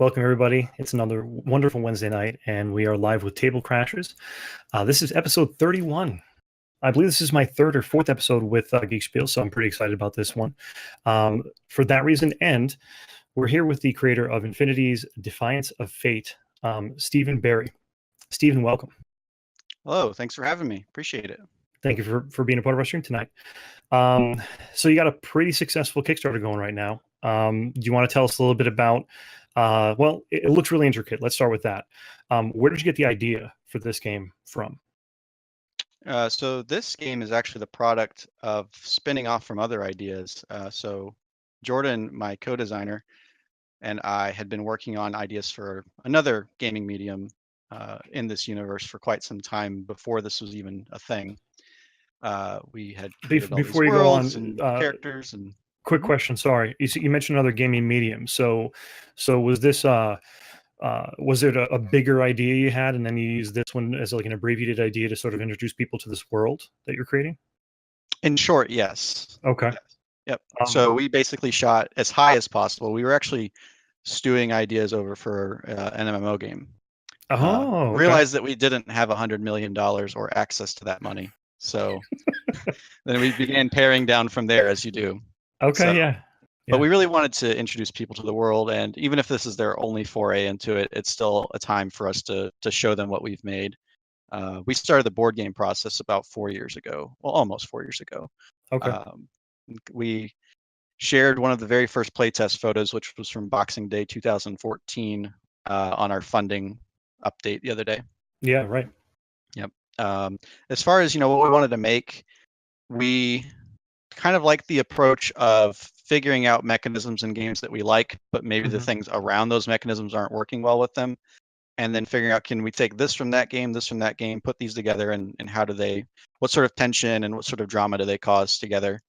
Welcome, everybody. It's another wonderful Wednesday night, and we are live with Table Crashers. This is episode 31. I believe this is my third or fourth episode with Geek Spiel, so I'm pretty excited about this one. For that reason, and we're here with the creator of Infinities, Defiance of Fate, Stephen Barry. Stephen, welcome. Hello, thanks for having me. Appreciate it. Thank you for being a part of our stream tonight. So you got a pretty successful Kickstarter going right now. Do you want to tell us a little bit about well, it looks really intricate. Let's start with that. Where did you get the idea for this game from? So this game is actually the product of spinning off from other ideas. So Jordan, my co-designer, and I had been working on ideas for another gaming medium in this universe for quite some time before this was even a thing. We had created all Before these you go on, worlds and characters and. Quick question, sorry. You mentioned another gaming medium. So was this was it a bigger idea you had, and then you used this one as like an abbreviated idea to sort of introduce people to this world that you're creating? In short, yes. Okay. Yes. Yep. So we basically shot as high as possible. We were actually stewing ideas over for an MMO game. Okay. Realized that we didn't have $100 million or access to that money. So then we began paring down from there, as you do. Okay, so, yeah. But we really wanted to introduce people to the world, and even if this is their only foray into it, it's still a time for us to show them what we've made. We started the board game process about 4 years ago. Well, almost 4 years ago. Okay. We shared one of the very first playtest photos, which was from Boxing Day 2014, on our funding update the other day. Yeah, right. Yep. As far as what we wanted to make, we kind of like the approach of figuring out mechanisms in games that we like, but maybe the things around those mechanisms aren't working well with them. And then figuring out, can we take this from that game, put these together, and how do they, what sort of tension and what sort of drama do they cause together?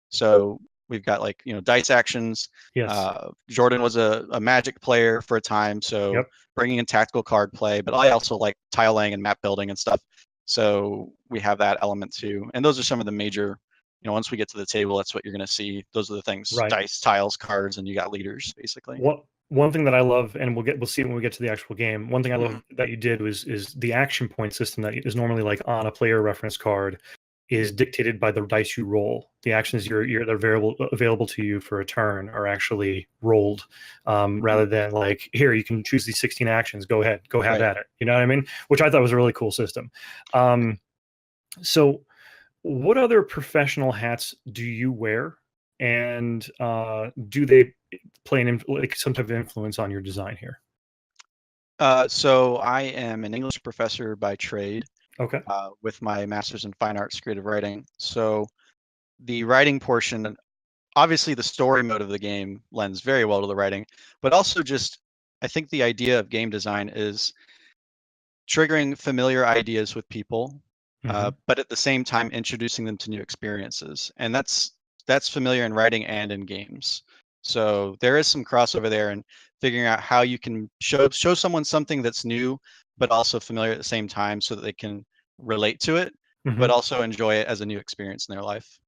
So we've got dice actions. Yes. Jordan was a Magic player for a time, so bringing in tactical card play, but I also like tile laying and map building and stuff. So we have that element too. And those are some of the major, once we get to the table, that's what you're going to see. Those are the things: dice, tiles, cards, and you got leaders, basically. One thing that I love, and we'll see when we get to the actual game. One thing I love that you did is the action point system that is normally like on a player reference card is dictated by the dice you roll. The actions that are available to you for a turn are actually rolled, rather than like, here, you can choose these 16 actions. Go ahead, go have at it. You know what I mean? Which I thought was a really cool system. So what other professional hats do you wear, and do they play some type of influence on your design here? So I am an English professor by trade. Okay. With my master's in fine arts creative writing. So the writing portion, obviously the story mode of the game lends very well to the writing, but also just, I think the idea of game design is triggering familiar ideas with people, but at the same time introducing them to new experiences. And that's familiar in writing and in games. So there is some crossover there, and figuring out how you can show someone something that's new, but also familiar at the same time, so that they can relate to it, but also enjoy it as a new experience in their life.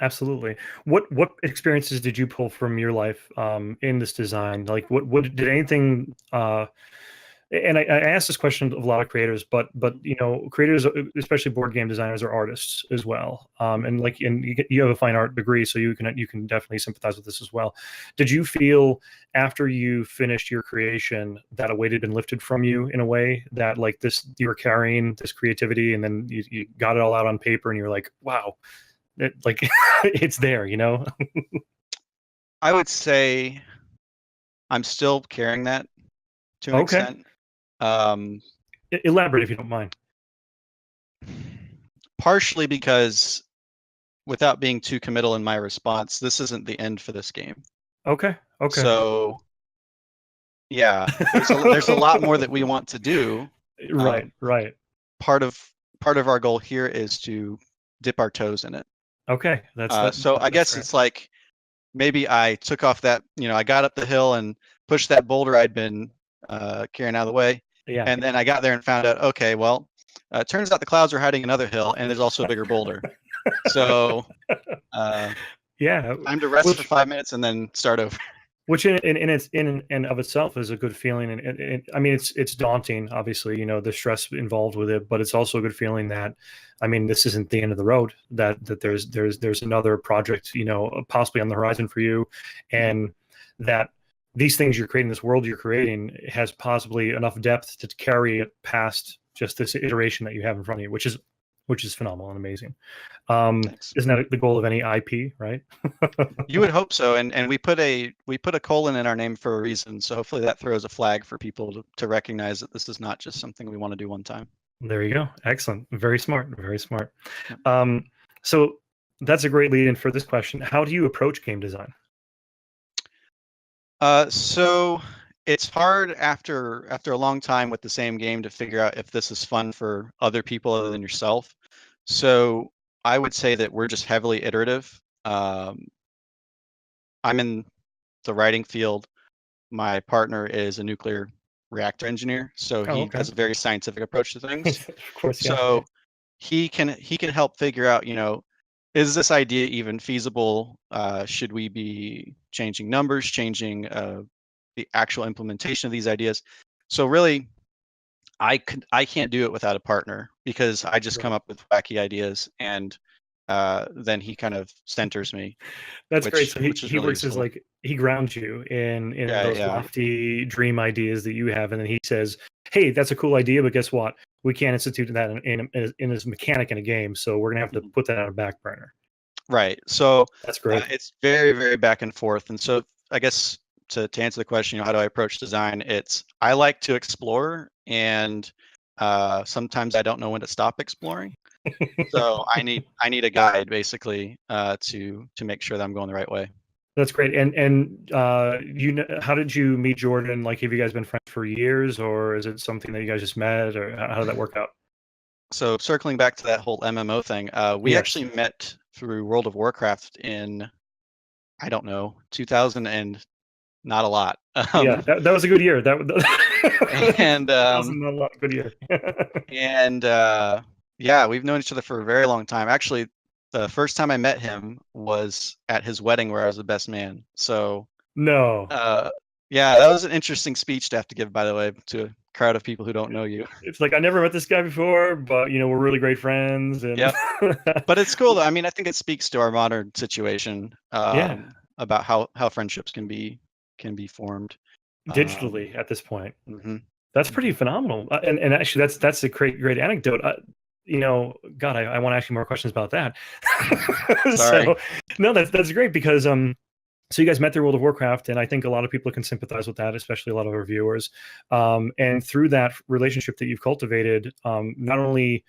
Absolutely. What experiences did you pull from your life in this design? Like, what did anything? And I asked this question of a lot of creators, but creators, especially board game designers, are artists as well. And you have a fine art degree, so you can definitely sympathize with this as well. Did you feel after you finished your creation that a weight had been lifted from you in a way that, like, this, you were carrying this creativity, and then you got it all out on paper, and you're like, wow, it's there, I would say I'm still carrying that to an extent. Elaborate if you don't mind. Partially because, without being too committal in my response, this isn't the end for this game. Okay. So, yeah, there's a lot more that we want to do. Right. Part of our goal here is to dip our toes in it. Okay. So I guess it's like, maybe I took off that, I got up the hill and pushed that boulder I'd been carrying out of the way. Yeah. And then I got there and found out, okay, well, turns out the clouds are hiding another hill, and there's also a bigger boulder. So, yeah, time to rest for 5 minutes and then start over. Which in its in and of itself is a good feeling, and I mean it's daunting, obviously, the stress involved with it, but it's also a good feeling that, I mean, this isn't the end of the road. That there's another project, possibly on the horizon for you, and that these things you're creating, this world you're creating, has possibly enough depth to carry it past just this iteration that you have in front of you, which is phenomenal and amazing. Thanks. Isn't that the goal of any IP, right? You would hope so, and we put a colon in our name for a reason. So hopefully that throws a flag for people to recognize that this is not just something we want to do one time. There you go. Excellent. Very smart. Very smart. Yep. So that's a great lead in for this question. How do you approach game design? So it's hard after a long time with the same game to figure out if this is fun for other people other than yourself. So I would say that we're just heavily iterative. I'm in the writing field. My partner is a nuclear reactor engineer, so Oh, he okay. has a very scientific approach to things. Of course, yeah. So he can help figure out, is this idea even feasible? Should we be changing numbers, changing the actual implementation of these ideas? So really, I can't do it without a partner because I just come Right. up with wacky ideas, and then he kind of centers me, That's great. which So he, which is he really works as useful. like he grounds you in Yeah, those yeah. lofty dream ideas that you have, and then he says, "Hey, that's a cool idea, but guess what? We can't institute that in as mechanic in a game, so we're gonna have to Mhm. put that on a back burner." Right. So That's great. it's very, very back and forth. And so I guess to answer the question, how do I approach design? It's I like to explore, and sometimes I don't know when to stop exploring. So I need a guide basically to make sure that I'm going the right way. That's great. How did you meet Jordan? Like, have you guys been friends for years, or is it something that you guys just met, or how did that work out? So circling back to that whole MMO thing, we Yes. actually met through World of Warcraft in, I don't know, 2000 and not a lot. Yeah, that was a good year. And That was not a lot good year. And yeah, we've known each other for a very long time. Actually, the first time I met him was at his wedding where I was the best man. So No, uh, yeah, that was an interesting speech to have to give, by the way, to a crowd of people who don't know you. it's like I never met this guy before, but we're really great friends, and Yep. But it's cool though. I mean, I think it speaks to our modern situation, yeah, about how friendships can be formed. Um, digitally at this point. mhm, That's pretty mhm. phenomenal. And actually, that's a great anecdote. God, I want to ask you more questions about that. Sorry. So, no, that's great because so you guys met through World of Warcraft, and I think a lot of people can sympathize with that, especially a lot of our viewers. And through that relationship that you've cultivated, not only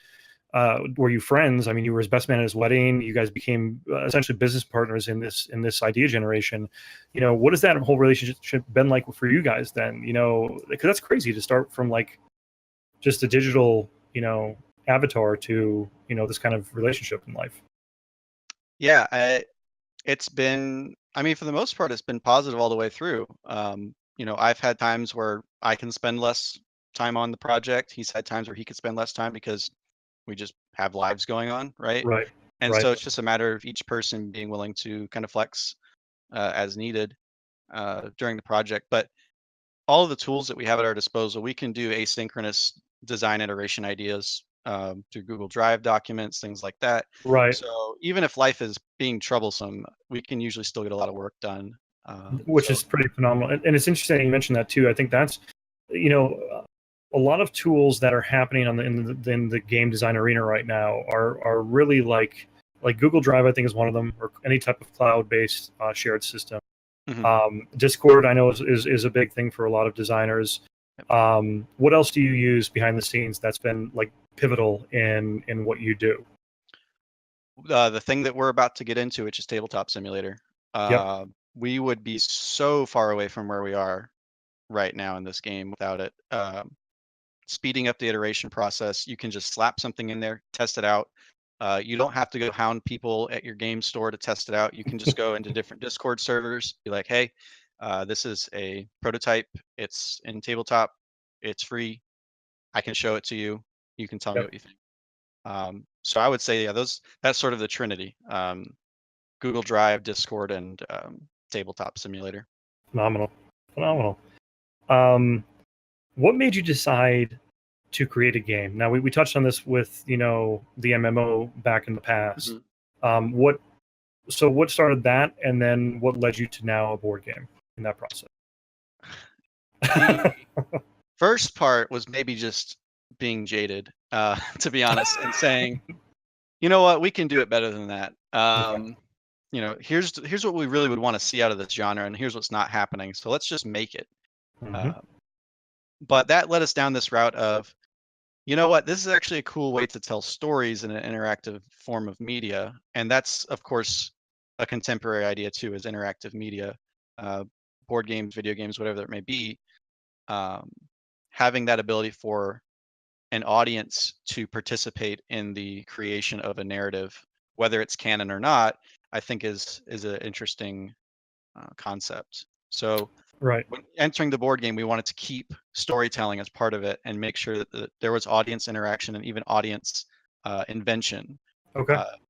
were you friends, I mean, you were his best man at his wedding. You guys became essentially business partners in this idea generation. What has that whole relationship been like for you guys then? Because that's crazy to start from like just a digital, avatar to this kind of relationship in life. Yeah, it's been, I mean, for the most part, it's been positive all the way through. I've had times where I can spend less time on the project. He's had times where he could spend less time because we just have lives going on, right? Right. And Right. so it's just a matter of each person being willing to kind of flex as needed during the project. But all of the tools that we have at our disposal, we can do asynchronous design iteration ideas through Google Drive documents, things like that. Right. So even if life is being troublesome, we can usually still get a lot of work done. Which So is pretty phenomenal. And it's interesting that you mentioned that too. I think that's, you know, a lot of tools that are happening in the game design arena right now are really like Google Drive. I think is one of them, or any type of cloud based shared system. mhm. Discord, I know, is a big thing for a lot of designers. Yep. What else do you use behind the scenes that's been like pivotal in what you do? The thing that we're about to get into, which is Tabletop Simulator, Yep. we would be so far away from where we are right now in this game without it. Speeding up the iteration process, you can just slap something in there, test it out. You don't have to go hound people at your game store to test it out. You can just go into different Discord servers, be like, hey, this is a prototype. It's in tabletop. It's free. I can show it to you. You can tell me Yep. what you think. So I would say, yeah, that's sort of the trinity: Google Drive, Discord, and Tabletop Simulator. Phenomenal. Phenomenal. What made you decide to create a game? Now we touched on this with the MMO back in the past. What started that, and then what led you to now a board game in that process? The first part was maybe just being jaded, to be honest, and saying, you know what, we can do it better than that. Here's what we really would want to see out of this genre, and here's what's not happening. So let's just make it. But that led us down this route of, you know what, this is actually a cool way to tell stories in an interactive form of media. And that's, of course, a contemporary idea too, is interactive media, board games, video games, whatever it may be. Having that ability for an audience to participate in the creation of a narrative, whether it's canon or not, I think is an interesting concept. So Right. when entering the board game, we wanted to keep storytelling as part of it and make sure that there was audience interaction and even audience invention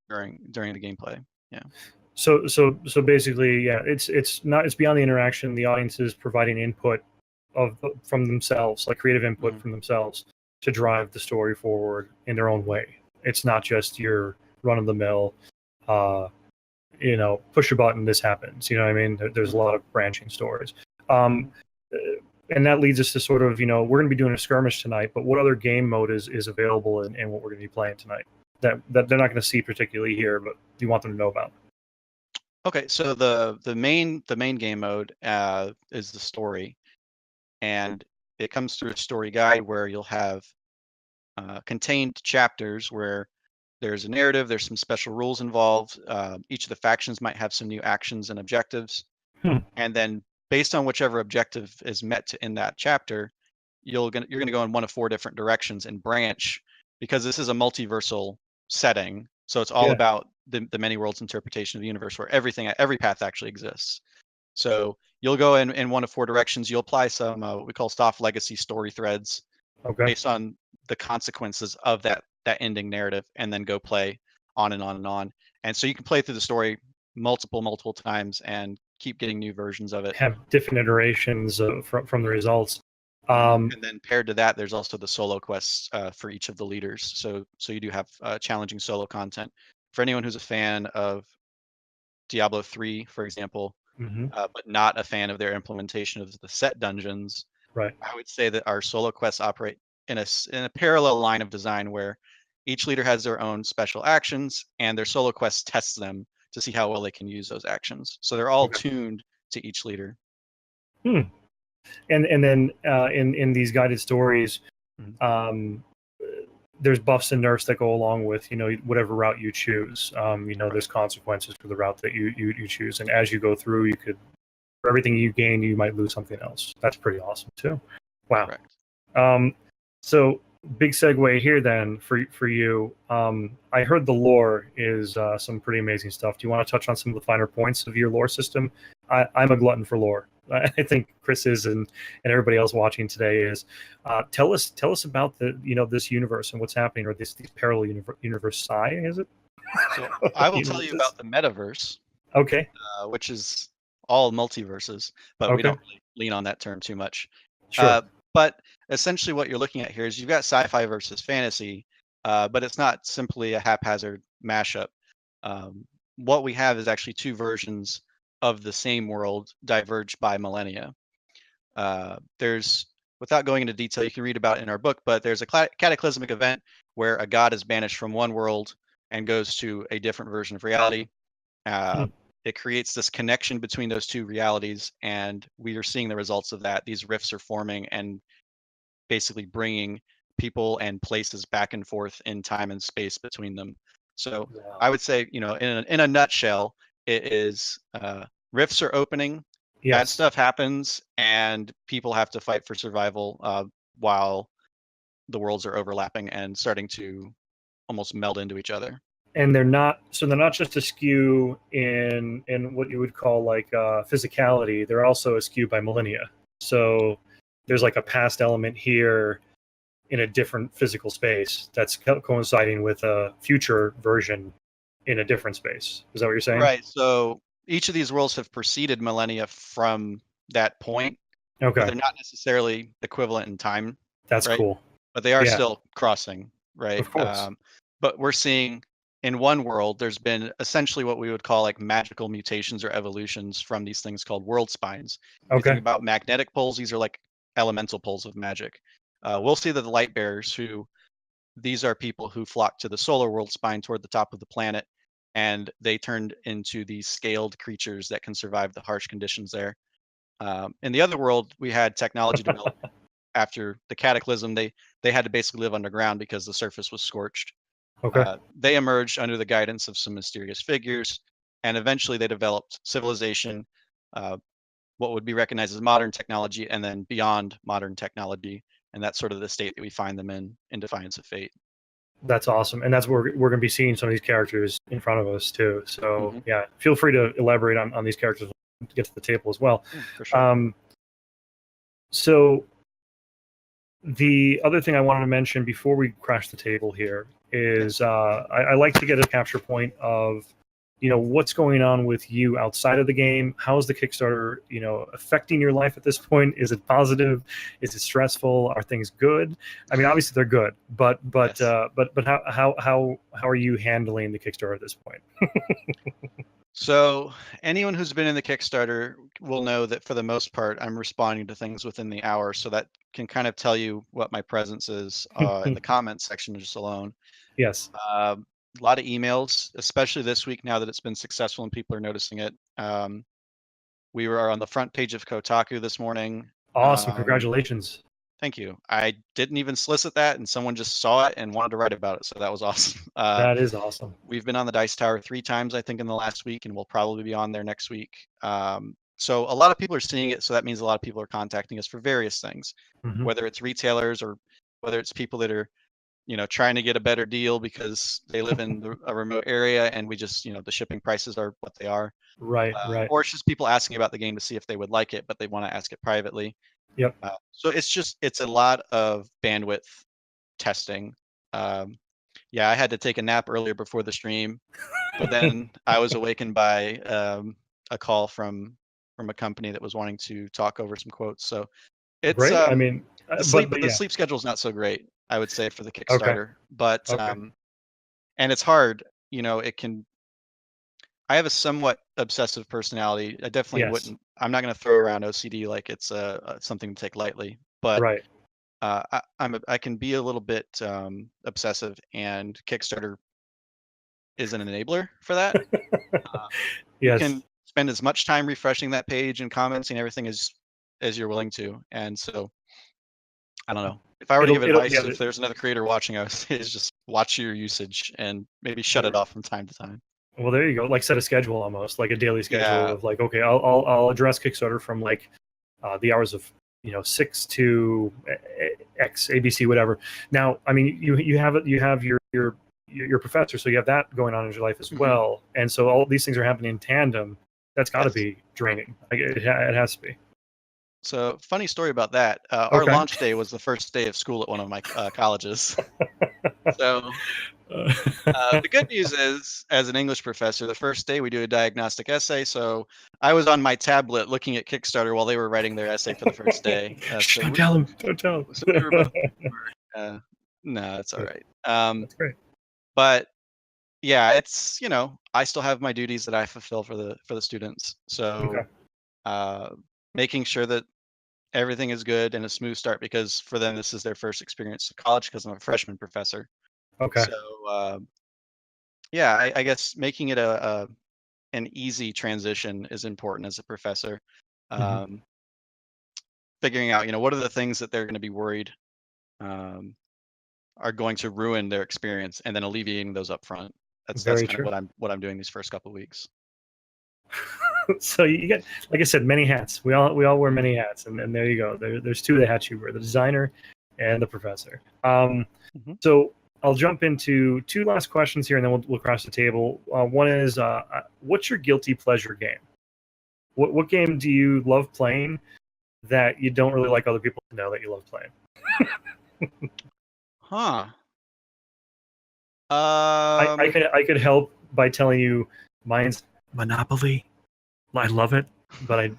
during the gameplay. Yeah. So basically, yeah, it's beyond the interaction. The audience is providing input from themselves, like creative input from themselves, to drive the story forward in their own way. It's not just your run of the mill, push a button, this happens. You know what I mean? There's a lot of branching stories. And that leads us to sort of, we're going to be doing a skirmish tonight, but what other game mode is available in what we're going to be playing tonight that they're not going to see particularly here, but you want them to know about? Okay, so the main game mode is the story, and it comes through a story guide where you'll have contained chapters where there's a narrative, there's some special rules involved. Each of the factions might have some new actions and objectives, and then based on whichever objective is met in that chapter, you're going to go in one of 4 different directions and branch, because this is a multiversal setting. So it's all about the many worlds interpretation of the universe, where every path actually exists. So you'll go in one of 4 directions. You'll apply some what we call soft legacy story threads, based on the consequences of that ending narrative, and then go play on and on and on. And so you can play through the story multiple times and keep getting new versions of it. Have different iterations from the results. And then paired to that, there's also the solo quests for each of the leaders. So you do have challenging solo content. For anyone who's a fan of Diablo 3, for example, but not a fan of their implementation of the set dungeons, right, I would say that our solo quests operate in a parallel line of design, where each leader has their own special actions, and their solo quest tests them to see how well they can use those actions. So they're all tuned to each leader. And then in these guided stories, there's buffs and nerfs that go along with whatever route you choose. There's consequences for the route that you choose, and as you go through, for everything you gain, you might lose something else. That's pretty awesome too. Wow. Correct. So big segue here then for you. I heard the lore is some pretty amazing stuff. Do you want to touch on some of the finer points of your lore system? I'm a glutton for lore. I think Chris is, and everybody else watching today is. Tell us about this universe and what's happening, or these parallel universe. Is it? So I will tell you about the metaverse. Okay. Which is all multiverses, but we don't really lean on that term too much. Sure. But essentially what you're looking at here is you've got sci-fi versus fantasy, but it's not simply a haphazard mashup. What we have is actually 2 versions of the same world diverged by millennia. Without going into detail, you can read about it in our book, but there's a cataclysmic event where a god is banished from one world and goes to a different version of reality. It creates this connection between those 2 realities, and we are seeing the results of that. These rifts are forming and basically bringing people and places back and forth in time and space between them. So I would say, in a nutshell, it is rifts are opening, bad stuff happens, and people have to fight for survival while the worlds are overlapping and starting to almost meld into each other. And they're not just askew in what you would call like physicality. They're also askew by millennia. So there's like a past element here in a different physical space that's coinciding with a future version in a different space. Is that what you're saying? Right. So each of these worlds have preceded millennia from that point, Okay. but they're not necessarily equivalent in time, That's right? cool. But they are Yeah. still crossing, right? Of course. But we're seeing in one world, there's been essentially what we would call like magical mutations or evolutions from these things called world spines. If you think Okay. about magnetic poles, these are like elemental poles of magic. We'll see that the light bearers, who these are people who flock to the solar world spine toward the top of the planet, and they turned into these scaled creatures that can survive the harsh conditions there. In the other world, we had technology develop after the cataclysm. They had to basically live underground because the surface was scorched. Okay. They emerged under the guidance of some mysterious figures, and eventually they developed civilization, uh, what would be recognized as modern technology, and then beyond modern technology, and that's sort of the state that we find them in Defiance of Fate. That's awesome, and that's where we're going to be seeing some of these characters in front of us too. So Mm-hmm. yeah, feel free to elaborate on these characters to get to the table as well. Yeah, for sure. So the other thing I wanted to mention before we crash the table here is I like to get a capture point of, what's going on with you outside of the game. How is the Kickstarter, affecting your life at this point? Is it positive? Is it stressful? Are things good? I mean, obviously they're good, but Yes. how are you handling the Kickstarter at this point? So anyone who's been in the Kickstarter will know that for the most part, I'm responding to things within the hour. So that can kind of tell you what my presence is in the comments section just alone. Yes. A lot of emails, especially this week now that it's been successful and people are noticing it. We were on the front page of Kotaku this morning. Awesome. Congratulations. Thank you. I didn't even solicit that, and someone just saw it and wanted to write about it. So that was awesome. That is awesome. We've been on the Dice Tower 3 times, I think, in the last week, and we'll probably be on there next week. So a lot of people are seeing it. So that means a lot of people are contacting us for various things, Mhm. whether it's retailers or whether it's people that are, trying to get a better deal because they live in a remote area and we just, the shipping prices are what they are. Right. Or it's just people asking about the game to see if they would like it, but they want to ask it privately. Yep. So it's a lot of bandwidth testing. Yeah, I had to take a nap earlier before the stream, but then I was awakened by a call from a company that was wanting to talk over some quotes. So it's Great. I mean, the but yeah. sleep schedule is not so great, I would say, for the Okay. Kickstarter. But Okay. and it's hard. It can. I have a somewhat obsessive personality. I definitely Yes. wouldn't. I'm not going to throw around OCD like it's something to take lightly. But Right. I can be a little bit obsessive, and Kickstarter is an enabler for that. You Yes. can spend as much time refreshing that page and commenting everything as you're willing to, and so I don't know. If I were to give advice, Yeah. if there's another creator watching, I would say is just watch your usage and maybe shut it There, off from time to time. well, there you go. Like set a schedule almost, like a daily schedule Yeah. of like, okay, I'll address Kickstarter from like the hours of 6 to X ABC whatever. Now, I mean, you have your professor, so you have that going on in your life as Mhm. well, and so all these things are happening in tandem. That's got to Yes. be draining. Like, it has to be. So funny story about that. Our Okay. launch day was the first day of school at one of my colleges. So the good news is, as an English professor, the first day we do a diagnostic essay. So I was on my tablet looking at Kickstarter while they were writing their essay for the first day. Shh, don't tell him. Don't tell him. So we were both. No, it's all right. That's great. But yeah, it's I still have my duties that I fulfill for the students. Okay. So making sure that everything is good and a smooth start, because for them this is their first experience at college because I'm a freshman professor. Okay. So yeah, I guess making it an easy transition is important as a professor. Mhm. Figuring out what are the things that they're going to be worried um, are going to ruin their experience, and then alleviating those up front. That's Very kind of true. what I'm doing these first couple of weeks. So you get, like I said, many hats. We all wear many hats, and there you go. There's two of the hats you wear: the designer and the professor. Mhm. So I'll jump into two last questions here, and then we'll cross the table. One is, what's your guilty pleasure game? What game do you love playing that you don't really like other people to know that you love playing? Huh. I could help by telling you mine's Monopoly. I love it, but I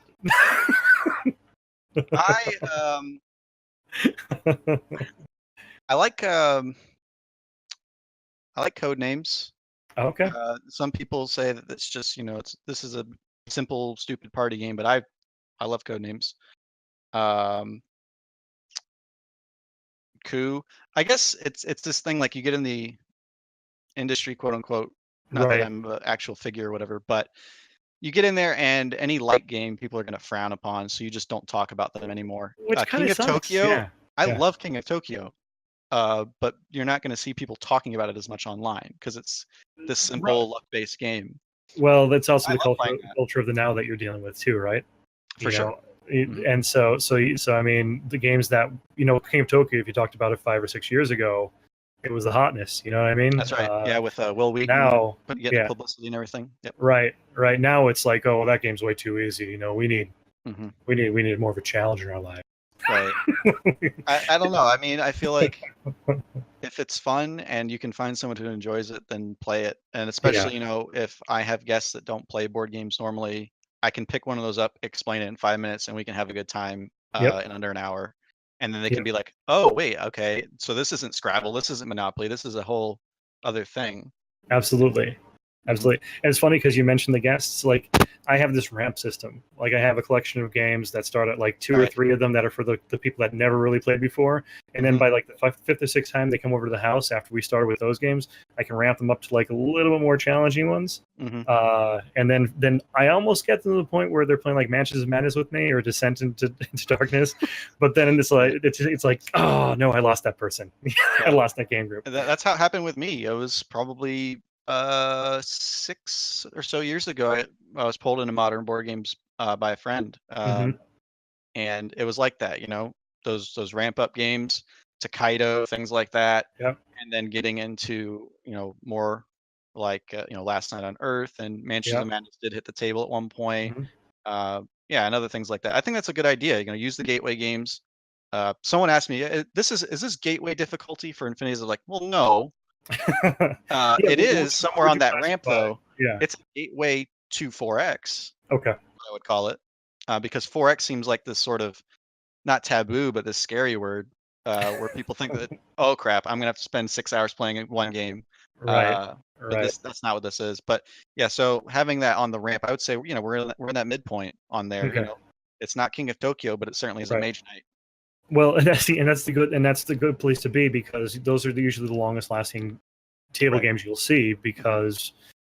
I like code names. Okay. Some people say that it's just this is a simple stupid party game, but I love code names. Coup. I guess it's this thing like you get in the industry, quote unquote. Not that Right. I'm an actual figure or whatever, but you get in there and any light game people are going to frown upon, so you just don't talk about them anymore. Which kind King of of sucks. Tokyo, Yeah. I Yeah. love King of Tokyo, but you're not going to see people talking about it as much online because it's this Right. simple luck-based game. Well, that's also I the love playing that culture of the now that you're dealing with too, right? for You sure. know, Hmm. and so I mean, the games that King of Tokyo, if you talked about it 5 or 6 years ago, it was the hotness. You know what I mean? That's right. Yeah, with Will Wheaton Now, getting the yeah, publicity and everything. Yep. right now it's like, oh, that game's way too easy. Hmm. We need more of a challenge in our life. Right. I don't know. I mean, I feel like if it's fun and you can find someone who enjoys it, then play it. And Yeah. especially, if I have guests that don't play board games normally, I can pick one of those up, explain it in 5 minutes, and we can have a good time Yep. in under an hour. And then they can Yep. be like, "Oh, wait, okay, so this isn't Scrabble, this isn't Monopoly, this is a whole other thing." Absolutely. Hmm. Absolutely. And it's funny because you mentioned the guests. Like, I have this ramp system. Like, I have a collection of games that start at like two All or right. three of them that are for the people that never really played before. And then Hmm. by like the fifth or sixth time they come over to the house after we started with those games, I can ramp them up to like a little bit more challenging ones. Hmm. And then I almost get them to the point where they're playing like Matches of Madness with me or Descent into Darkness. But then in this, like, Right. it's like, oh, no, I lost that person. I Yeah. lost that game group. That's how it happened with me. It was probably 6 or so years ago. I was pulled into modern board games by a friend. Hmm. And it was like that, those ramp up games, Takedo, things like that, Yep. and then getting into more like Last Night on Earth and Mansions of Yep. Madness did hit the table at one point. Hmm. Yeah, and other things like that. I think that's a good idea. Use the gateway games. Someone asked me, is this gateway difficulty for Infinities?" I was like, well, no. Yeah, It is what somewhere would on you that ramp classify? though. Yeah. It's a gateway to 4X, Okay. I would call it, because 4X seems like this sort of not taboo, but this scary word, where people think that, oh crap, I'm gonna have to spend 6 hours playing one game. Right. Uh, but Right. that's not what this is. But yeah, so having that on the ramp, I would say, we're in that midpoint on there. Okay. It's not King of Tokyo, but it certainly isn't Right. Mage Knight. Well, and that's the good place to be because those are usually the longest lasting table Right. games you'll see Hmm. because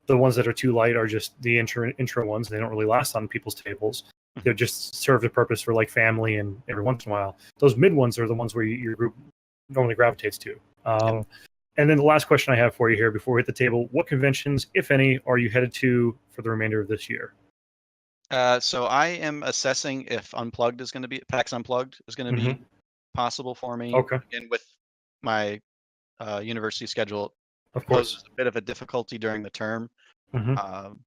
the ones that are too light are just the intro ones. They don't really last on people's tables. They Hmm. just serve the purpose for like family and every once in a while. Those mid ones are the ones where your group normally gravitates to. Yep. And then the last question I have for you here before we hit the table: what conventions, if any, are you headed to for the remainder of this year? So I am assessing if Unplugged is going to be PAX Unplugged is going to Hmm. be possible for me. Okay. Again, with my university schedule, it Of poses course. a bit of a difficulty during the term. Hmm. Um,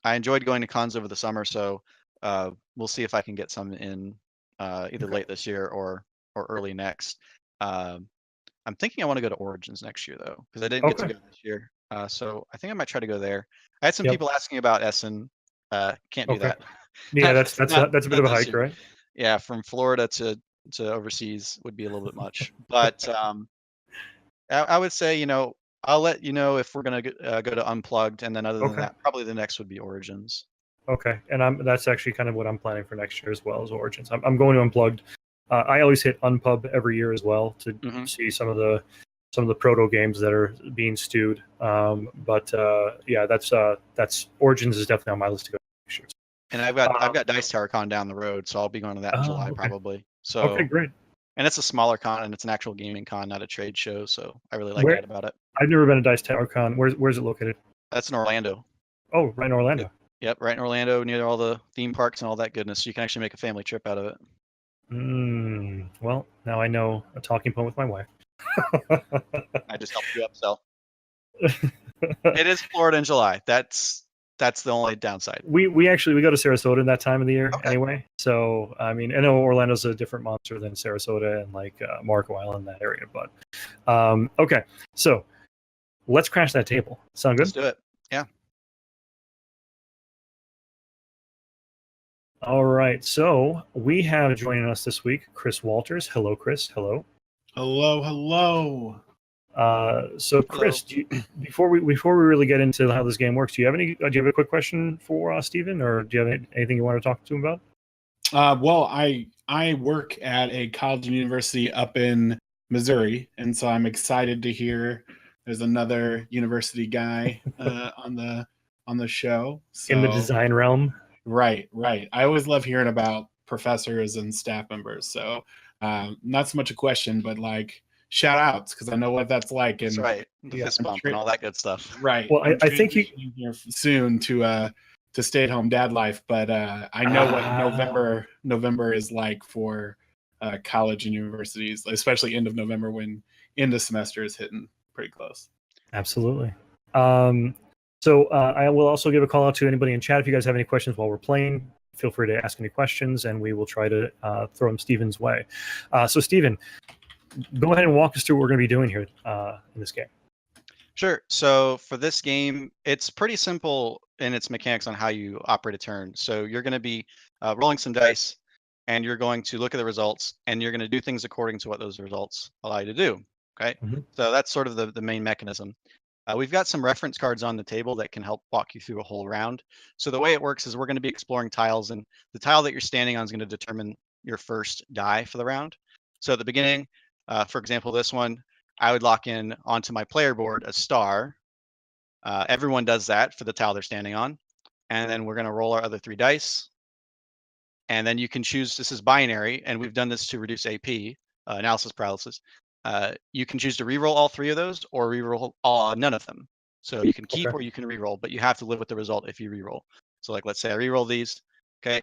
I enjoyed going to cons over the summer, so we'll see if I can get some in either Okay. late this year or early next. Um, I'm thinking I want to go to Origins next year though, because I didn't get to Okay. go this year. So I think I might try to go there. I had some Yep. people asking about Essen. Can't do Okay. that. Yeah, that's a bit Not of a this hike, year. right? Yeah, from Florida to overseas would be a little bit much. But I would say, I'll let you know if we're gonna go to Unplugged, and then other than Okay. that, probably the next would be Origins. Okay. And that's actually kind of what I'm planning for next year as well as Origins. I'm going to Unplugged. I always hit Unpub every year as well to Hmm. see some of the proto games that are being stewed. But yeah, that's Origins is definitely on my list to go next year. And I've got Um, Dice Tower Con down the road, so I'll be going to that in oh, July okay. probably. Okay, So, great. and it's a smaller con, and it's an actual gaming con, not a trade show. So I really like Where that about it. I've never been to Dice Tower Con. Where's it located? That's in Orlando. Oh, right in Yep. Orlando. Yep, right in Orlando, near all the theme parks and all that goodness. So you can actually make a family trip out of it. Well, now I know a talking point with my wife. I just helped you upsell. It is Florida in July. That's the only downside. we actually we go to Sarasota in that time of the year Okay. anyway. So I mean, I know Orlando's a different monster than Sarasota and like Marco Island, that area. But okay, so let's crash that table. Sound Let's good? do it. Yeah. All right. So we have joining us this week Chris Walters. Hello, Chris. Hello. Hello, hello. So Hello. Chris, before we really get into how this game works, do you have a quick question for Steven, or do you have anything you want to talk to him about? Well, I work at a college and university up in Missouri, and so I'm excited to hear there's another university guy on the show. In the So design realm? right, right. I always love hearing about professors and staff members. So not so much a question, but like shout outs because I know what that's like. That's And right. The Yeah. fist bump and all that good stuff. right, Well, I'm I think you. transitioning here soon to stay at home dad life, but I know what November is like for college and universities, especially end of November when end of semester is hitting pretty close. Absolutely. So I will also give a call out to anybody in chat. If you guys have any questions while we're playing, feel free to ask any questions, and we will try to throw them Steven's way. So Steven, go ahead and walk us through what we're going to be doing here in this game. Sure. So for this game, it's pretty simple in its mechanics on how you operate a turn. So you're going to be rolling some dice, and you're going to look at the results, and you're going to do things according to what those results allow you to do. Okay. Mhm. So that's sort of the main mechanism. We've got some reference cards on the table that can help walk you through a whole round. So the way it works is we're going to be exploring tiles, and the tile that you're standing on is going to determine your first die for the round. So at the beginning, for example, this one, I would lock in onto my player board a star. Everyone does that for the tile they're standing on. And then we're going to roll our other 3 dice. And then you can choose, this is binary, and we've done this to reduce AP, analysis paralysis. You can choose to reroll all 3 of those or reroll none of them. So you can keep or you can reroll, but you have to live with the result if you reroll. So like, let's say I reroll these. Okay.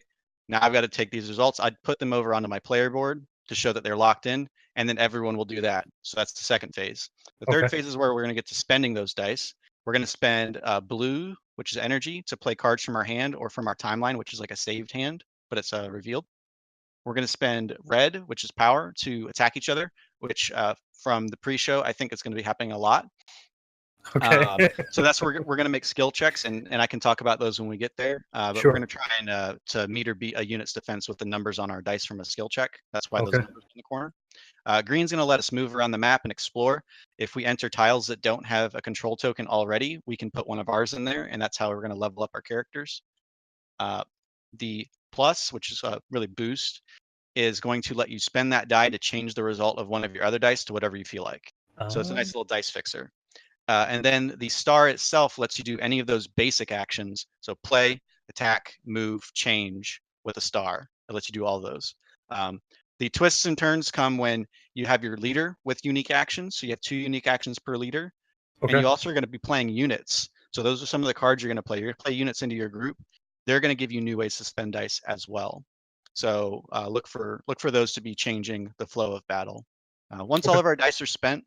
Now I've got to take these results. I'd put them over onto my player board to show that they're locked in, and then everyone will do that. So that's the second phase. The third phase is where we're going to get to spending those dice. We're going to spend blue, which is energy, to play cards from our hand or from our timeline, which is like a saved hand, but it's revealed. We're going to spend red, which is power, to attack each other, which from the pre-show, I think it's going to be happening a lot. Okay. So that's where we're going to make skill checks, and I can talk about those when we get there. But Sure. we're going to try and to meet or beat a unit's defense with the numbers on our dice from a skill check. That's why those Okay. numbers in the corner. Green's going to let us move around the map and explore. If we enter tiles that don't have a control token already, we can put one of ours in there, and that's how we're going to level up our characters. The plus, which is really boost, is going to let you spend that die to change the result of one of your other dice to whatever you feel like. So it's a nice little dice fixer. And then the star itself lets you do any of those basic actions. So play, attack, move, change with a star. It lets you do all those. The twists and turns come when you have your leader with unique actions. So you have 2 unique actions per leader. And Okay. you also are going to be playing units. So those are some of the cards you're going to play. You're going to play units into your group. They're going to give you new ways to spend dice as well. So look for those to be changing the flow of battle. Once all of our dice are spent,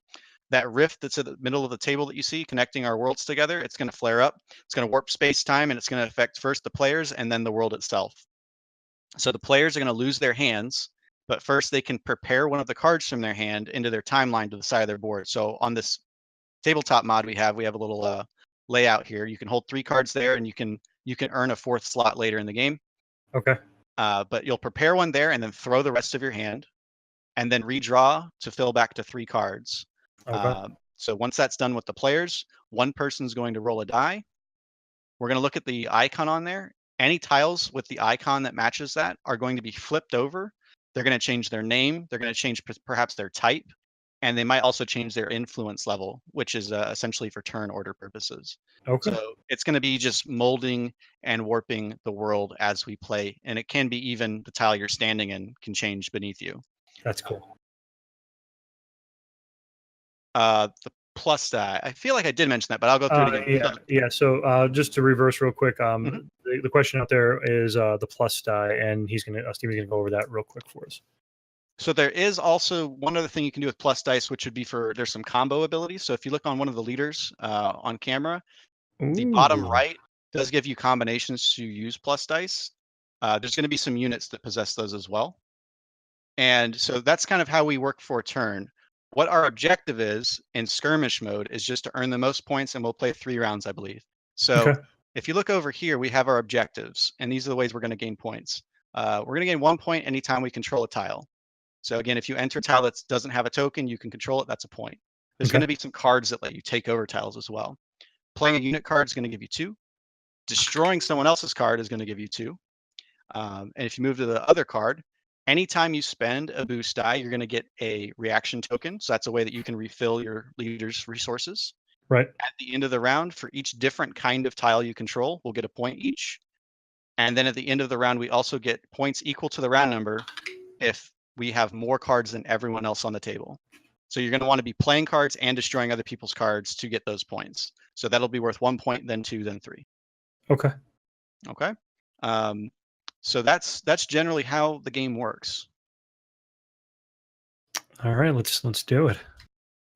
that rift that's at the middle of the table that you see connecting our worlds together, it's going to flare up. It's going to warp space-time, and it's going to affect first the players and then the world itself. So the players are going to lose their hands, but first they can prepare one of the cards from their hand into their timeline to the side of their board. So on this tabletop mod we have a little layout here. You can hold 3 cards there, and you can earn a 4th slot later in the game. Okay. But you'll prepare one there and then throw the rest of your hand, and then redraw to fill back to 3 cards. Okay. So once that's done with the players, one person's going to roll a die. We're going to look at the icon on there. Any tiles with the icon that matches that are going to be flipped over. They're going to change their name. They're going to change perhaps their type, and they might also change their influence level, which is essentially for turn order purposes. Okay. So it's going to be just molding and warping the world as we play, and it can be even the tile you're standing in can change beneath you. That's cool. The plus die, I feel like I did mention that, but I'll go through it again. Yeah. So just to reverse real quick, Mhm. the question out there is the plus die, and Steven's gonna go over that real quick for us. So there is also one other thing you can do with plus dice, which would be there's some combo abilities. So if you look on one of the leaders on camera, the bottom Ooh. right does give you combinations to use plus dice. There's going to be some units that possess those as well. And so that's kind of how we work for a turn. What our objective is in skirmish mode is just to earn the most points, and we'll play 3 rounds, I believe. So Okay. if you look over here, we have our objectives, and these are the ways we're going to gain points. We're going to gain 1 point anytime we control a tile. So again, if you enter a tile that doesn't have a token, you can control it. That's a point. There's going to be some cards that let you take over tiles as well. Playing a unit card is going to give you 2. Destroying someone else's card is going to give you 2. And if you move to the other card, anytime you spend a boost die, you're going to get a reaction token. So that's a way that you can refill your leader's resources. Right. At the end of the round, for each different kind of tile you control, we'll get a point each. And then at the end of the round, we also get points equal to the round number if we have more cards than everyone else on the table. So you're going to want to be playing cards and destroying other people's cards to get those points. So that'll be worth 1 point, then 2, then 3. Okay. Okay. So that's generally how the game works. All right, let's do it.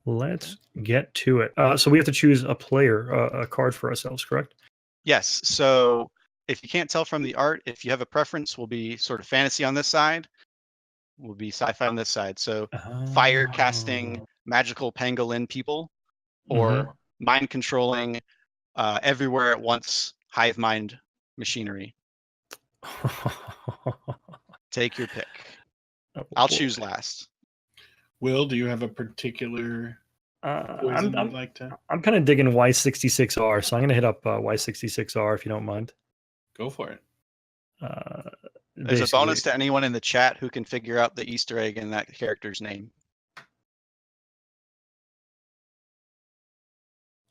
Let's get to it. So we have to choose a player, a card for ourselves, correct? Yes. So if you can't tell from the art, if you have a preference, we'll be sort of fantasy on this side. We'll be sci-fi on this side. So fire casting magical pangolin people, or mind controlling everywhere at once hive mind machinery. Take your pick. I'll choose last. Will, do you have a particular poison you'd like to? I'm kind of digging Y66R, so I'm going to hit up Y66R if you don't mind. Go for it. There's a bonus to anyone in the chat who can figure out the Easter egg in that character's name.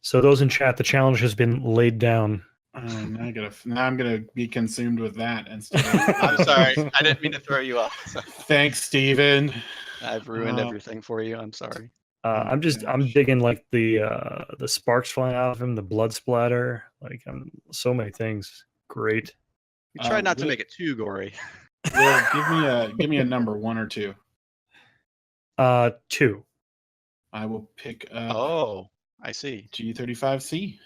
So those in chat, the challenge has been laid down. Now I'm gonna be consumed with that instead. I'm sorry, I didn't mean to throw you off. Thanks, Steven. I've ruined everything for you. I'm sorry. I'm digging like the sparks flying out of him, the blood splatter, like so many things. Great. You tried not to make it too gory. Will, give me a number, 1 or 2. 2. I will pick up. Oh, I see. G35C.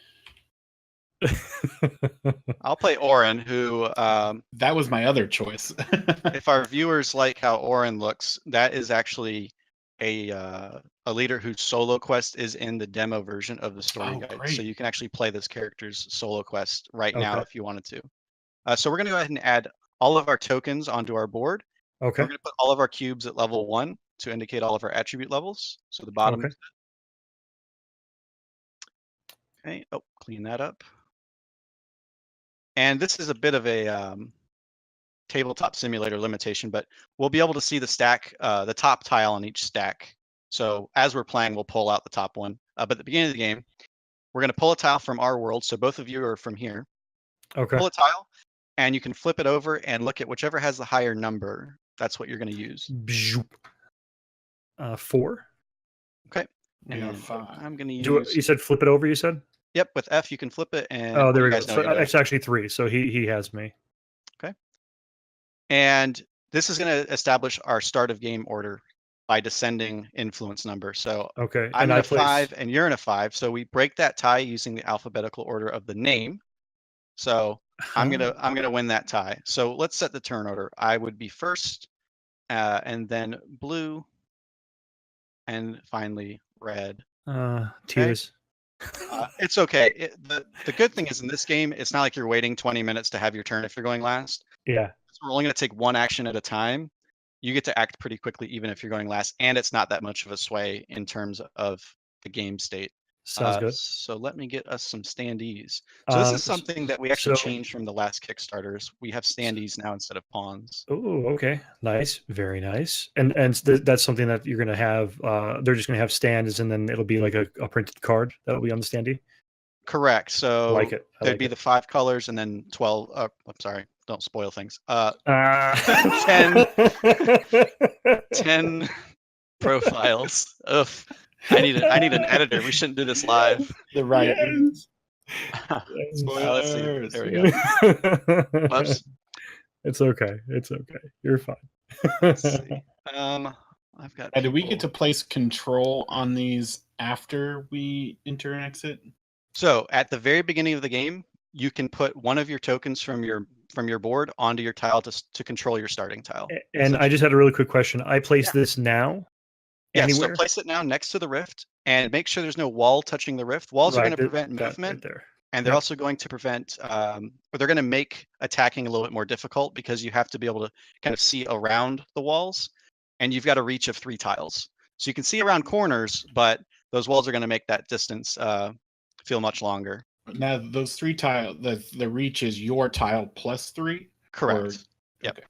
I'll play Orin, who that was my other choice. If our viewers like how Orin looks, that is actually a leader whose solo quest is in the demo version of the story guide. Great. So you can actually play this character's solo quest now if you wanted to. So we're going to go ahead and add all of our tokens onto our board. Okay. We're going to put all of our cubes at level 1 to indicate all of our attribute levels. So the bottom. Okay. Oh, clean that up. And this is a bit of a tabletop simulator limitation, but we'll be able to see the stack, the top tile on each stack. So as we're playing, we'll pull out the top one. But at the beginning of the game, we're going to pull a tile from our world. So both of you are from here. Okay. Pull a tile, and you can flip it over and look at whichever has the higher number. That's what you're going to use. 4. Okay. We have 5. I'm going to use. You said flip it over. You said. Yep. With F, you can flip it, and there we go. So it's actually 3. So he has me. Okay. And this is going to establish our start of game order by descending influence number. So okay, I'm in a 5 and you're in a 5. So we break that tie using the alphabetical order of the name. So I'm gonna win that tie. So let's set the turn order. I would be first, and then blue, and finally red. Tears. It's okay. The good thing is in this game, it's not like you're waiting 20 minutes to have your turn if you're going last. Yeah. So we're only going to take one action at a time. You get to act pretty quickly even if you're going last, and it's not that much of a sway in terms of the game state. Sounds good. So let me get us some standees. So this is something that we actually changed from the last Kickstarters. We have standees now instead of pawns. Oh, okay. Nice. Very nice. And that's something that you're going to have. They're just going to have stands, and then it'll be like a printed card that'll be on the standee? Correct. So like it. There'd be the 5 colors and then 12. I'm sorry. Don't spoil things. 10 profiles. Ugh. I need an editor. We shouldn't do this live. The right. Let's see. There we go. Whoops. It's okay. It's okay. You're fine. Let's see. I've got. Do we get to place control on these after we enter and exit? So at the very beginning of the game, you can put one of your tokens from your board onto your tile to control your starting tile. And I just had a really quick question. I place this now. Yeah, anywhere? So place it now next to the rift and make sure there's no wall touching the rift. Walls are going to prevent movement. Right there. and they're Yep. also going to prevent, or they're going to make attacking a little bit more difficult because you have to be able to kind of see around the walls, and you've got a reach of 3 tiles. So you can see around corners, but those walls are going to make that distance feel much longer. Now those 3 tile, the reach is your tile plus 3. Correct. Yep. Okay.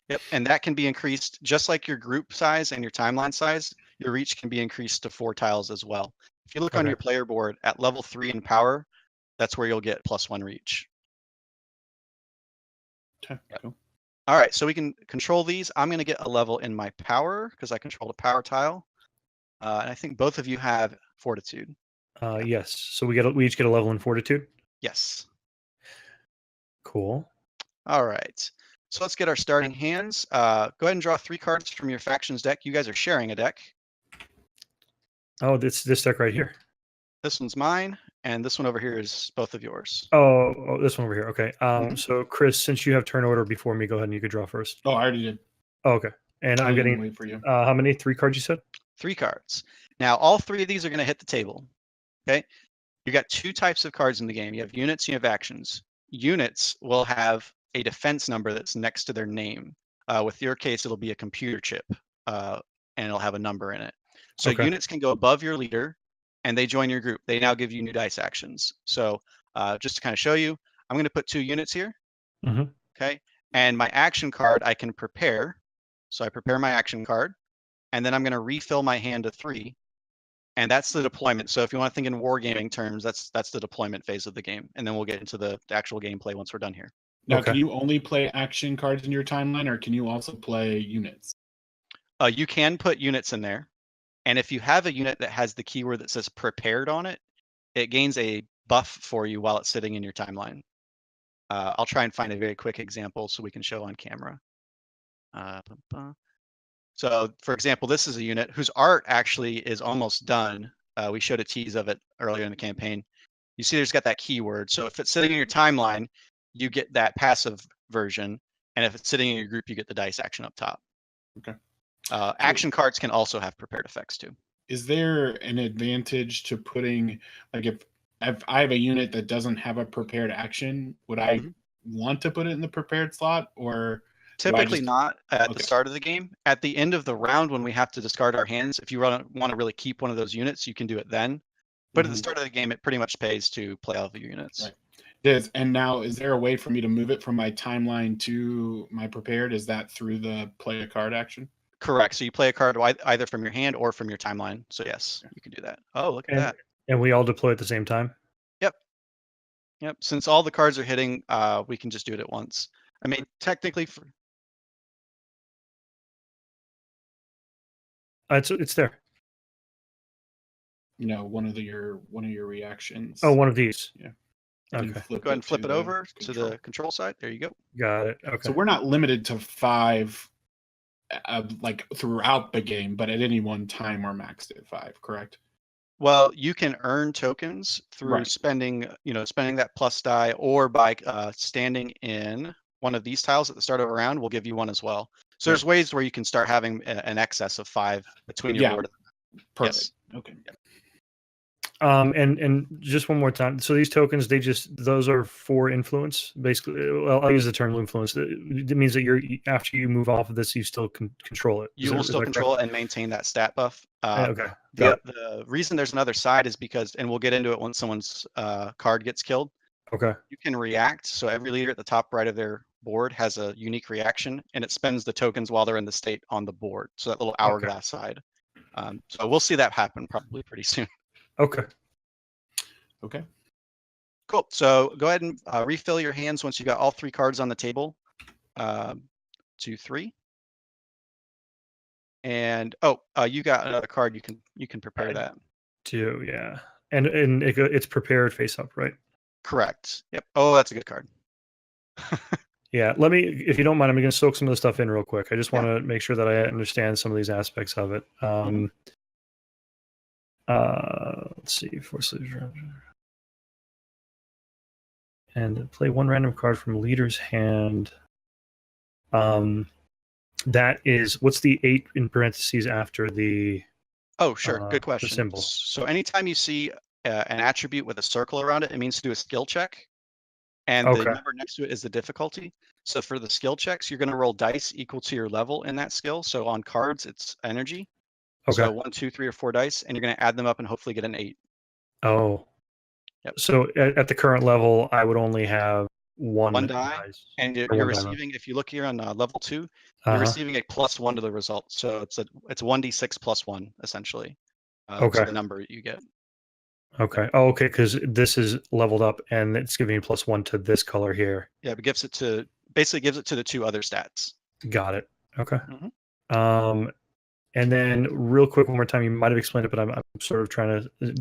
Yep. And that can be increased just like your group size and your timeline size. Your reach can be increased to 4 tiles as well. If you look on Okay. your player board at level 3 in power, that's where you'll get +1 reach. Okay. Yep. Cool. All right, so we can control these. I'm going to get a level in my power because I control the power tile. And I think both of you have fortitude. Yes. So we each get a level in fortitude. Yes. Cool. All right. So let's get our starting hands. Go ahead and draw 3 cards from your factions deck. You guys are sharing a deck. Oh, this deck right here. This one's mine, and this one over here is both of yours. Oh, this one over here. Okay. Mhm. So Chris, since you have turn order before me, go ahead and you could draw first. Oh, I already did. Oh, okay. And I I'm didn't getting wait for you. how many? 3 cards you said? 3 cards. Now, all 3 of these are going to hit the table. Okay. You got 2 types of cards in the game. You have units, you have actions. Units will have a defense number that's next to their name. With your case, it'll be a computer chip, and it'll have a number in it. So Okay. units can go above your leader, and they join your group. They now give you new dice actions. So just to kind of show you, I'm going to put 2 units here. Mhm. Okay. And my action card I can prepare. So I prepare my action card, and then I'm going to refill my hand to 3. And that's the deployment. So if you want to think in wargaming terms, that's the deployment phase of the game. And then we'll get into the actual gameplay once we're done here. Now, Okay. can you only play action cards in your timeline, or can you also play units? You can put units in there. And if you have a unit that has the keyword that says prepared on it, it gains a buff for you while it's sitting in your timeline. I'll try and find a very quick example so we can show on camera. So for example, this is a unit whose art actually is almost done. We showed a tease of it earlier in the campaign. You see there's got that keyword. So if it's sitting in your timeline, you get that passive version. And if it's sitting in your group, you get the dice action up top. Okay. Action cards can also have prepared effects too. Is there an advantage to putting, like, if I have a unit that doesn't have a prepared action, would I want to put it in the prepared slot, or Typically not at the Okay. start of the game. At the end of the round, when we have to discard our hands, if you want to really keep one of those units, you can do it then. But at the start of the game, it pretty much pays to play all of your units. Right. And now, is there a way for me to move it from my timeline to my prepared? Is that through the play a card action? Correct. So you play a card either from your hand or from your timeline. So yes, you can do that. Oh, look at that. And we all deploy at the same time? Yep. Since all the cards are hitting, we can just do it at once. I mean, technically, It's there. You know, one of your reactions. Oh, one of these. Yeah. Okay. go ahead and flip it over to the control side. There you go. Got it. Okay. So we're not limited to 5, like throughout the game, but at any one time we're maxed at 5. Correct? Well, you can earn tokens through spending that plus die, or by standing in one of these tiles at the start of a round. We'll give you one as well. So there's ways where you can start having an excess of 5 between your board. Perfect. Yes. Okay. And just one more time. So these tokens, those are for influence, basically. Well, I'll use the term influence. It means that after you move off of this, you still can control it. You will still control it and maintain that stat buff. Okay. The reason there's another side is because, and we'll get into it when someone's card gets killed. Okay. You can react. So every leader at the top right of their board has a unique reaction, and it spends the tokens while they're in the state on the board. So that little hourglass side. So we'll see that happen probably pretty soon. Okay. Cool. So go ahead and refill your hands once you got all 3 cards on the table. 2, 3. And you got another card. You can prepare that. 2, yeah. And it's prepared face up, right? Correct. Yep. Oh, that's a good card. Yeah. If you don't mind, I'm going to soak some of the stuff in real quick. I just want to make sure that I understand some of these aspects of it. Let's see. And play 1 random card from leader's hand. That is, what's the 8 in parentheses after the? Oh, sure. Good question. The symbol. So anytime you see an attribute with a circle around it, it means to do a skill check. And the Okay. number next to it is the difficulty. So for the skill checks, you're going to roll dice equal to your level in that skill. So on cards, it's energy. Okay. So 1, 2, 3, or 4 dice, and you're going to add them up and hopefully get an 8. Oh. Yep. So at the current level, I would only have one die, dice, and or you're one die. receiving. If you look here on level 2, you're Uh-huh. receiving a +1 to the result. So it's 1d6 plus 1 essentially. Okay. To the number you get. Okay. Oh, okay. Because this is leveled up, and it's giving me +1 to this color here. Yeah, but basically gives it to the 2 other stats. Got it. Okay. Mhm. And then real quick, one more time, you might have explained it, but I'm sort of trying to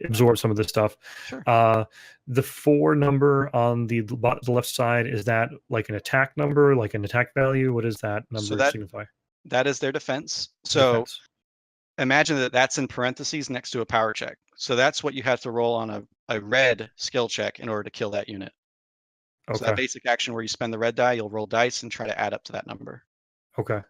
absorb some of this stuff. Sure. The 4 number on the left side, is that like an attack number, like an attack value? What does that number signify? That is their defense. So Defense. imagine that that's in parentheses next to a power check. So that's what you have to roll on a red skill check in order to kill that unit. Okay. So that basic action where you spend the red die, you'll roll dice and try to add up to that number. Okay.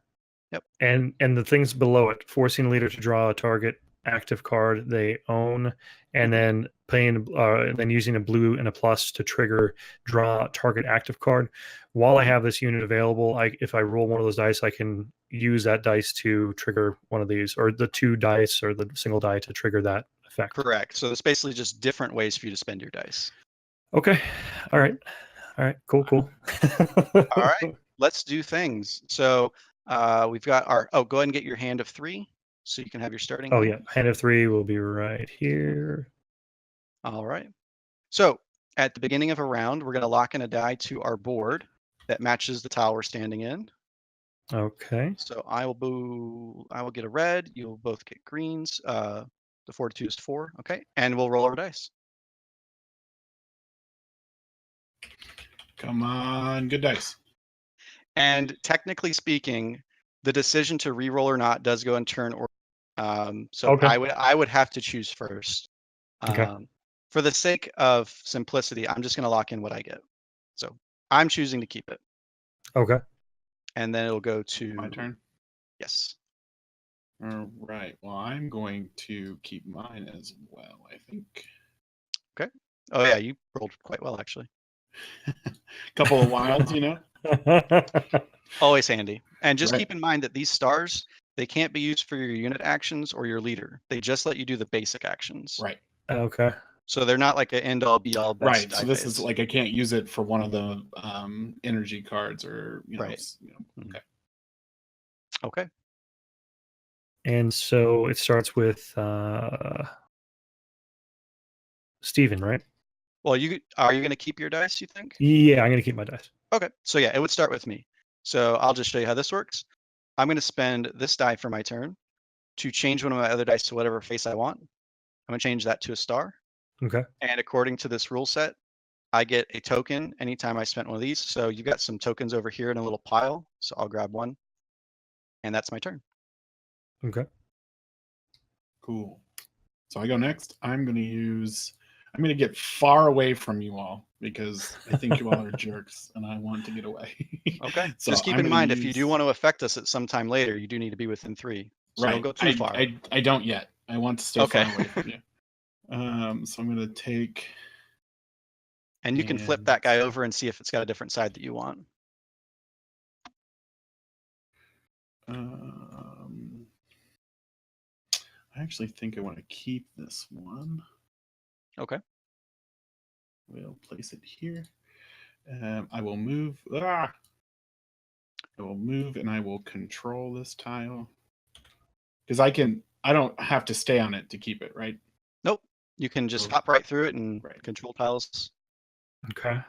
Yep. And the things below it, forcing a leader to draw a target active card they own, and then then using a blue and a plus to trigger draw target active card. While I have this unit available, if I roll one of those dice, I can use that dice to trigger one of these, or the 2 dice or the single die to trigger that effect. Correct. So it's basically just different ways for you to spend your dice. Okay. All right. Cool. All right. Let's do things. So we've got our, go ahead and get your hand of 3 so you can have your starting hand. Yeah. Hand of 3 will be right here. All right. So at the beginning of a round, we're going to lock in a die to our board that matches the tile we're standing in. Okay. So I will get a red. You'll both get greens. The fortitude is 4. Okay. And we'll roll our dice. Come on, good dice. And technically speaking, the decision to re-roll or not does go in turn order. Okay. I would have to choose first. Okay. For the sake of simplicity, I'm just going to lock in what I get. So I'm choosing to keep it. Okay. And then it'll go to my turn. Yes. All right. Well, I'm going to keep mine as well, I think. Okay. Oh yeah, you rolled quite well actually. Couple of wilds, you know. Always handy. And just Right. keep in mind that these stars, they can't be used for your unit actions or your leader. They just let you do the basic actions. Right. Okay. So they're not like an end all be all best. Right. die So this phase. is like I can't use it for one of the energy cards or Right. Okay. Okay. And so it starts with Steven, right? Well, are you going to keep your dice, you think? Yeah, I'm going to keep my dice. Okay. So yeah, it would start with me. So I'll just show you how this works. I'm going to spend this die for my turn to change one of my other dice to whatever face I want. I'm going to change that to a star. Okay. And according to this rule set, I get a token anytime I spent one of these. So you got some tokens over here in a little pile. So I'll grab one. And that's my turn. Okay. Cool. So I go next. I'm going to get far away from you all because I think you all are jerks and I want to get away. Okay. So just keep in mind, if you do want to affect us at some time later, you do need to be within 3. So don't go too far. I don't yet. I want to stay Okay. far away from you. So I'm going to take. And you can flip that guy over and see if it's got a different side that you want. I actually think I want to keep this one. Okay. We'll place it here. I will move. I will move and I will control this tile. Because I don't have to stay on it to keep it, right? Nope. You can just hop right through it and Right. control tiles. Okay.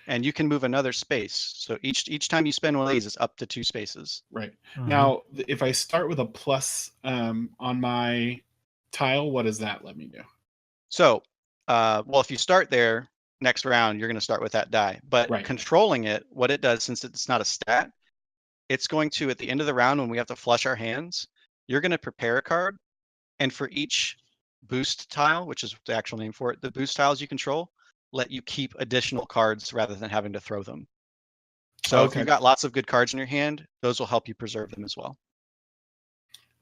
And you can move another space. So each time you spend one of these, it's up to 2 spaces. Right. Now, if I start with a plus on my tile, what does that let me do? So, well, if you start there, next round, you're going to start with that die. But controlling it, what it does, since it's not a stat, it's going to, at the end of the round when we have to flush our hands, you're going to prepare a card. And for each boost tile, which is the actual name for it, the boost tiles you control let you keep additional cards rather than having to throw them. So if you've got lots of good cards in your hand, those will help you preserve them as well.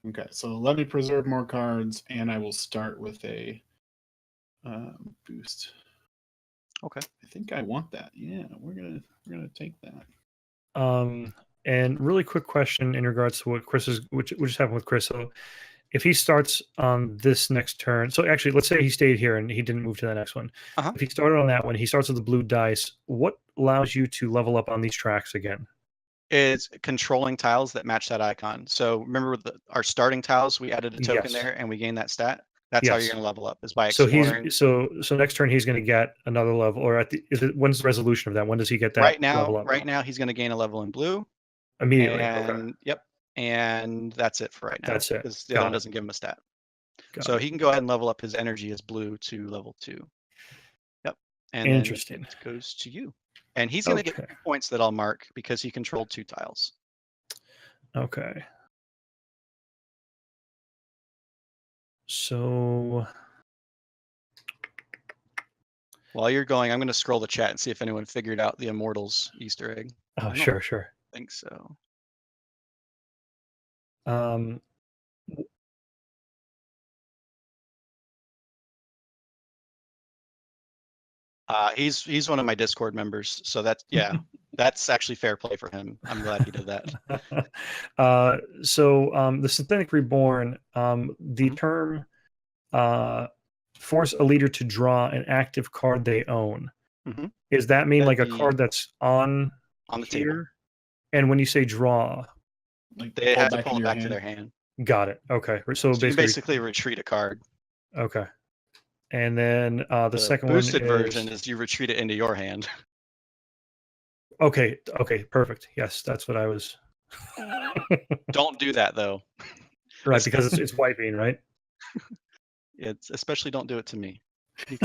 Okay, so let me preserve more cards, and I will start with a Boost. Okay. I think I want that. Yeah, we're gonna take that. And really quick question in regards to what Chris is, which just happened with Chris. So if he starts on this next turn, so actually, let's say he stayed here and he didn't move to the next one. Uh-huh. If he started on that one, he starts with the blue dice. What allows you to level up on these tracks again? Is controlling tiles that match that icon. So remember with our starting tiles, we added a token Yes. there and we gain that stat. That's how you're Yes. going to level up, is by So exploring. so next turn he's going to get another level, or when's the resolution of that? When does he get that level up? Right now he's going to gain a level in blue. Immediately. And Okay. yep. And that's it for right now. That's it. Because the other one doesn't give him a stat. So he can go ahead and level up his energy as blue to level 2. Yep. And Interesting. then it goes to you. And he's going to get 2 points that I'll mark because he controlled 2 tiles. Okay. So while you're going, I'm going to scroll the chat and see if anyone figured out the Immortals Easter egg. Oh, sure. I think so. He's one of my Discord members, so that's actually fair play for him. I'm glad he did that. So the Synthetic Reborn, the term force a leader to draw an active card they own. Does that mean like a card that's on the table? And when you say draw, like they have to pull it back to their hand. Got it. Okay. So you can basically retreat a card. Okay. And then the second boosted version is you retreat it into your hand. Okay. Perfect. Yes, that's what I was. Don't do that though. Right, because it's wiping, right? It's especially don't do it to me. You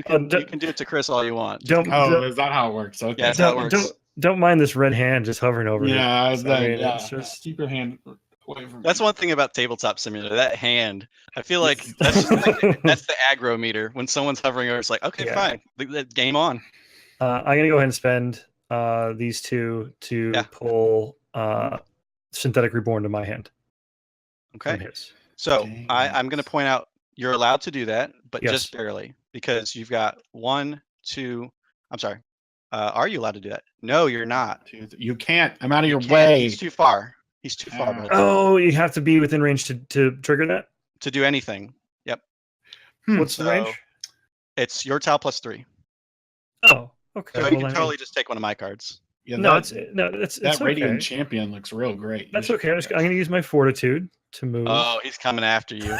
can do it to Chris all you want. Is that how it works? Okay. Yeah, that's how it works. Don't mind this red hand just hovering over you. Yeah, it's just keep your hand away from That's one thing about Tabletop Simulator. That hand, I feel like that's the aggro meter. When someone's hovering over, it's like, okay, fine, game on. I'm gonna go ahead and spend these 2 to pull Synthetic Reborn to my hand. Okay. So I'm going to point out you're allowed to do that, but just barely, because you've got 1, 2. I'm sorry. Are you allowed to do that? No, you're not. You can't. I'm out of your way. He's too far. He's too far. Oh, you have to be within range to trigger that? To do anything. Yep. What's the range? It's your tile plus 3. Oh, okay. So you can totally just take one of my cards. Yeah, it's that okay. Radiant Champion looks real great. That's okay. I'm going to use my Fortitude to move. Oh, he's coming after you.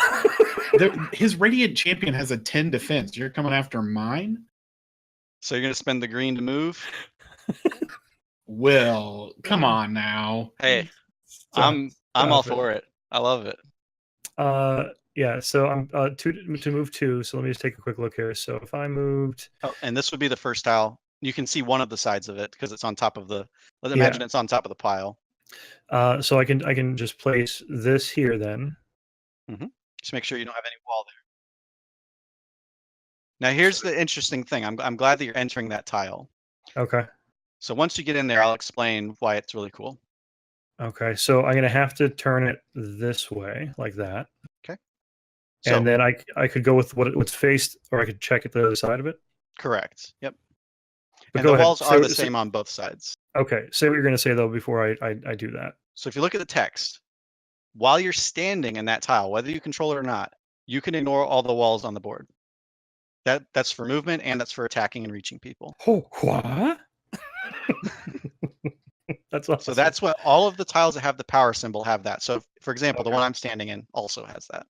His Radiant Champion has a 10 defense. You're coming after mine? So you're going to spend the green to move? Will, come on now. Hey, I'm all for it. I love it. Yeah, so I'm to move 2. So let me just take a quick look here. So if I moved, and this would be the first tile. You can see one of the sides of it because it's on top of the. Let's imagine it's on top of the pile. So I can just place this here then. Just make sure you don't have any wall there. Now here's the interesting thing. I'm glad that you're entering that tile. Okay. So once you get in there, I'll explain why it's really cool. Okay, so I'm gonna have to turn it this way, like that. Okay. And then I could go with what's faced, or I could check at the other side of it. Correct. Yep. But and the walls are the same on both sides. Okay. Say what you're gonna say though before I do that. So if you look at the text, while you're standing in that tile, whether you control it or not, you can ignore all the walls on the board. That's for movement and that's for attacking and reaching people. Oh, what? That's awesome. So that's what all of the tiles that have the power symbol have that. So for example, the one I'm standing in also has that.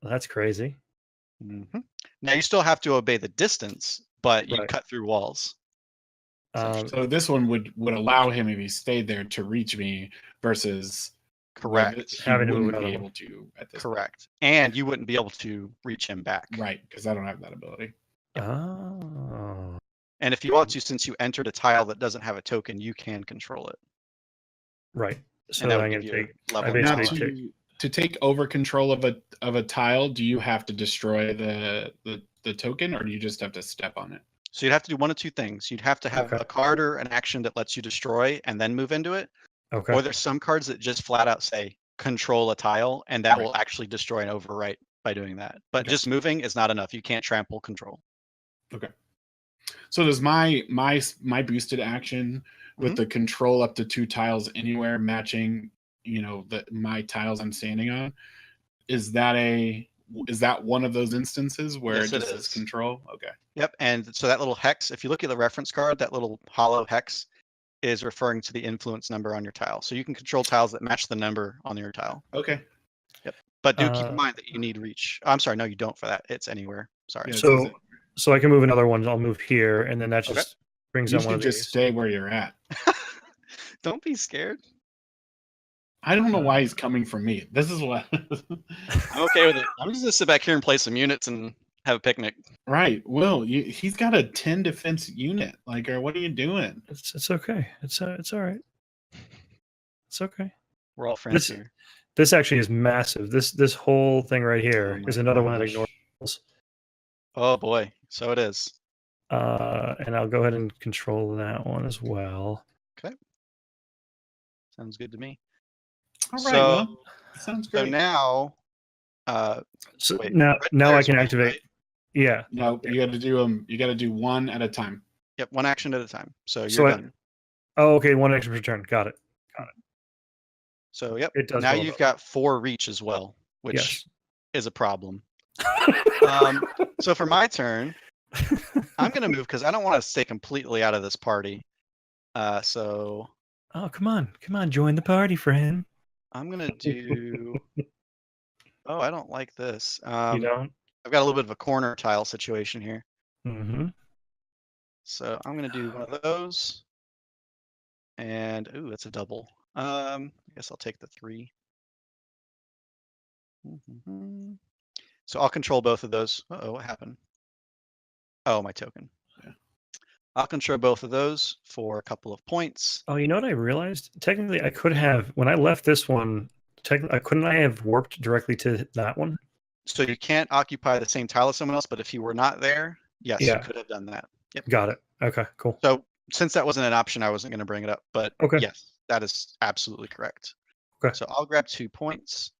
Well, that's crazy. Now you still have to obey the distance, but you cut through walls. So this one would allow him, if he stayed there, to reach me versus correct having to move be able to at this correct point. And you wouldn't be able to reach him back. Right, because I don't have that ability. Oh. And if you want to, since you entered a tile that doesn't have a token, you can control it. Right. So and that I'm would going to take level. To take over control of a tile, do you have to destroy the token, or do you just have to step on it? So you'd have to do one of two things. You'd have to have a card or an action that lets you destroy and then move into it. Okay. Or there's some cards that just flat out say control a tile, and that will actually destroy and overwrite by doing that. But Okay. just moving is not enough. You can't trample control. Okay. So does my boosted action with the control up to 2 tiles anywhere matching, my tiles I'm standing on? Is that one of those instances where Yes, it it just says is. control? Okay. Yep. And so that little hex, if you look at the reference card, that little hollow hex is referring to the influence number on your tile. So you can control tiles that match the number on your tile. Okay. Yep. But do keep in mind that you need reach. I'm sorry, no, you don't for that. It's anywhere. Sorry. Yeah, So I can move another one. I'll move here, and then that just brings you on one should of just these. stay where you're at. Don't be scared. I don't know why he's coming for me. This is what I'm okay with it. I'm just gonna sit back here and play some units and have a picnic. Right. Will, he's got a 10 defense unit. Like, what are you doing? It's okay. It's all right. It's okay. We're all friends here. This actually is massive. This whole thing right here is another one that ignores. Oh boy, so it is. And I'll go ahead and control that one as well. Okay. Sounds good to me. All right, well, sounds great. So now, now I can activate. Right? Yeah. No, you got to do them. You got to do one at a time. Yep, one action at a time. So you're done. Oh, okay. One action per turn. Got it. So yep. It does now you've got 4 reach as well, which is a problem. So for my turn, I'm gonna move because I don't want to stay completely out of this party. So. Oh, come on, join the party, friend. I'm gonna do. Oh, I don't like this. You don't? I've got a little bit of a corner tile situation here. Mm-hmm. So I'm gonna do one of those. And ooh, that's a double. I guess I'll take the 3. So I'll control both of those. Uh-oh, what happened? Oh, my token. Yeah. I'll control both of those for a couple of points. Oh, you know what I realized? Technically, I could have, when I left this one, couldn't I have warped directly to that one? So you can't occupy the same tile as someone else, but if you were not there, yes, you could have done that. Yep. Got it. Okay, cool. So since that wasn't an option, I wasn't going to bring it up, but yes, that is absolutely correct. Okay. So I'll grab 2 points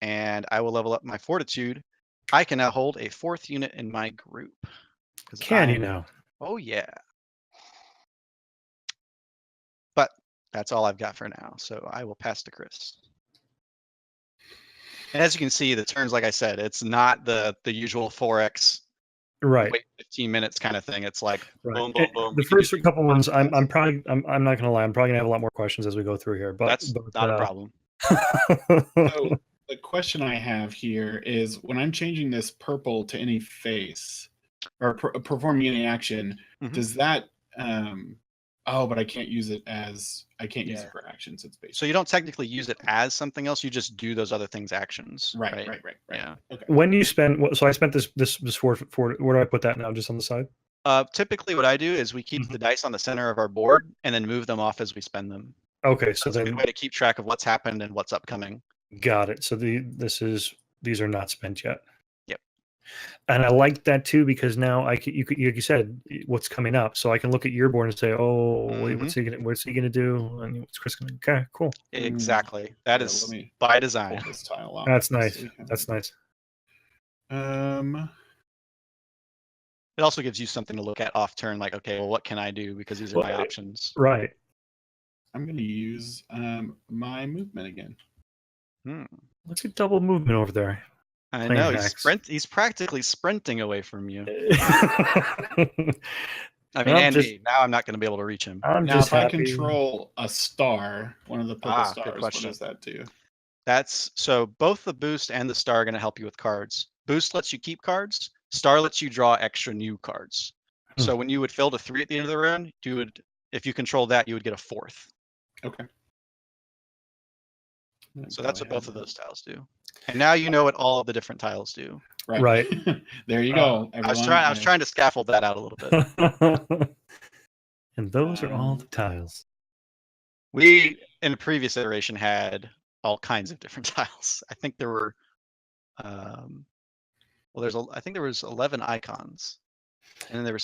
and I will level up my fortitude. I can now hold a 4th unit in my group. Can you now? Oh, yeah. But that's all I've got for now. So I will pass to Chris. And as you can see, the turns, like I said, it's not the usual 4x. Right. Wait 15 minutes kind of thing. It's like boom, boom, boom. The first couple ones, I'm not gonna lie, I'm probably gonna have a lot more questions as we go through here. But that's not a problem. So the question I have here is, when I'm changing this purple to any face or performing any action, does that but I can't use it use it for actions. It's based. So you don't technically use it as something else. You just do those other things actions. Right. Yeah. Okay. When you spend, so I spent this for where do I put that now? Just on the side? Typically what I do is we keep the dice on the center of our board and then move them off as we spend them. Okay, so that's a good way to keep track of what's happened and what's upcoming. Got it. So these are not spent yet. Yep. And I like that too, because now you said what's coming up, so I can look at your board and say, wait, what's he gonna do, and what's Chris gonna? Okay, cool. Exactly. That is by design. Pull this tile out. That's nice. That's nice. It also gives you something to look at off turn, like, okay, well, what can I do, because these are my options. Right. I'm going to use my movement again. Look at double movement over there. I know, he's practically sprinting away from you. I mean, now I'm not going to be able to reach him. I control a star, one of the purple stars, what does that do? So both the boost and the star are going to help you with cards. Boost lets you keep cards. Star lets you draw extra new cards. So when you would fill to 3 at the end of the round, if you control that, you would get a 4th. Okay. So that's what both of those tiles do. And now you know what all of the different tiles do. Right. There you go. I was trying to scaffold that out a little bit. And those are all the tiles. We, in a previous iteration, had all kinds of different tiles. I think there were, I think there was 11 icons, and then there were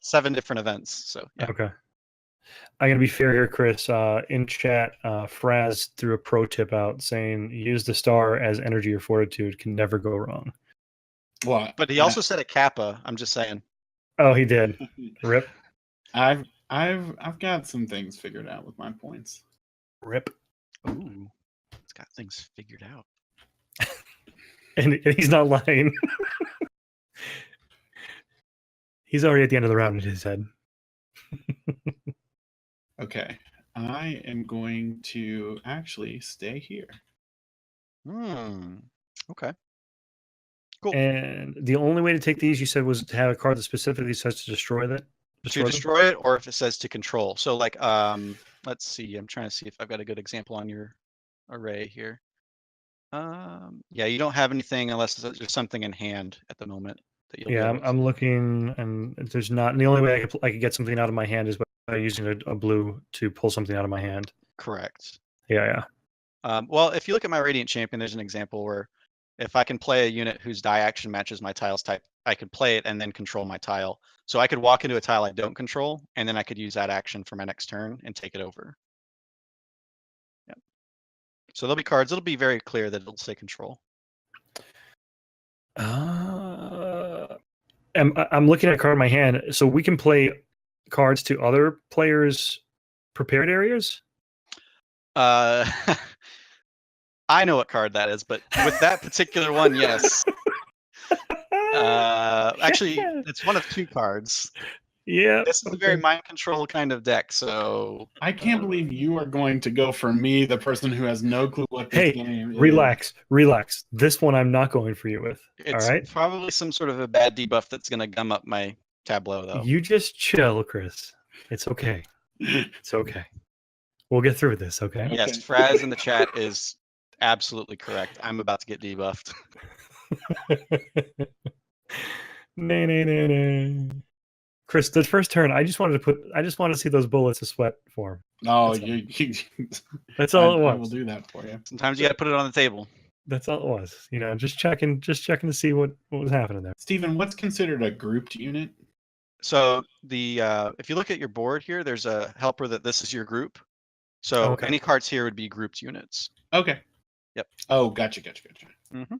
7 different events. So yeah. Okay. I'm gonna be fair here, Chris. In chat, Fraz threw a pro tip out saying use the star as energy or fortitude, can never go wrong. Well, But he also said a kappa. I'm just saying. Oh, he did. Rip. I've got some things figured out with my points. Rip. Ooh, it's got things figured out. And he's not lying. He's already at the end of the round in his head. Okay. I am going to actually stay here. Okay. Cool. And the only way to take these, you said, was to have a card that specifically says to destroy that. To destroy it, or if it says to control. So like, let's see. I'm trying to see if I've got a good example on your array here. Yeah, you don't have anything unless there's something in hand at the moment that you'll. Yeah, I'm looking, and there's not. And the only way I could get something out of my hand is by using a blue to pull something out of my hand. Correct. Yeah. Well, if you look at my Radiant Champion, there's an example where if I can play a unit whose die action matches my tile's type, I could play it and then control my tile. So I could walk into a tile I don't control, and then I could use that action for my next turn and take it over. Yep. So there'll be cards. It'll be very clear that it'll say control. I'm looking at a card in my hand, so we can play cards to other players' prepared areas. I know what card that is, but with that particular one, yes. Actually, it's one of two cards. Yeah. This is a very mind control kind of deck, so I can't believe you are going to go for me, the person who has no clue what this game is. Relax. This one I'm not going for you with. It's all right? Probably some sort of a bad debuff that's going to gum up my tableau, though. You just chill, Chris. It's okay. It's okay. We'll get through this, okay? Yes, Fraz in the chat is absolutely correct. I'm about to get debuffed. No. Chris, the first turn, I just wanted to see those bullets of sweat form. No, that's all it was. I will do that for you. Sometimes you got to put it on the table. That's all it was. Just checking to see what was happening there. Steven, what's considered a grouped unit? So if you look at your board here, there's a helper that this is your group. So any cards here would be grouped units. Okay. Yep. Oh, gotcha. Mm-hmm.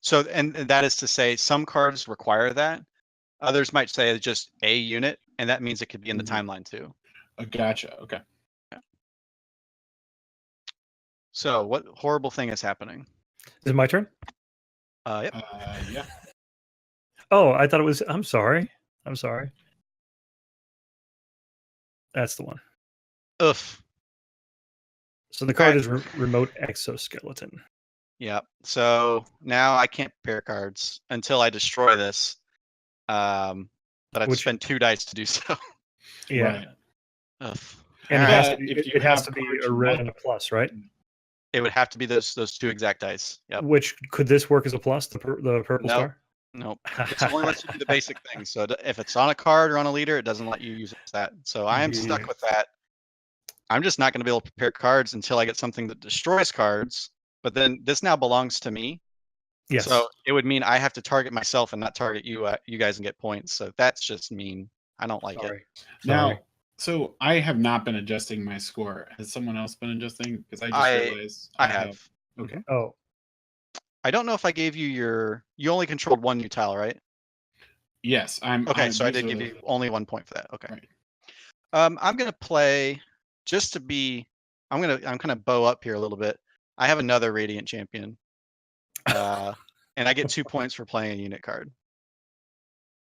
So, and that is to say, some cards require that. Others might say just a unit, and that means it could be in the timeline too. Gotcha. Okay. Yeah. So, what horrible thing is happening? Is it my turn? Yep. Yeah. Oh, I thought it was. I'm sorry. That's the one. Oof. So the card is Remote Exoskeleton. Yeah. So now I can't prepare cards until I destroy this. But I've spent 2 dice to do so. Yeah. Right. Oof. And it has to be a red and a plus, right? It would have to be those 2 exact dice. Yep. Which could this work as a plus? The purple star? Nope. It only lets you do the basic things. So if it's on a card or on a leader, it doesn't let you use that. So I am stuck with that. I'm just not going to be able to prepare cards until I get something that destroys cards. But then this now belongs to me. Yes. So it would mean I have to target myself and not target you guys and get points. So that's just mean. I don't like it. Now, so I have not been adjusting my score. Has someone else been adjusting? Because I just realized I have. Okay. Oh. I don't know if I gave you you only controlled 1 new tile, right? Yes, so I did give you only 1 point for that. Okay. Right. I'm gonna play just to be. I'm kind of bow up here a little bit. I have another Radiant Champion, and I get 2 points for playing a unit card.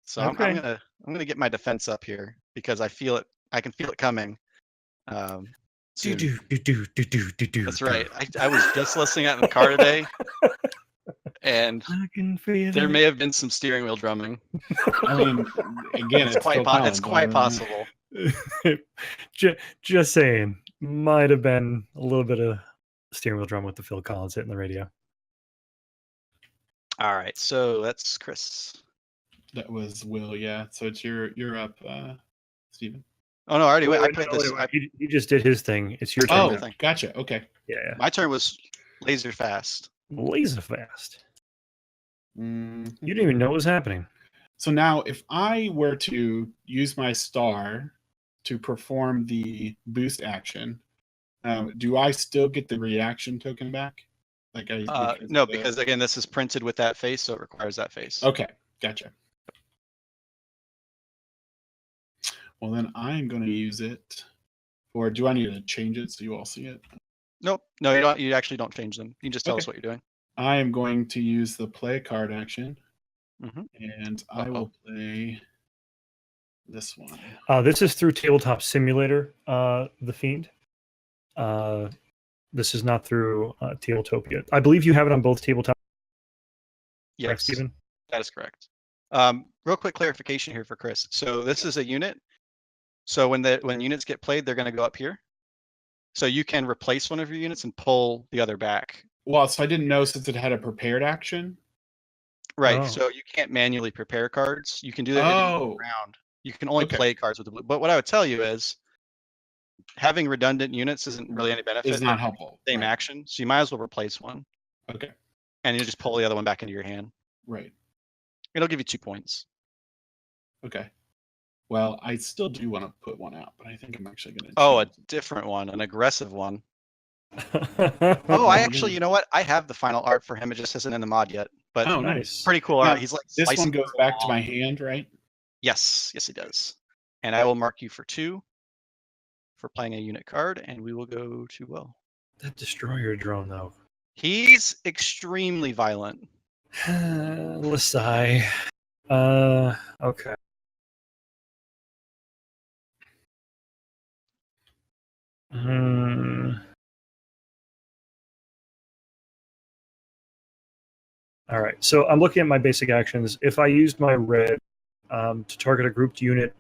So I'm gonna get my defense up here because I feel it. I can feel it coming. Soon. That's right. I was just listening out in the car today, and I can feel there may have been some steering wheel drumming. I mean, again, it's quite possible. Just saying, might have been a little bit of steering wheel drum with the Phil Collins hitting the radio. All right, so that's Chris. That was Will, yeah. So it's you're up, Steven. Oh no, I already went. I played this. He just did his thing. It's your turn. Oh, gotcha. Okay. Yeah. My turn was laser fast. Laser fast. Mm-hmm. You didn't even know what was happening. So now, if I were to use my star to perform the boost action, do I still get the reaction token back? Like no, because again, this is printed with that face, so it requires that face. Okay, gotcha. Well, then I'm going to use it. Or do I need to change it so you all see it? Nope. No, you don't. You actually don't change them. You can just tell us Okay. what you're doing. I am going to use the play card action, Mm-hmm. and I will play this one. This is through Tabletop Simulator, The Fiend. This is not through Tabletopia. I believe you have it on both Tabletop. Yes, Correct, Stephen? that is correct. Real quick clarification here for Chris. So this is a unit. So when units get played, they're going to go up here. So you can replace one of your units and pull the other back. Well, so I didn't know since it had a prepared action. Right. Oh. So you can't manually prepare cards. You can do that round. You can only Okay. play cards with the blue. But what I would tell you is having redundant units isn't really any benefit. It's not helpful. Same Right. action. So you might as well replace one. Okay. And you just pull the other one back into your hand. Right. It'll give you 2 points. Okay. Well, I still do want to put one out, but I think I'm actually going to. Oh, a different one, an aggressive one. Oh, I actually, you know what? I have the final art for him. It just isn't in the mod yet. But Oh, nice. Pretty cool art. He's like this one goes back to my hand, right? Yes, yes, it does. And I will mark you for 2 for playing a unit card, and we will go to Will. That destroyer drone, though. He's extremely violent. Let's sigh. Okay. All right. So I'm looking at my basic actions. If I used my red to target a grouped unit,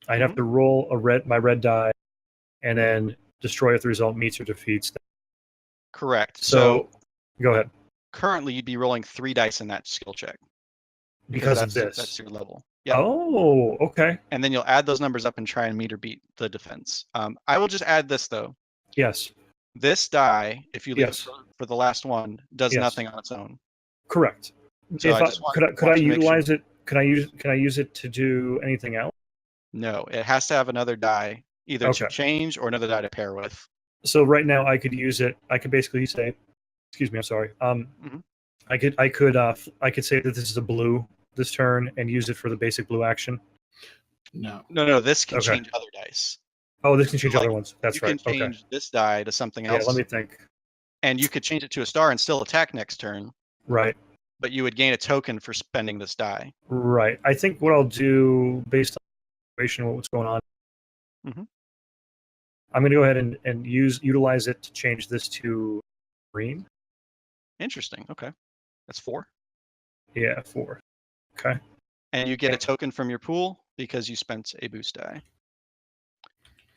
I'd have to roll my red die, and then destroy if the result meets or defeats them. Correct. So go ahead. Currently, you'd be rolling 3 dice in that skill check. Because of this. That's your level. Yeah. Oh, okay. And then you'll add those numbers up and try and meet or beat the defense. I will just add this, though. Yes. This die, if you leave it for the last one, does nothing on its own. Correct. So could I utilize it? Can I use it to do anything else? No, it has to have another die either to change or another die to pair with. So right now I could use it. I could basically say, excuse me, I'm sorry. I could say that this is a blue this turn and use it for the basic blue action. No. This can change other dice. Oh, this can change other ones. That's right. You can change this die to something else. Yeah, let me think. And you could change it to a star and still attack next turn. Right. But you would gain a token for spending this die. Right. I think what I'll do based on the situation, what's going on, I'm going to go ahead and utilize it to change this to green. Interesting. Okay. That's 4. Yeah, 4. Okay. And you get a token from your pool because you spent a boost die.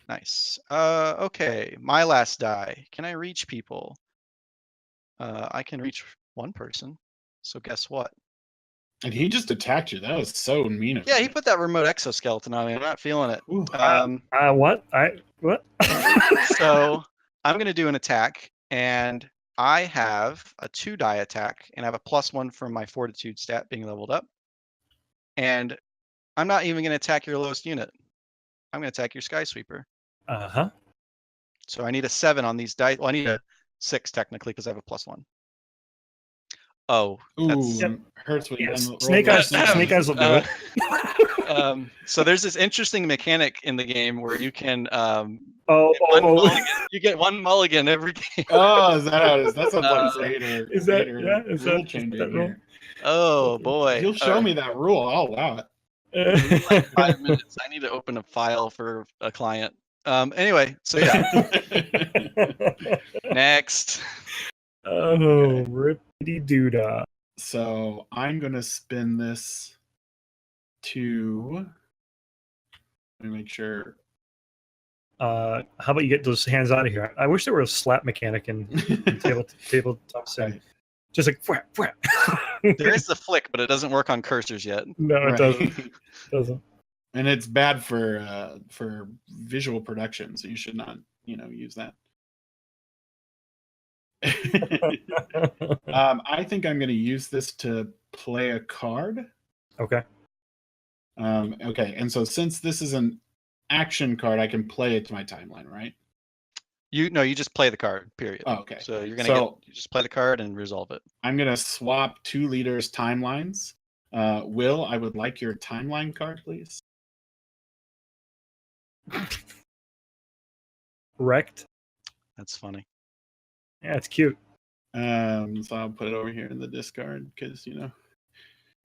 Nice. Okay. My last die. Can I reach people? I can reach one person. So guess what? And he just attacked you. That was so mean of Yeah, he put that remote exoskeleton on me. I'm not feeling it. What? What? So I'm going to do an attack, and I have a 2 die attack, and I have a +1 from my fortitude stat being leveled up. And I'm not even going to attack your lowest unit. I'm going to attack your Sky Sweeper. So I need a 7 on these dice. Well, I need a 6 technically because I have a +1. Oh, that's hurts with Snake Eyes. Snake Eyes will do it. So there's this interesting mechanic in the game where you can you get 1 mulligan every game. Oh, is that how it is? That sounds like Vader. Is that rule changing here? Oh boy! You'll show me that rule. I'll allow it. Like 5 minutes. I need to open a file for a client. Anyway, so yeah. Next. Oh, rippity doodah. So I'm gonna spin this to. Let me make sure. How about you get those hands out of here? I wish there were a slap mechanic in tabletop sim. Just like there is the flick, but it doesn't work on cursors yet. No, it doesn't. It doesn't. And it's bad for visual production, so you should not, use that. I think I'm going to use this to play a card. Okay. Okay, and so since this is an action card, I can play it to my timeline, right? You just play the card. Period. Oh, okay. So you're gonna So you just play the card and resolve it. I'm gonna swap 2 leaders' timelines. Will, I would like your timeline card, please. Wrecked. That's funny. Yeah, it's cute. So I'll put it over here in the discard because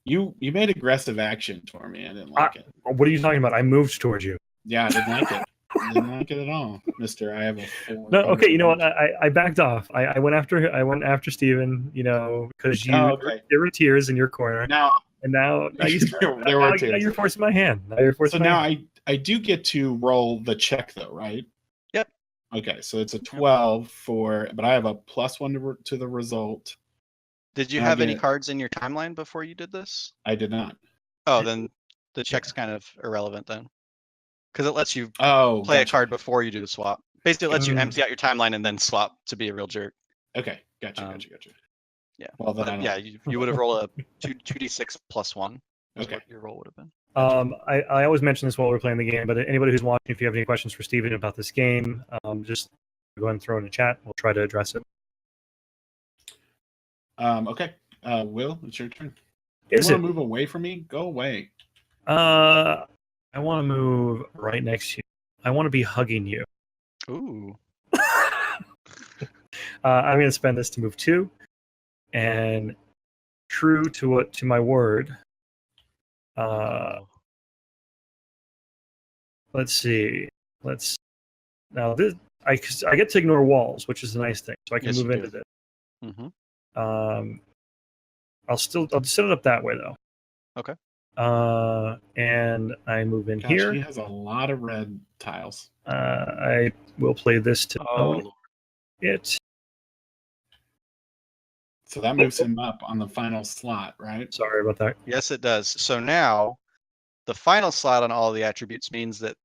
you made aggressive action for me. I didn't like it. What are you talking about? I moved towards you. Yeah, I didn't like it. Didn't like it at all, Mister. I have a 4. No, okay. You know what? I backed off. I went after Steven, because okay. there were tears in your corner. Now Now you there were now tears. you're forcing my hand. Now you're forcing So my now hand. I do get to roll the check though, right? Yep. Okay, so it's a 12 but I have a +1 to the result. Did you And I have any get- cards in your timeline before you did this? I did not. Oh, then the check's kind of irrelevant then, because it lets you Oh, play a gotcha. card before you do the swap. Basically, it lets you Mm. empty out your timeline and then swap to be a real jerk. Okay, gotcha. Yeah. Well, then But I don't. yeah, you would have rolled a 2d6 + 1. Is Okay. what your roll would have been. I always mention this while we're playing the game, but anybody who's watching, if you have any questions for Steven about this game, just go ahead and throw it in the chat. We'll try to address it. Okay. Will, it's your turn. Is You it? want to move away from me? Go away. I want to move right next to you. I want to be hugging you. Ooh. I'm going to spend this to move 2, and true to my word. Let's see. Now this I get to ignore walls, which is a nice thing, so I can Yes, move you into do. this. Mm-hmm. I'll set it up that way though. Okay. And I move in Gosh, here. he has a lot of red tiles. I will play this to own it. So that moves him up on the final slot, right? Sorry about that. Yes, it does. So now the final slot on all the attributes means that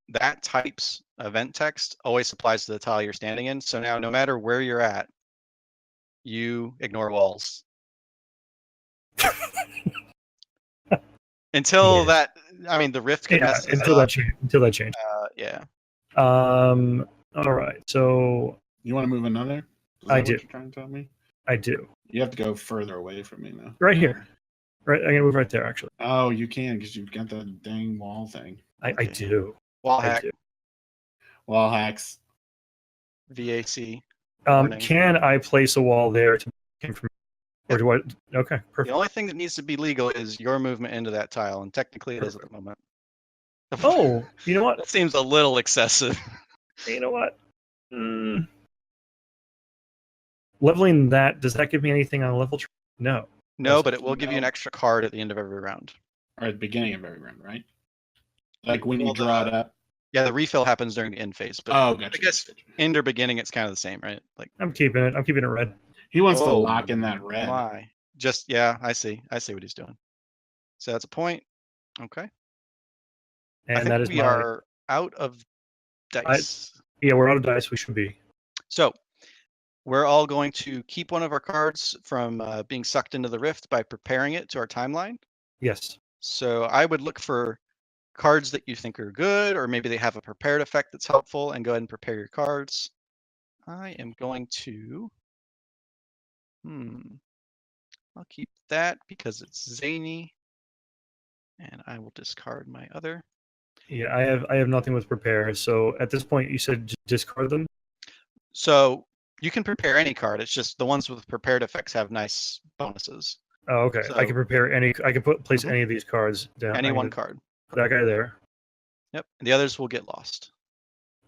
type's event text always applies to the tile you're standing in. So now no matter where you're at, you ignore walls. Until the rift could mess this until up. that change. Yeah. All right. So You want to move another? Is I that do. What you're trying to tell me? I do. You have to go further away from me now. Right here. Right. I'm gonna move right there. Actually. Oh, you can because you've got the dang wall thing. I Okay. do. Wall I hack. do. Wall hacks. VAC. Can I place a wall there to make from? Or do I? Okay. Perfect. The only thing that needs to be legal is your movement into that tile, and technically it is at the moment. Oh, you know what? That seems a little excessive. You know what? Leveling that, does that give me anything on level? No. No, but it will give you an extra card at the end of every round. Or at the beginning of every round, right? Like when you Well, draw it up. Yeah, the refill happens during the end phase, but Oh, gotcha. I guess end or beginning, it's kind of the same, right? Like I'm keeping it. I'm keeping it red. He wants to Oh, lock in that red. my. Just yeah, I see what he's doing. So that's a point. Okay. I And think that is we are out of dice. Yeah, we're out of dice. We should be. So we're all going to keep one of our cards from being sucked into the rift by preparing it to our timeline. Yes. So I would look for cards that you think are good, or maybe they have a prepared effect that's helpful, and go ahead and prepare your cards. I am going to. I'll keep that because it's zany, and I will discard my other. Yeah, I have nothing with prepare. So at this point, you said discard them. So you can prepare any card. It's just the ones with prepared effects have nice bonuses. Oh, okay. So, I can prepare any. I can place any of these cards down. Any one card. Put that guy there. Yep. And the others will get lost.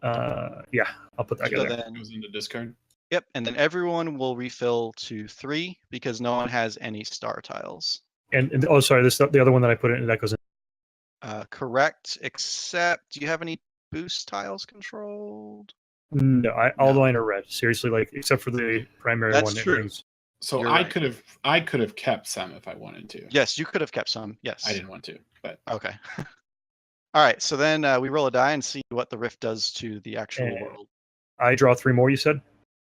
Yeah, I'll put that guy there. Then goes into discard. Yep. And then everyone will refill to 3 because no one has any star tiles. And oh, sorry, the other one that I put in that goes in. Correct. Except, do you have any boost tiles controlled? No, all the line are red. Seriously, like except for the primary That's one. true. Everything's- So You're I right. could have kept some if I wanted to. Yes, you could have kept some. Yes. I didn't want to, but Okay. All right. So then we roll a die and see what the rift does to the actual world. I draw 3 more. You said.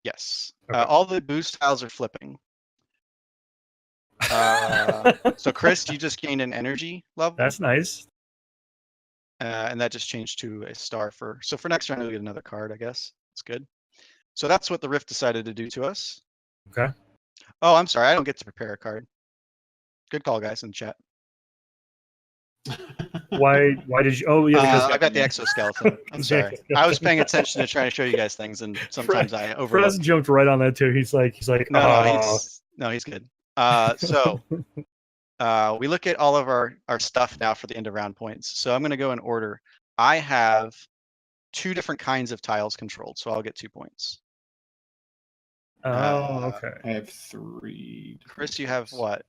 Yes. Okay. All the boost tiles are flipping. So Chris, you just gained an energy level. That's nice. And that just changed to a star for. So for next round, you'll get another card, I guess. That's good. So that's what the Rift decided to do to us. Okay. Oh, I'm sorry. I don't get to prepare a card. Good call, guys, in the chat. Why did you? Oh, yeah, because I got the exoskeleton. I'm sorry. I was paying attention to trying to show you guys things, and sometimes I overlook. Fres jumped right on that too. He's like, No, he's good. So we look at all of our stuff now for the end of round points. So I'm going to go in order. I have 2 different kinds of tiles controlled, so I'll get 2 points. Okay. I have 3. Chris, you have what?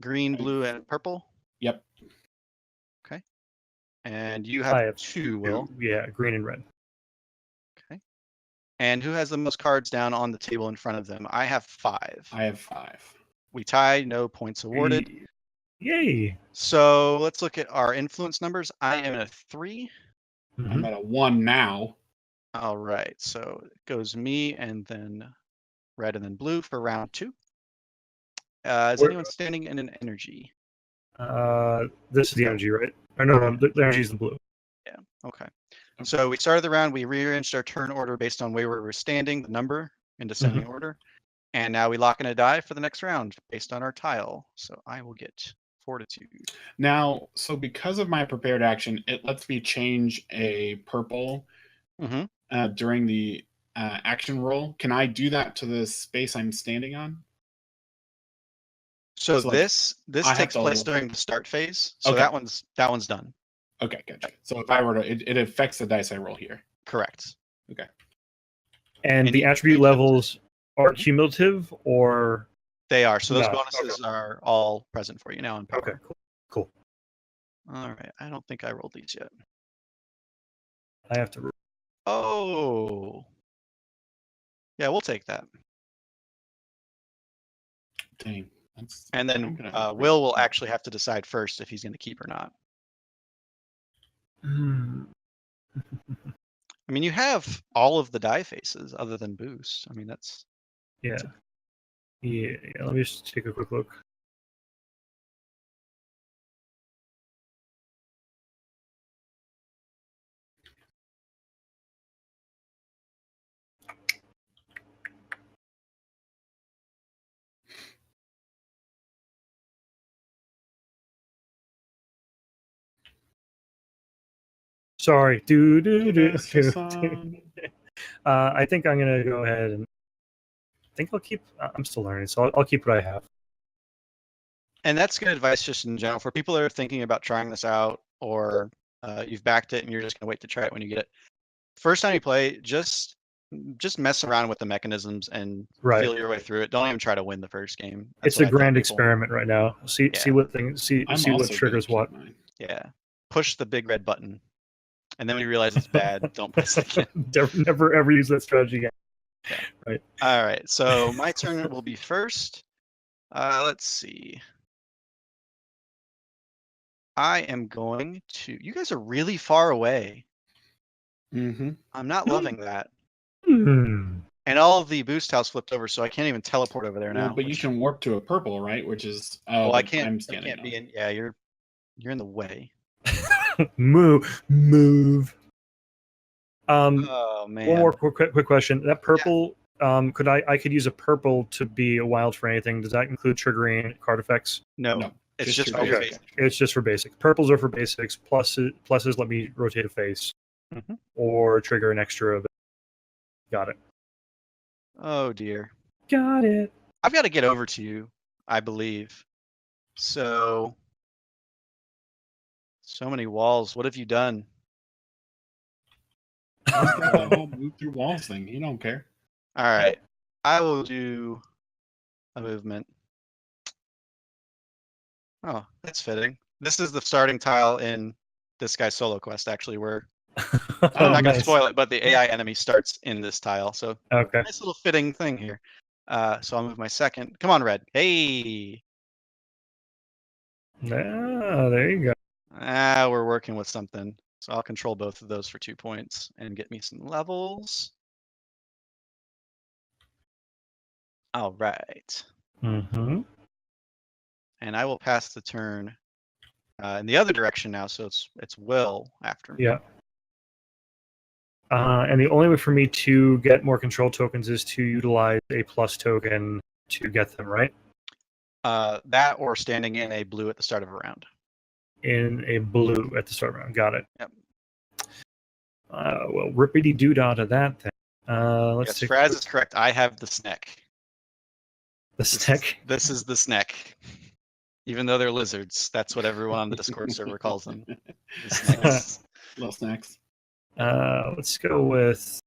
Green, blue, and purple? Yep. Okay. And you I have have 2, Will. Yeah, green and red. Okay. And who has the most cards down on the table in front of them? I have 5. I have 5. We tie, no points awarded. Yay. So let's look at our influence numbers. I am at a 3. I'm at a 1 now. All right. So it goes me and then red and then blue for round 2. Is anyone standing in an energy? This is the energy, right? Or no, the energy is the blue. Yeah. Okay. So we started the round. We rearranged our turn order based on where we were standing, the number in descending order. And now we lock in a die for the next round based on our tile. So I will get Fortitude. Now, so because of my prepared action, it lets me change a purple during the action roll. Can I do that to the space I'm standing on? So this takes place during the start phase. So that one's done. Okay, gotcha. So if I were to, it affects the dice I roll here. Correct. Okay. And the attribute levels are cumulative, or they are. So those bonuses are all present for you now in power. Okay, cool. All right. I don't think I rolled these yet. I have to. Oh. Yeah, we'll take that. Dang. And then Will actually have to decide first if he's going to keep or not. I mean, you have all of the die faces other than boost. I mean, that's... Yeah. Let me just take a quick look. Sorry. I think I'm gonna go ahead and I think I'll keep. I'm still learning, so I'll keep what I have. And that's good advice just in general for people that are thinking about trying this out, or you've backed it and you're just gonna wait to try it when you get it. First time you play, just mess around with the mechanisms and feel your way through it. Don't even try to win the first game. It's a grand experiment right now. See what triggers what. Yeah. Push the big red button. And then when you realize it's bad, don't press it again. Never ever use that strategy again. Yeah. Right. All right. So my turn will be first. Let's see. I am going to. You guys are really far away. I'm not loving that. And all of the boost tiles flipped over, so I can't even teleport over there now. But you can warp to a purple, right? Which is I can't be in. Yeah, you're in the way. Move. Oh man. One more quick question. That purple, I could use a purple to be a wild for anything. Does that include triggering card effects? No. It's just for basics. It's just for basics. Purples are for basics. Pluses let me rotate a face or trigger an extra event. Got it. Oh dear. Got it. I've got to get over to you, I believe. So many walls. What have you done? The whole move through walls thing. You don't care. All right. I will do a movement. Oh, that's fitting. This is the starting tile in this guy's solo quest, actually, where I'm not going to spoil it, but the AI enemy starts in this tile. So nice little fitting thing here. So I'll move my second. Come on, Red. Hey. There you go. We're working with something. So I'll control both of those for 2 points and get me some levels. All right. And I will pass the turn in the other direction now, so it's Will after me. Yeah. And the only way for me to get more control tokens is to utilize a plus token to get them, right? That or standing in a blue at the start of a round. In a blue at the start round. Got it. Yep. Well, rippity doo dah to that thing. Let's Yes, take Fraz is correct. I have the snack. the stick. This is the snack. Even though they're lizards, that's what everyone on the Discord server calls them. The snacks. Little snacks. Let's go with.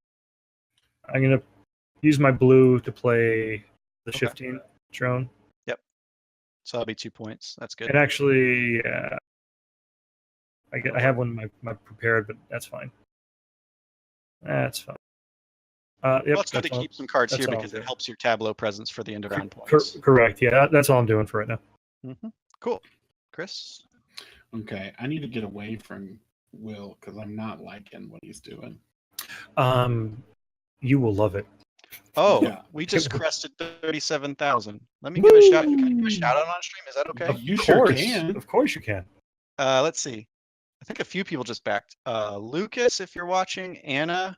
I'm gonna use my blue to play the Okay. shifting drone. So that'll be 2 points. That's good. And actually, I have one in my prepared, but that's fine. That's fine. Yep, Well, it's good that's to all- keep some cards that's here all because I'm it helps your tableau presence for the end of round Cor- points. correct. Yeah, that's all I'm doing for right now. Cool. Chris? Okay, I need to get away from Will because I'm not liking what he's doing. You will love it. Oh, Yeah. we just crested 37,000. Let me give a shout. Can I give a shout out on stream? Is that okay? You sure can. Of course you can. Let's see. I think a few people just backed. Lucas, if you're watching, Anna,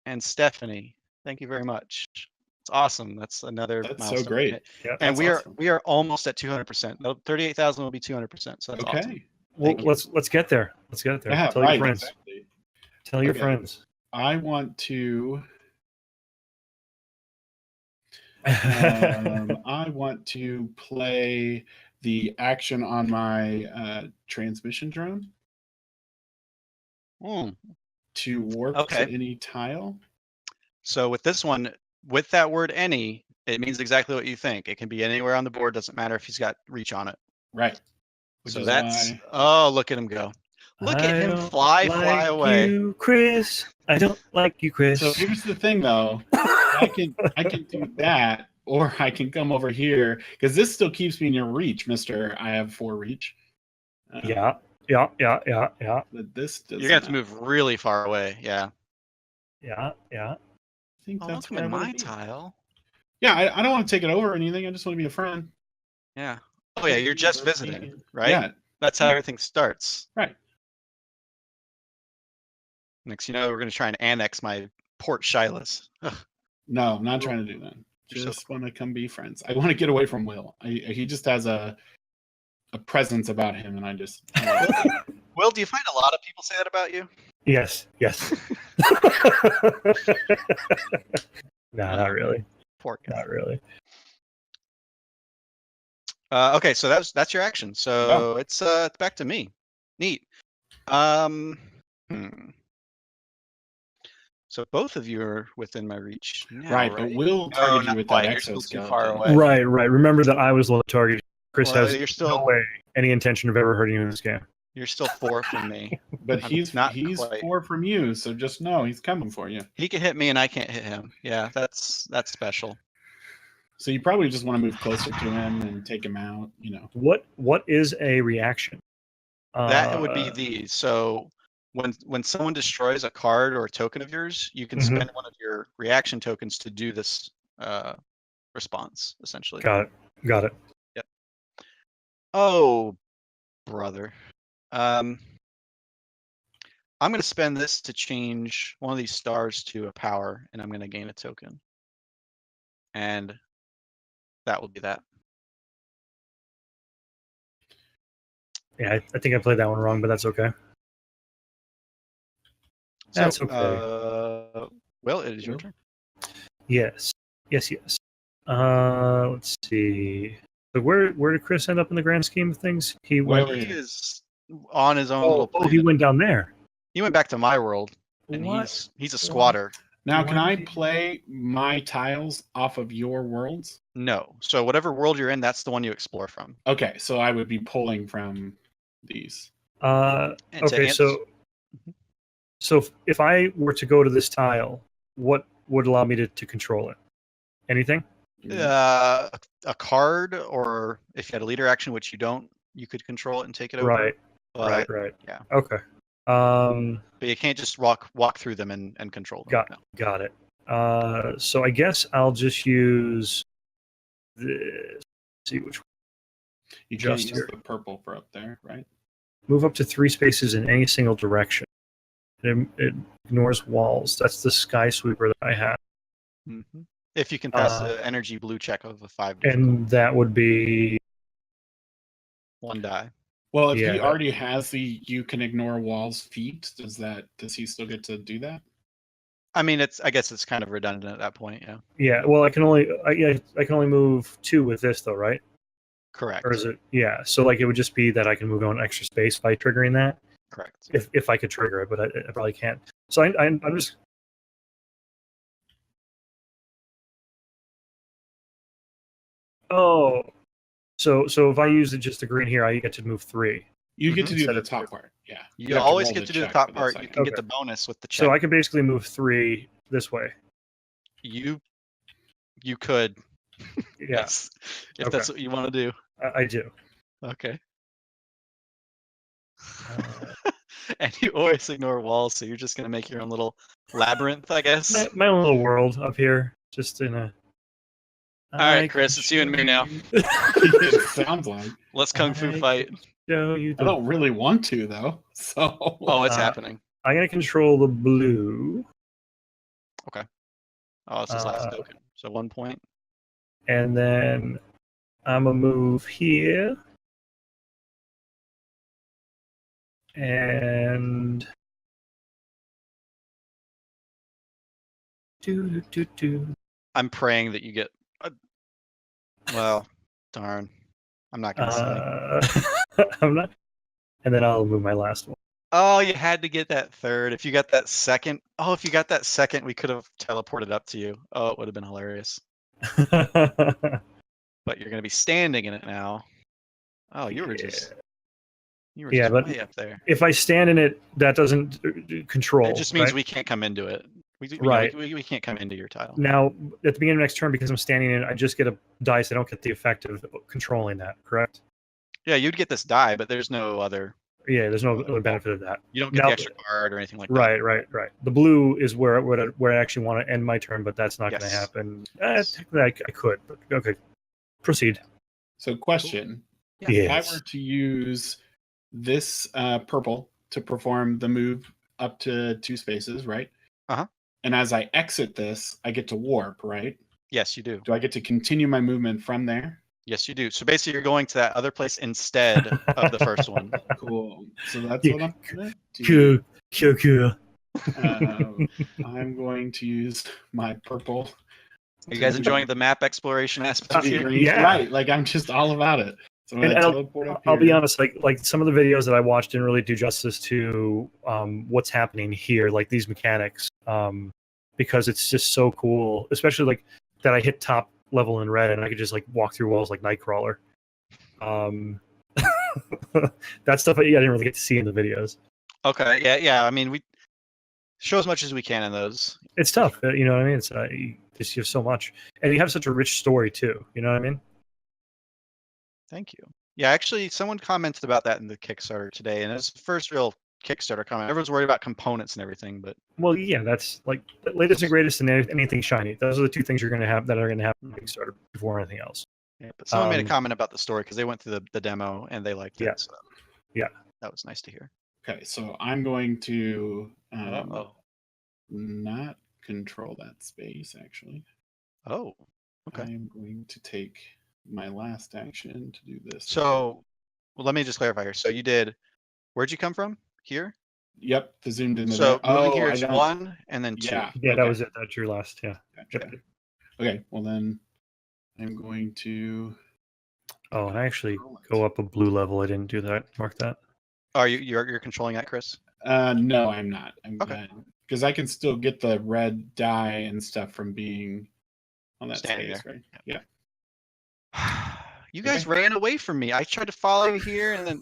and Stephanie. Thank you very much. It's awesome. That's another That's milestone. so great. Yeah. And That's awesome. we are almost at 200%. No, 38,000 will be 200%. So that's Okay. awesome. Well, Thank you. let's get there. Let's get there. Yeah, Tell right. your friends. Exactly. Tell your Okay. friends. I want to. I want to play the action on my transmission drone to warp Okay. to any tile. So with this one, with that word any, it means exactly what you think. It can be anywhere on the board. Doesn't matter if he's got reach on it. Right. Which So is that's why oh, look at him go. Look at I him don't fly like away. you, Chris. I don't like you, Chris. So here's the thing, though. I can do that, or I can come over here because this still keeps me in your reach, Mister. I have 4 reach. Yeah. But this does. You're gonna have to not. move really far away. Yeah. Yeah. I think Oh, that's look, I'm where in I wanna my be. tile. Yeah, I don't want to take it over or anything. I just want to be a friend. Yeah. Oh yeah, you're just visiting, right? Yeah, That's how everything starts. right. Next, you know, we're gonna try and annex my Port Shilas. Ugh. No, I'm not trying to do that. You're Just want to come be friends. I want to get away from Will. He just has a presence about him, and I just. Will, do you find a lot of people say that about you? Yes. No, not really. Poor guy. Not really. Okay, so that's your action. So it's back to me. Neat. So both of you are within my reach now, right, but Will target you with that You're still too exoskeleton. far away. Right. Remember that I was the target. Chris Well, has you're still no way any intention of ever hurting you in this game. you're still 4 from me. But I'm he's not 4 quite. from you, so just know he's coming for you. He can hit me and I can't hit him. Yeah, that's special. So you probably just want to move closer to him and take him out. You know. What is a reaction? That would be these. So when someone destroys a card or a token of yours, you can spend one of your reaction tokens to do this response, essentially. Got it. Yep. Oh, brother. I'm going to spend this to change one of these stars to a power, and I'm going to gain a token. And that will be that. Yeah, I think I played that one wrong, but that's okay. That's okay. Well, it is your turn. Yes. Let's see. So where did Chris end up in the grand scheme of things? He went. Wait. He is on his own little planet. He went down there. He went back to my world, and What? he's a squatter. Now, can I play my tiles off of your worlds? No. So whatever world you're in, that's the one you explore from. Okay, so I would be pulling from these. And to Okay, answer- so if I were to go to this tile, what would allow me to control it? Anything? a card, or if you had a leader action, which you don't, you could control it and take it over. Right. But, Right. yeah. Okay. But you can't just walk through them and control them. Got it. So I guess I'll just use this. Let's see which one. You can't Just use here. the purple for up there, right? Move up to 3 spaces in any single direction. It ignores walls. That's the Sky Sweeper that I have. Mm-hmm. If you can pass the energy blue check of a 5 difficult. And that would be 1 die. Well, if he Yeah. already has the you can ignore walls feat, does he still get to do that? I mean, I guess it's kind of redundant at that point. Yeah. Yeah. Well, I can only move 2 with this though, right? Correct. Or is it? Yeah. So like it would just be that I can move on extra space by triggering that. Correct. If I could trigger it, but I probably can't. So I'm just. Oh, so if I use it just the green here, I get to move 3. You get to do Instead the of top 2. part. Yeah. You have to always roll get to do the check top for part. You second. can get Okay. the bonus with the check. So I can basically move 3 this way. You could. Yeah. Yes. If that's what you want to do. I do. Okay. And you always ignore walls, so you're just gonna make your own little labyrinth, I guess. My own little world up here, just in a. All right, Chris, it's you and me now. It sounds like. Let's kung fu fight. Show you I don't really want to though. So. Oh, it's happening. I'm gonna control the blue. Oh, it's his last token. So 1 point. And then I'm gonna move here. And I'm praying that you get. Well, darn. I'm not gonna say. I'm not. And then I'll move my last one. Oh, you had to get that third. If you got that second, we could have teleported up to you. Oh, it would have been hilarious. But you're gonna be standing in it now. Oh, you were just. You were just way up there. If I stand in it, that doesn't control. It just means right? we can't come into it. Right. We can't come into your tile. Now, at the beginning of next turn, because I'm standing in it, I just get a dice. I don't get the effect of controlling that, correct? Yeah, you'd get this die, but there's no other. Yeah, there's no other benefit of that. You don't get the extra card or anything like that. Right. The blue is where I actually want to end my turn, but that's not going to Yes. happen. Technically, I could, but okay. Proceed. So, question: Yeah. Yes. If I were to use this purple to perform the move up to 2 spaces, right? Uh-huh. And as I exit this, I get to warp, right? Yes, you do. Do I get to continue my movement from there? Yes, you do. So basically, you're going to that other place instead of the first one. Cool. So that's what I'm gonna Cool. do. Cool. I'm going to use my purple. Are you guys enjoying the map exploration aspect here? Yeah. Right. Like I'm just all about it. So I'm And gonna teleport up I'll be here. honest, like some of the videos that I watched didn't really do justice to what's happening here, like these mechanics, because it's just so cool, especially like that I hit top level in red and I could just like walk through walls like Nightcrawler. That stuff I didn't really get to see in the videos. Okay, yeah. I mean, we show as much as we can in those. It's tough, you know what I mean? It's you have so much, and you have such a rich story too. You know what I mean? Thank you. Yeah, actually, someone commented about that in the Kickstarter today, and it's the first real Kickstarter comment. Everyone's worried about components and everything, but Well, yeah, that's like the latest and greatest and anything shiny. Those are the 2 things you're going to have that are going to happen in Kickstarter before anything else. yeah. But someone made a comment about the story because they went through the demo and they liked it. Yeah. So Yeah. That was nice to hear. Okay, so I'm going to Uh-oh. not control that space actually. Oh, okay. I'm going to take my last action to do this. So, well, let me just clarify here. So you did. Where'd you come from? Here. Yep, the zoomed into So there. moving here I is don't- 1 and then 2. Yeah, Yeah, that okay. was it. That's your last. Yeah. Gotcha. Okay, well then I'm going to. Oh, and I actually go up a blue level. I didn't do that. Mark that. Are you're controlling that, Chris? No, I'm not. I'm Okay. because I can still get the red die and stuff from being on that Standing space, there. right? Yeah. You guys ran away from me. I tried to follow you here, and then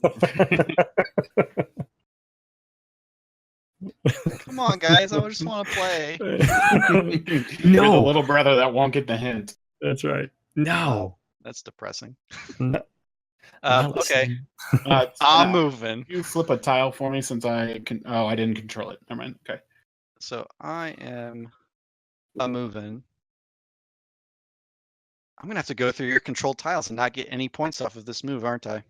come on, guys. I just want to play. You're the little brother that won't get the hint. That's right. No. That's depressing. No. Okay, I'm I'm moving. You flip a tile for me since I can. Oh, I didn't control it. Never mind. Okay. So I am moving. I'm gonna have to go through your controlled tiles and not get any points off of this move, aren't I?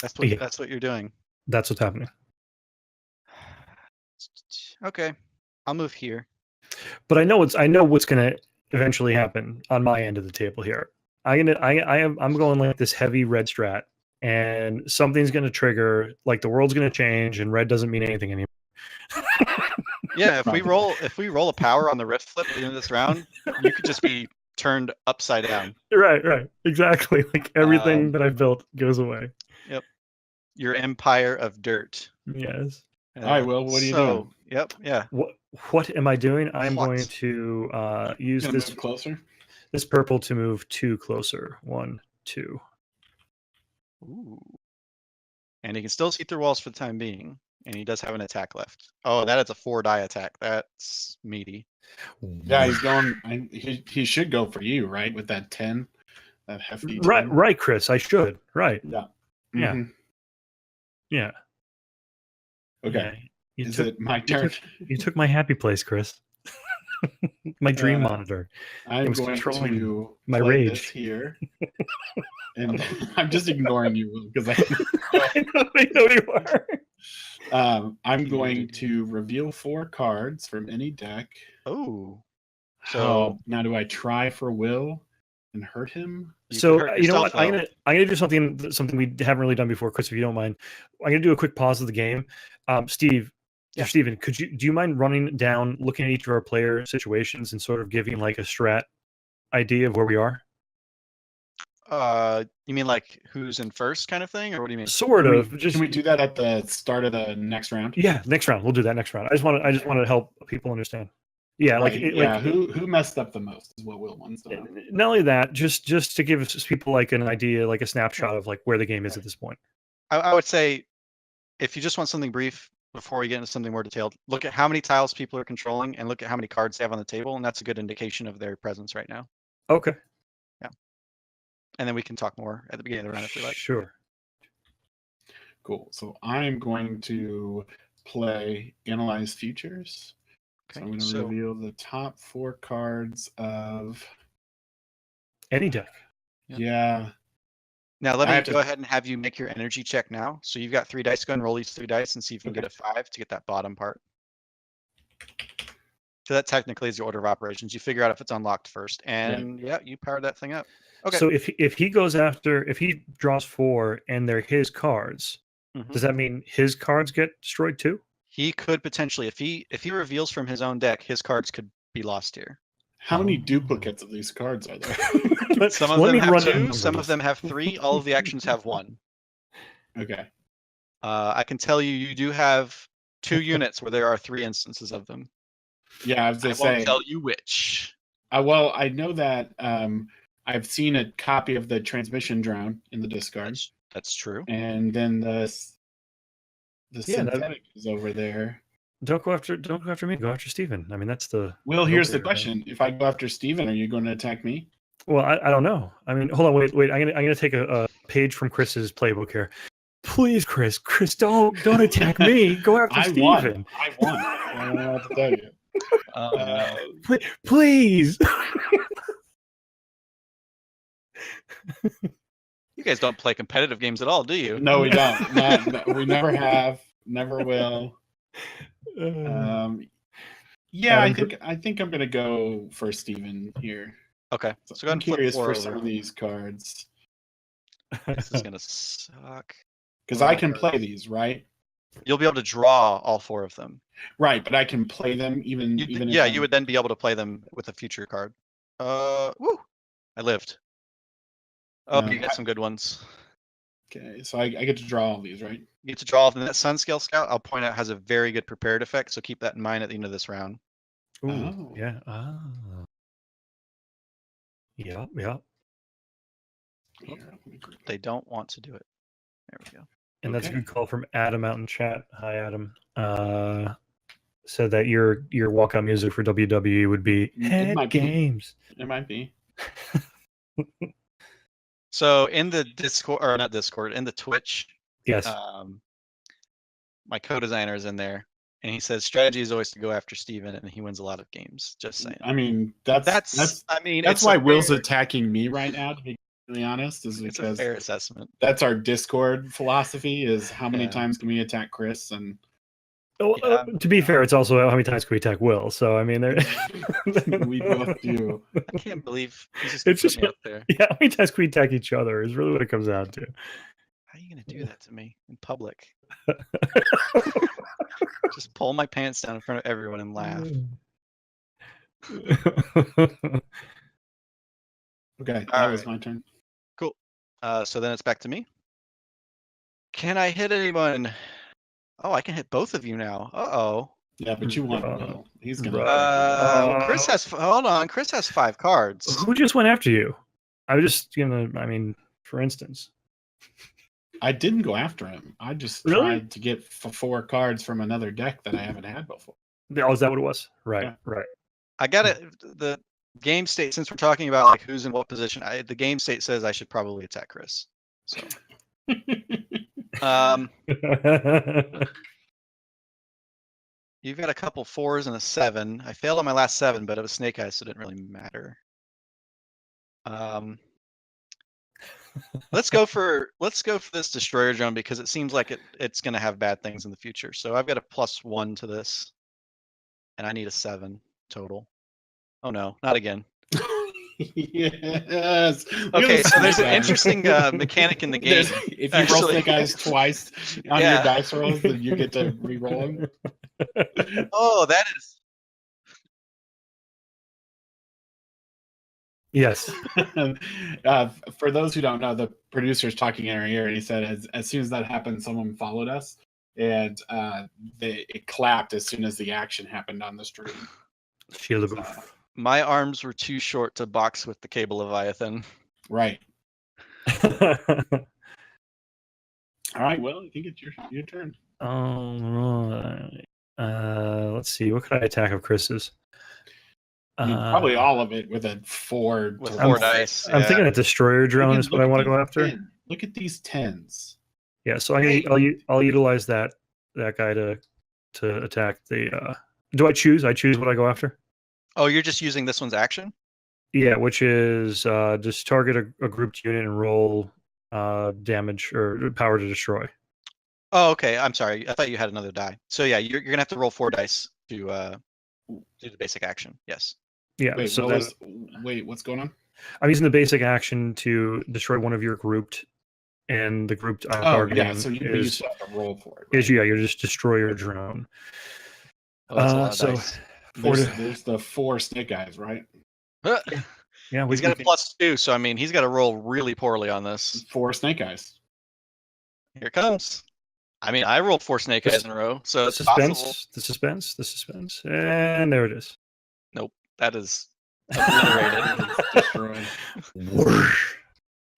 That's what Yeah. that's what you're doing. That's what's happening. Okay, I'll move here. But I know what's going to eventually happen on my end of the table here. I'm going like this heavy red strat, and something's going to trigger, like the world's going to change, and red doesn't mean anything anymore. Yeah, if we roll a power on the rift flip at the end of this round, you could just be turned upside down. Right, exactly. Like everything that I've built goes away. Yep, your empire of dirt. Yes. All right, Will, what are you doing? Yep, yeah. What am I doing? I'm What? going to use Gonna this move closer. this purple to move 2 closer. 1, 2. Ooh. And he can still see through walls for the time being, and he does have an attack left. Oh, that is a 4-die attack. That's meaty. Yeah, he's going. He should go for you, right? With that 10, that hefty 10. Right, Chris. I should. Right. Yeah. Yeah. Mhm. Yeah. Okay. Yeah. Is it my turn? You took my happy place, Chris. My dream monitor. I'm was going controlling to my play rage. this here, and I'm just ignoring you, Will, because I know you are. I'm going to reveal 4 cards from any deck. Oh. So now, do I try for Will and hurt him? So you know what? I'm gonna do something we haven't really done before, Chris. If you don't mind, I'm gonna do a quick pause of the game. Steve, Yeah. Steven, do you mind running down, looking at each of our player situations, and sort of giving like a strat idea of where we are? You mean like who's in first kind of thing, or what do you mean? Sort of. Can we do that at the start of the next round? Yeah, next round. We'll do that next round. I just want to help people understand. Yeah, right. Who messed up the most is what Will wants to know. Not only that, just to give people like an idea, like a snapshot of like where the game is at this point. I would say, if you just want something brief before we get into something more detailed, look at how many tiles people are controlling and look at how many cards they have on the table, and that's a good indication of their presence right now. Okay. Yeah. And then we can talk more at the beginning of the round if we like. Sure. Cool. So I'm going to play Analyze Futures. Okay. So I'm going to reveal the top 4 cards of any deck. Yeah. Now let me go ahead and have you make your energy check now. So you've got 3 dice. Go and roll these 3 dice and see if you can get a 5 to get that bottom part. So that technically is your order of operations. You figure out if it's unlocked first, and yeah, you powered that thing up. Okay. So if he draws 4 and they're his cards, does that mean his cards get destroyed too? He could potentially, if he reveals from his own deck, his cards could be lost here. How many duplicates of these cards are there? Some of them have 2, some of them have 3. All of the actions have 1. Okay. I can tell you do have 2 units where there are 3 instances of them. Yeah, I was going to say. I won't tell you which. Well, I know that I've seen a copy of the transmission drone in the discard. That's true. And then the synthetic is over there. Don't go after me. Go after Steven. I mean, that's the. Well, here's the question: if I go after Steven, are you going to attack me? Well, I don't know. I mean, hold on, wait. I'm gonna take a page from Chris's playbook here. Please, Chris, don't attack me. Go after Steven. I won. I don't know what to tell you. Please. You guys don't play competitive games at all, do you? No, we don't. We never have. Never will. Yeah, I think I'm gonna go for Steven here. Okay. So go ahead I'm and flip curious 4 for over. some of these cards. This is gonna suck. Because I can play these, right? You'll be able to draw all 4 of them. Right, but I can play them even. Yeah, you would then be able to play them with a future card. Woo! I lived. Oh, you got some good ones. Okay, so I get to draw all these, right? You get to draw them. That Sun Scale Scout, I'll point out, has a very good prepared effect, so keep that in mind at the end of this round. Ooh, yeah. Yeah. They don't want to do it. There we go. And that's a good call from Adam out in chat. Hi, Adam. Said that your walkout music for WWE would be Head Games. It might be. So in the Discord, or not Discord, in the Twitch, yes, my co-designer is in there, and he says strategy is always to go after Steven, and he wins a lot of games. Just saying. I mean, that's why Will's attacking me right now. To be really honest, is because it's a fair assessment. That's our Discord philosophy: is how many times can we attack Chris, and Oh, Yeah. to be fair, it's also how many times can we attack Will? So I mean, there. We both do. I can't believe he's just gonna It's put just me up there. yeah. How many times can we attack each other? Is really what it comes down to. How are you gonna do that to me in public? Just pull my pants down in front of everyone and laugh. Okay, All that was right. my turn. Cool. So then it's back to me. Can I hit anyone? Oh, I can hit both of you now. Uh-oh. Yeah, but you want Bruh. Will. He's gonna. Well, Chris has. Hold on. Chris has 5 cards. Who just went after you? I was just gonna. I mean, for instance. I didn't go after him. I just Really? tried to get 4 cards from another deck that I haven't had before. Oh, is that what it was? Right. Yeah. Right. I got it. The game state, since we're talking about like who's in what position, the game state says I should probably attack Chris. So, you've got a couple 4s and a 7. I failed on my last 7, but it was Snake Eyes, so it didn't really matter. Let's go for this Destroyer Drone because it seems like it's going to have bad things in the future. So I've got a +1 to this, and I need a 7 total. Oh no, not again. Yes. Okay, so there's an interesting mechanic in the game. If you roll Snake Eyes twice on your dice rolls, then you get to re-roll them. Oh, that is. Yes. For those who don't know, the producer's talking in our ear, and he said as soon as that happened, someone followed us, and it clapped as soon as the action happened on the stream. Shield of Boof. My arms were too short to box with the Cable Leviathan. Right. All right. Well, I think it's your turn. Let's see. What could I attack of Chris's? I mean, probably all of it with a 4. With 4 dice. I'm thinking a Destroyer Drone is what I want to go after. 10. Look at these 10s. Yeah, so I'll utilize that guy to attack the. Do I choose? I choose what I go after. Oh, you're just using this one's action? Yeah, which is just target a grouped unit and roll damage or power to destroy. Oh, okay. I'm sorry. I thought you had another die. So yeah, you're gonna have to roll 4 dice to do the basic action. Yes. Yeah. Wait, so what's going on? I'm using the basic action to destroy one of your grouped, and the grouped I'm targeting. Yeah, so you still have to roll for it. Right? You're just destroyer drone. Oh, that's a lot of dice. There's the 4 Snake Eyes, right? Yeah, he's got a +2, so I mean he's got to roll really poorly on this. 4 Snake Eyes. Here it comes. I mean, I rolled 4 Snake Eyes in a row, so it's possible. The suspense, and there it is. Nope, that is obliterated. Destroyed.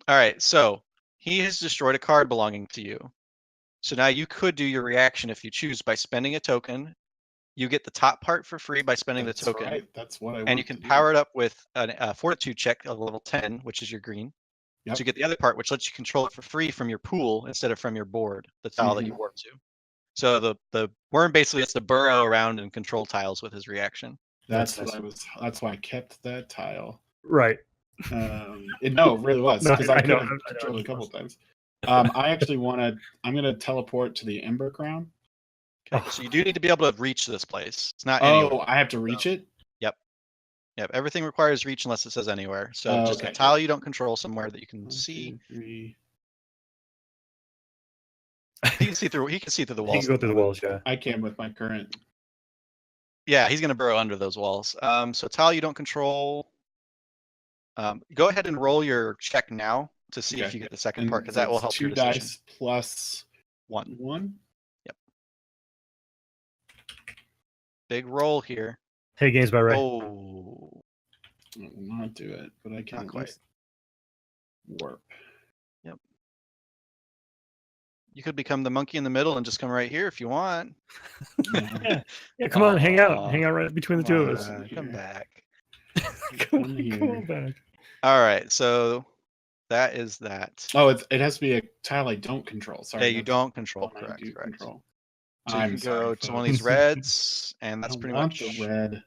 All right, so he has destroyed a card belonging to you. So now you could do your reaction if you choose by spending a token. You get the top part for free by spending the token. Right. That's what I want. And you can power it up with a Fortitude check of level 10, which is your green. Yep. So you get the other part, which lets you control it for free from your pool instead of from your board, the tile that you warp to. So the worm basically has to burrow around and control tiles with his reaction. That's why I kept that tile. Right. It really was because I could have controlled a couple times. I actually I'm going to teleport to the Ember Crown. Okay, so you do need to be able to reach this place. It's not anywhere. anywhere. I have to reach it? Yep, everything requires reach unless it says anywhere. So just a tile you don't control somewhere that you can see. 2, 3. He can see through the walls. He can go through the walls, yeah. I can with my current. Yeah, he's gonna burrow under those walls. So tile you don't control. Go ahead and roll your check now to see if you get the second part, because that will help 2 your decision. dice plus 1. 1. Yep. Big roll here. Hey, games by Ray. Oh. I will not do it, but I can Not quite. Warp. Yep. You could become the monkey in the middle and just come right here if you want. Yeah, come on, hang out right between the two of us. Come back. Come on back. All right, so that is that. Oh, it has to be a tile I don't control. Sorry. Yeah, you don't control. I Correct. do control. So you can go to one of these reds, and that's pretty much the red.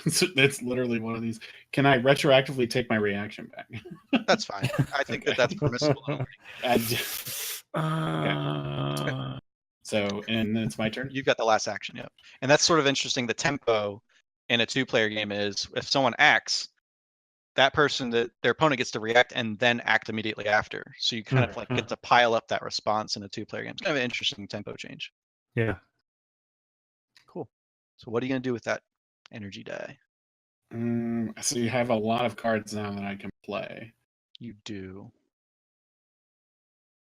It's literally one of these. Can I retroactively take my reaction back? That's fine. I think that's permissible. So So, and then it's my turn. You've got the last action, yep. And that's sort of interesting. The tempo in a 2-player game is if someone acts, that person, that their opponent gets to react and then act immediately after. So you kind of like get to pile up that response in a 2-player game. It's kind of an interesting tempo change. Yeah. Cool. So what are you gonna do with that energy die? So you have a lot of cards now that I can play. You do.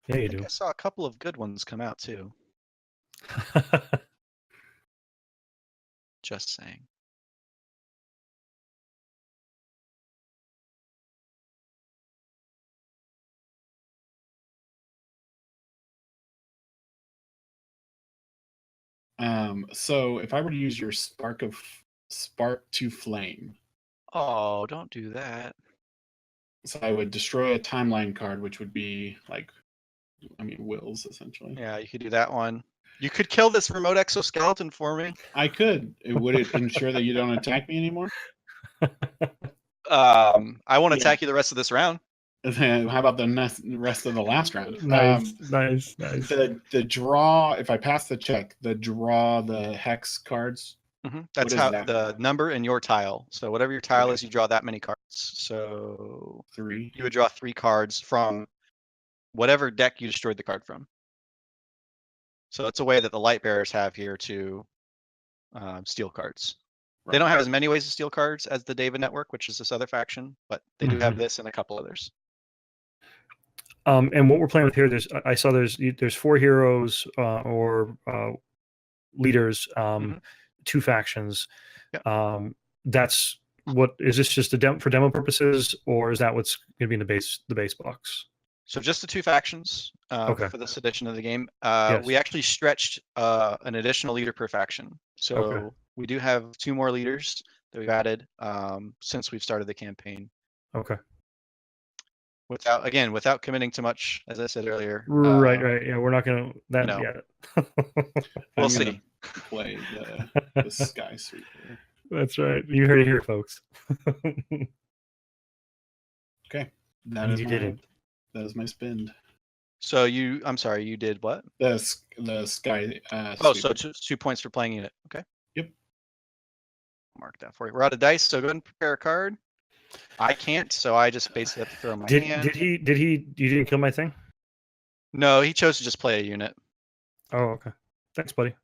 Yeah, you I think do. I saw a couple of good ones come out too. Just saying. So if I were to use your Spark to Flame, Oh, don't do that. so I would destroy a timeline card, which would be like, wills essentially. Yeah, you could do that one. You could kill this remote exoskeleton for me. I could. Would it ensure that you don't attack me anymore? I won't Yeah. attack you the rest of this round. How about the rest of the last round? Nice. The draw, if I pass the check, the hex cards. That's is how that? the number in your tile. So whatever your tile is, you draw that many cards. So 3. you would draw 3 cards from whatever deck you destroyed the card from. So it's a way that the light bearers have here to steal cards. Right. They don't have as many ways to steal cards as the David Network, which is this other faction, but they do have this and a couple others. And what we're playing with here, I saw there's 4 heroes or leaders, 2 factions. Yep. That's what is this just for demo purposes, or is that what's going to be in the base box? So just the 2 factions Okay. for this edition of the game. Yes. We actually stretched an additional leader per faction. So Okay. we do have 2 more leaders that we've added since we've started the campaign. Okay. Without committing too much, as I said earlier. Right. Yeah, we're not going to that yet. We'll see. Play the Sky Sweeper. That's right. You heard it here, folks. Okay. That is my spend. So I'm sorry, you did what? The Sky so 2 points for playing unit. Okay. Yep. Mark that for you. We're out of dice, so go ahead and prepare a card. I can't, so I just basically have to throw my hand. You didn't kill my thing? No, he chose to just play a unit. Oh, okay. Thanks, buddy.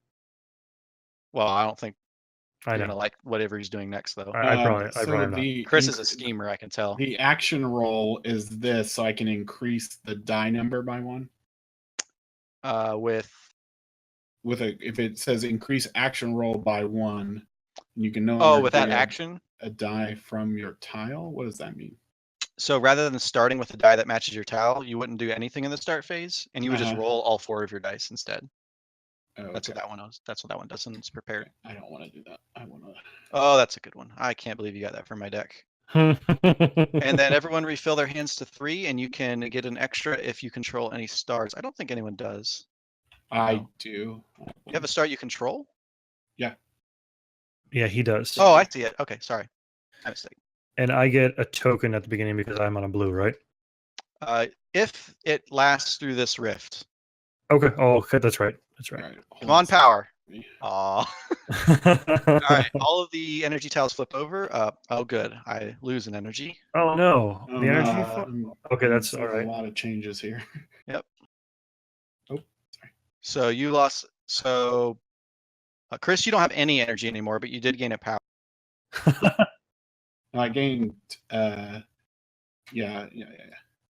Well, I don't think I you're know. gonna like whatever he's doing next, though. I probably Chris is a schemer, I can tell. The action roll is this, so I can increase the die number by 1. If it says increase action roll by 1, you can no longer with that action, a die from your tile. What does that mean? So rather than starting with a die that matches your tile, you wouldn't do anything in the start phase, and you would just roll all 4 of your dice instead. Oh, okay. That's what that one does. That's what that one does, and it's prepared. I don't want to do that. I want to. Oh, that's a good one. I can't believe you got that from my deck. And then everyone refill their hands to 3, and you can get an extra if you control any stars. I don't think anyone does. I do. You have a star you control? Yeah. Yeah, he does. Oh, I see it. Okay, sorry. My mistake. And I get a token at the beginning because I'm on a blue, right? If it lasts through this rift. Okay. Oh, okay. That's right. Right. Come on, power. Aw. All right. All of the energy tiles flip over. Oh, good. I lose an energy. Oh no. The energy. Okay, that's all right. A lot of changes here. Yep. Oh, sorry. So you lost. So, Chris, you don't have any energy anymore, but you did gain a power. I gained. Yeah.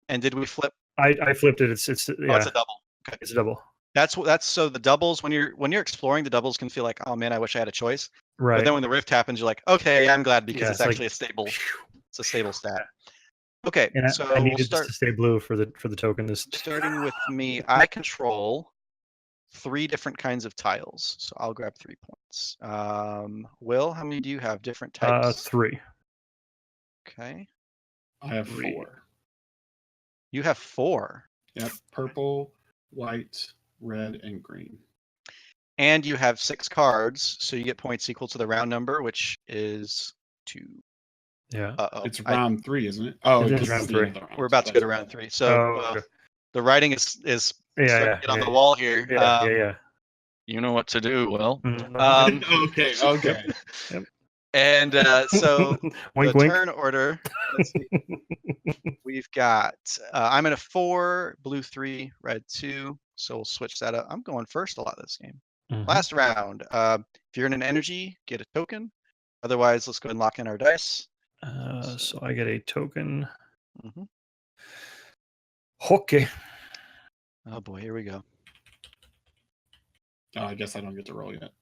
And did we flip? I flipped it. It's a double. Okay. It's a double. That's so the doubles, when you're exploring, the doubles can feel like, oh man, I wish I had a choice. Right. But then when the rift happens, you're like, okay, I'm glad because it's actually like, it's a stable stat. Okay, and so I needed to stay blue for the token. Starting with me, I control 3 different kinds of tiles, so I'll grab 3 points. Will, how many do you have? Different types. 3. Okay. I have 4. You have 4. Yep, purple, white, red, and green. And you have 6 cards, so you get points equal to the round number, which is 2. Yeah. It's round 3, isn't it? Oh, it is round 3. We're about to go to round 3. So the writing is starting to get on the wall here. Yeah. You know what to do, Will. Mhm. Okay, okay. Yep. And so Wink, the wink. turn order, let's see. We've got, I'm in a 4, blue 3, red 2. So we'll switch that up. I'm going first a lot this game. Mhm. Last round. If you're in an energy, get a token. Otherwise, let's go ahead and lock in our dice. So I get a token. Mhm. Okay. Oh boy, here we go. Oh, I guess I don't get to roll yet.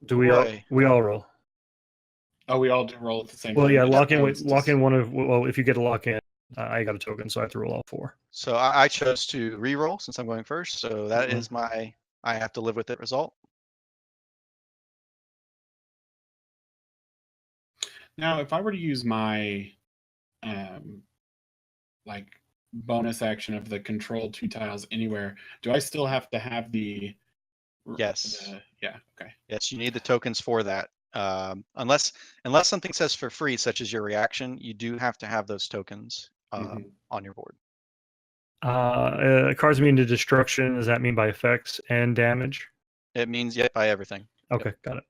Do we all Boy. roll? Oh, we all do roll at the same Well, time. yeah, I lock in was just- one of. Well, if you get a lock in, I got a token, so I have to roll all 4. So I chose to re-roll since I'm going first. So that Mhm. is my, I have to live with it result. Now, if I were to use my like bonus action of the control 2 tiles anywhere, do I still have to have the Yes. yeah, okay. Yes, you need the tokens for that. Unless something says for free, such as your reaction, you do have to have those tokens Mhm. on your board. Cards immune to destruction. Does that mean by effects and damage? It means by everything. Okay, got it.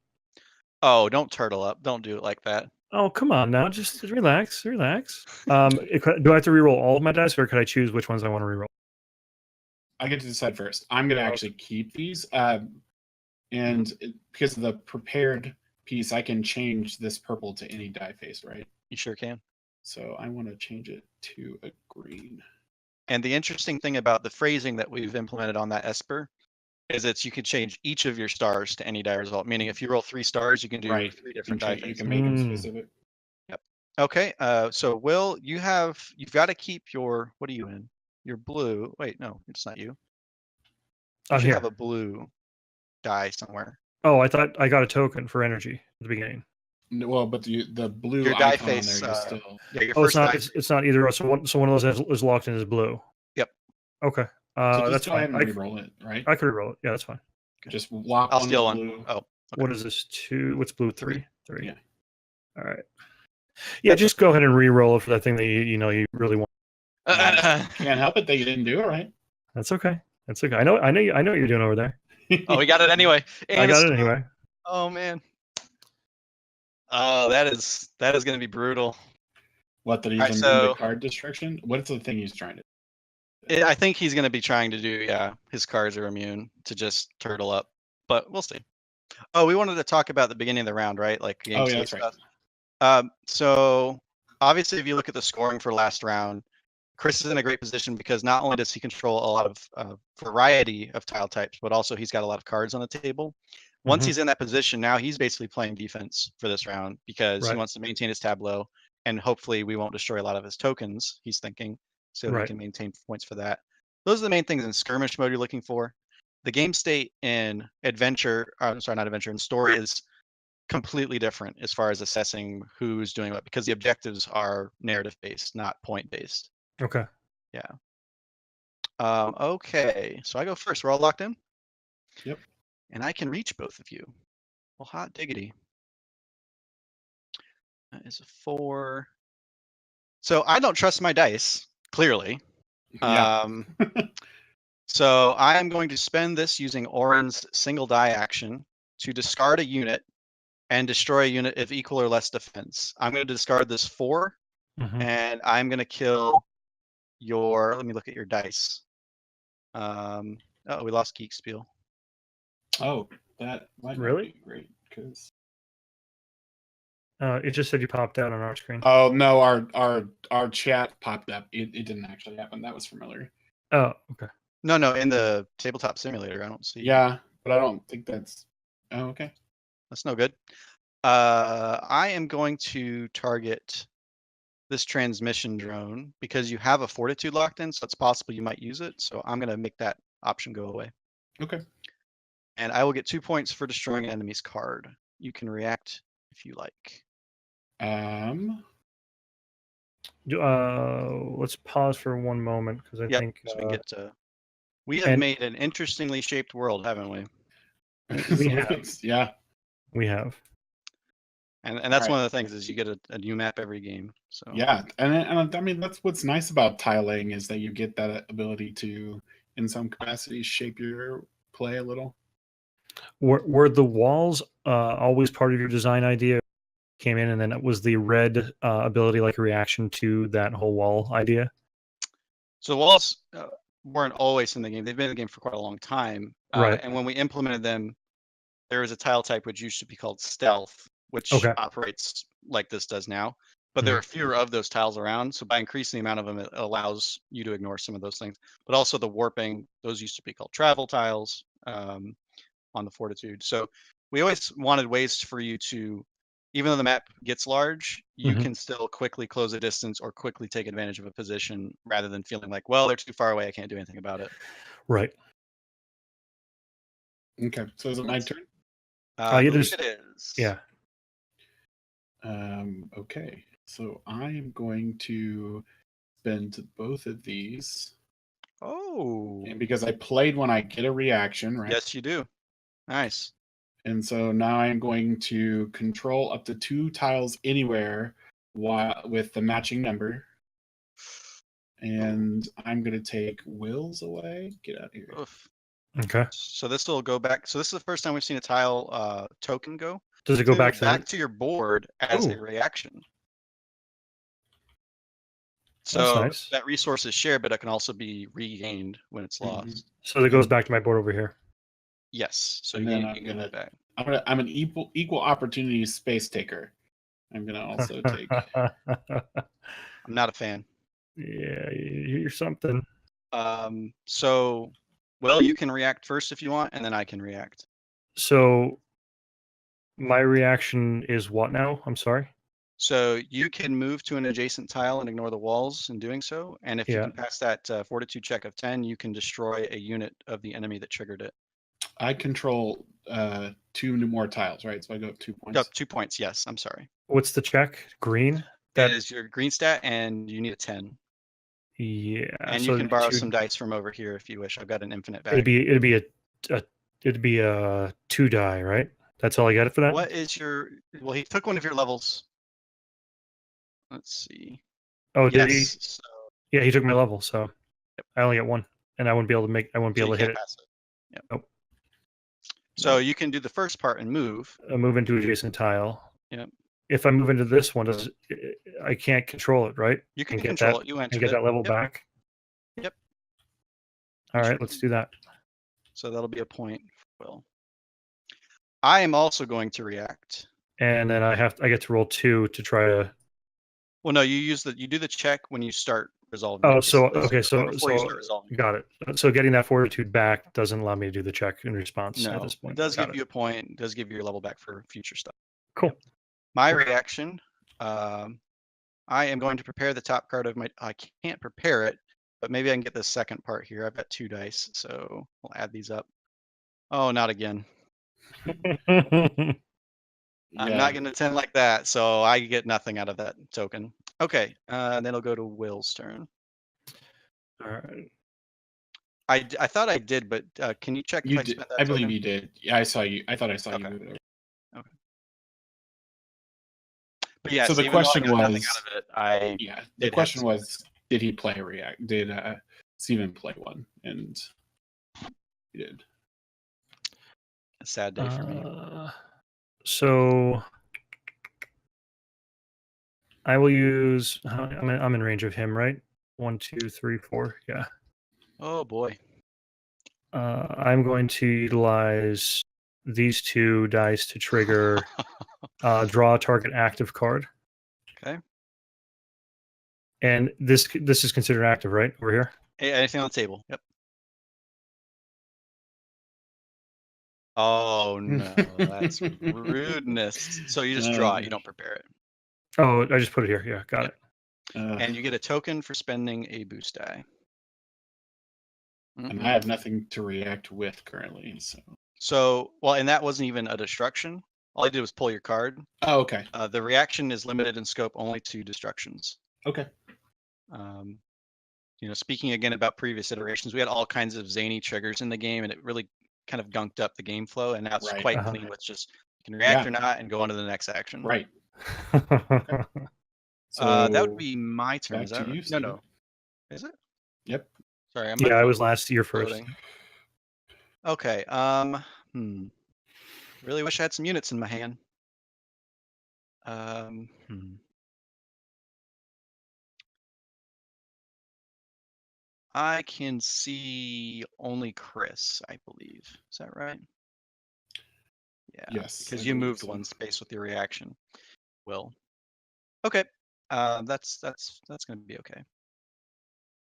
Oh, don't turtle up. Don't do it like that. Oh, come on now. Just relax, relax. Do I have to reroll all of my dice, or could I choose which ones I want to reroll? I get to decide first. I'm going to actually keep these. And because of the prepared piece, I can change this purple to any die face, right? You sure can. So I want to change it to a green. And the interesting thing about the phrasing that we've implemented on that Esper is you can change each of your stars to any die result. Meaning, if you roll 3 stars, you can do Right. 3 different die You faces. can make them specific. Yep. Okay. So Will, you've got to keep your, what are you in? Your blue. Wait, no, it's not you. You I'm should here. have a blue die somewhere. Oh, I thought I got a token for energy at the beginning. Well, but the blue Your die icon face. on there, you still. Yeah, your Oh, first die. it's not either. So one of those is locked in as blue. Yep. Okay. So just That's go fine. ahead and re-roll it, right? I could reroll it. Yeah, that's fine. Just lock I'll one steal with one. blue. Oh, okay. What is this? 2? What's blue? 3. 3. Yeah. All right. Yeah, just go ahead and re-roll it for that thing that you really want. Can't help it that you didn't do it right. That's okay. That's okay. I know what you're doing over there. Oh, we got it anyway. And I got it anyway. Oh man. Oh, that is going to be brutal. What, that he's Alright, immune to so- card destruction? What's the thing he's trying to I think he's going to be trying to do, his cards are immune to just turtle up, but we'll see. Oh, we wanted to talk about the beginning of the round, right? Like game Oh, yeah, state that's right. stuff. So obviously, if you look at the scoring for last round, Chris is in a great position because not only does he control a lot of variety of tile types, but also he's got a lot of cards on the table. Once Mhm. he's in that position, now he's basically playing defense for this round because he Right. wants to maintain his tableau, and hopefully we won't destroy a lot of his tokens, he's thinking, so he Right. can maintain points for that. Those are the main things in skirmish mode you're looking for. The game state in adventure, sorry, not adventure, in story is completely different as far as assessing who's doing what, because the objectives are narrative based, not point based. Okay. Okay, so I go first. We're all locked in? Yep. And I can reach both of you. Well, hot diggity. That is a 4. So I don't trust my dice, clearly. Yeah. So I am going to spend this using Oren's single die action to discard a unit and destroy a unit of equal or less defense. I'm going to discard this 4, Mhm. and I'm going to kill your, let me look at your dice. Oh, we lost Geek Spiel. Oh, that might not Really? be great because. It just said you popped out on our screen. Oh no, our chat popped up. It didn't actually happen. That was familiar. Oh, okay. No, in the Tabletop Simulator, I don't see. Yeah, but I don't think that's. Oh, okay. That's no good. I am going to target this transmission drone because you have a fortitude locked in, so it's possible you might use it. So I'm going to make that option go away. Okay. And I will get 2 points for destroying an enemy's card. You can react if you like. Let's pause for one moment because I think so we get to. We have made an interestingly shaped world, haven't we? We have. Yeah. We have. And that's Right. one of the things is you get a new map every game. So Yeah, and I mean that's what's nice about tiling is that you get that ability to in some capacity shape your play a little. Were the walls always part of your design idea? Came in and then it was the red ability like a reaction to that whole wall idea? So the walls weren't always in the game. They've been in the game for quite a long time. Right. And when we implemented them, there was a tile type which used to be called stealth, which Okay. operates like this does now. But there are fewer of those tiles around. So by increasing the amount of them, it allows you to ignore some of those things. But also the warping, those used to be called travel tiles on the Fortitude. So we always wanted ways for you to, even though the map gets large, you can still quickly close a distance or quickly take advantage of a position rather than feeling like, well, they're too far away, I can't do anything about it. Right. Okay, so is it my turn? I believe it is. Yeah. Okay, so I am going to spend both of these. Oh. And because I played when I get a reaction, right? Yes, you do. Nice. And so now I'm going to control up to 2 tiles anywhere with the matching number. And I'm going to take wills away. Get out of here. Oof. Okay. So this will go back. So this is the first time we've seen a tile token go. Does it go back to your board as a reaction? So that's nice. that resource is shared, but it can also be regained when it's lost. So it goes back to my board over here. Yes. So and you then get it back. I'm an equal opportunity space taker. I'm gonna also take. I'm not a fan. Yeah, you're something. So, well, you can react first if you want, and then I can react. So my reaction is what now? I'm sorry. So you can move to an adjacent tile and ignore the walls in doing so. And if you can pass that fortitude check of 10, you can destroy a unit of the enemy that triggered it. I control 2 more tiles, right? So I go up 2 points. Up 2 points, yes. I'm sorry. What's the check? Green? That is your green stat, and you need a 10. Yeah. And so you can borrow some dice from over here if you wish. I've got an infinite bag. It'd be a 2 die, right? That's all I got for that? What is your... Well, he took one of your levels. Let's see. Oh, did he? So... Yeah, he took my level, so I only get 1. And I wouldn't be able to hit it. Pass it. Yep. Nope. So you can do the first part and move. Move into adjacent tile. Yep. If I move into this one, I can't control it, right? You can control it. You entered and get that level back. Yep. All right, let's do that. So that'll be a point for Will. I am also going to react. And then I get to roll 2 to try to. Well, no, you do the check when you start resolving. Oh, so okay, so before you start resolving. Got it. So getting that fortitude back doesn't allow me to do the check in response at this point. It does give you a point. It does give you your level back for future stuff. Cool. Yep. My reaction, I am going to prepare the top card of my. I can't prepare it, but maybe I can get the second part here. I've got 2 dice, so we'll add these up. Oh, not again. I'm not going to 10 like that, so I get nothing out of that token. Okay, then it'll go to Will's turn. All right. I thought I did, but can you check if I spent that I believe you did. Yeah, I saw you. I thought I saw you move it over. Okay. But yeah, so the question was, the question was, did he play a react? Did Steven play one? And he did. A sad day for me. So I will use. I'm in range of him, right? 1, 2, 3, 4. Yeah. Oh boy. I'm going to utilize these 2 dice to trigger draw a target active card. Okay. And this is considered active, right? Over here. Hey, anything on the table? Yep. Oh no, that's rudeness. So you just draw it, you don't prepare it. Oh, I just put it here. Yeah, got it. And you get a token for spending a boost die. And I have nothing to react with currently. So, well, and that wasn't even a destruction. All I did was pull your card. Oh, okay. The reaction is limited in scope only to destructions. Okay. Speaking again about previous iterations, we had all kinds of zany triggers in the game, and it really kind of gunked up the game flow. And now it's quite clean with just you can react or not and go on to the next action. Right. Okay. So that would be my turn. Is that right? No. Is it? Yep. Sorry, Yeah, I was last year first. loading. Okay. Really wish I had some units in my hand. I can see only Chris, I believe. Is that right? Yeah. Yes, Because I you believe moved so. one space with your reaction. Will. Okay. That's going to be okay.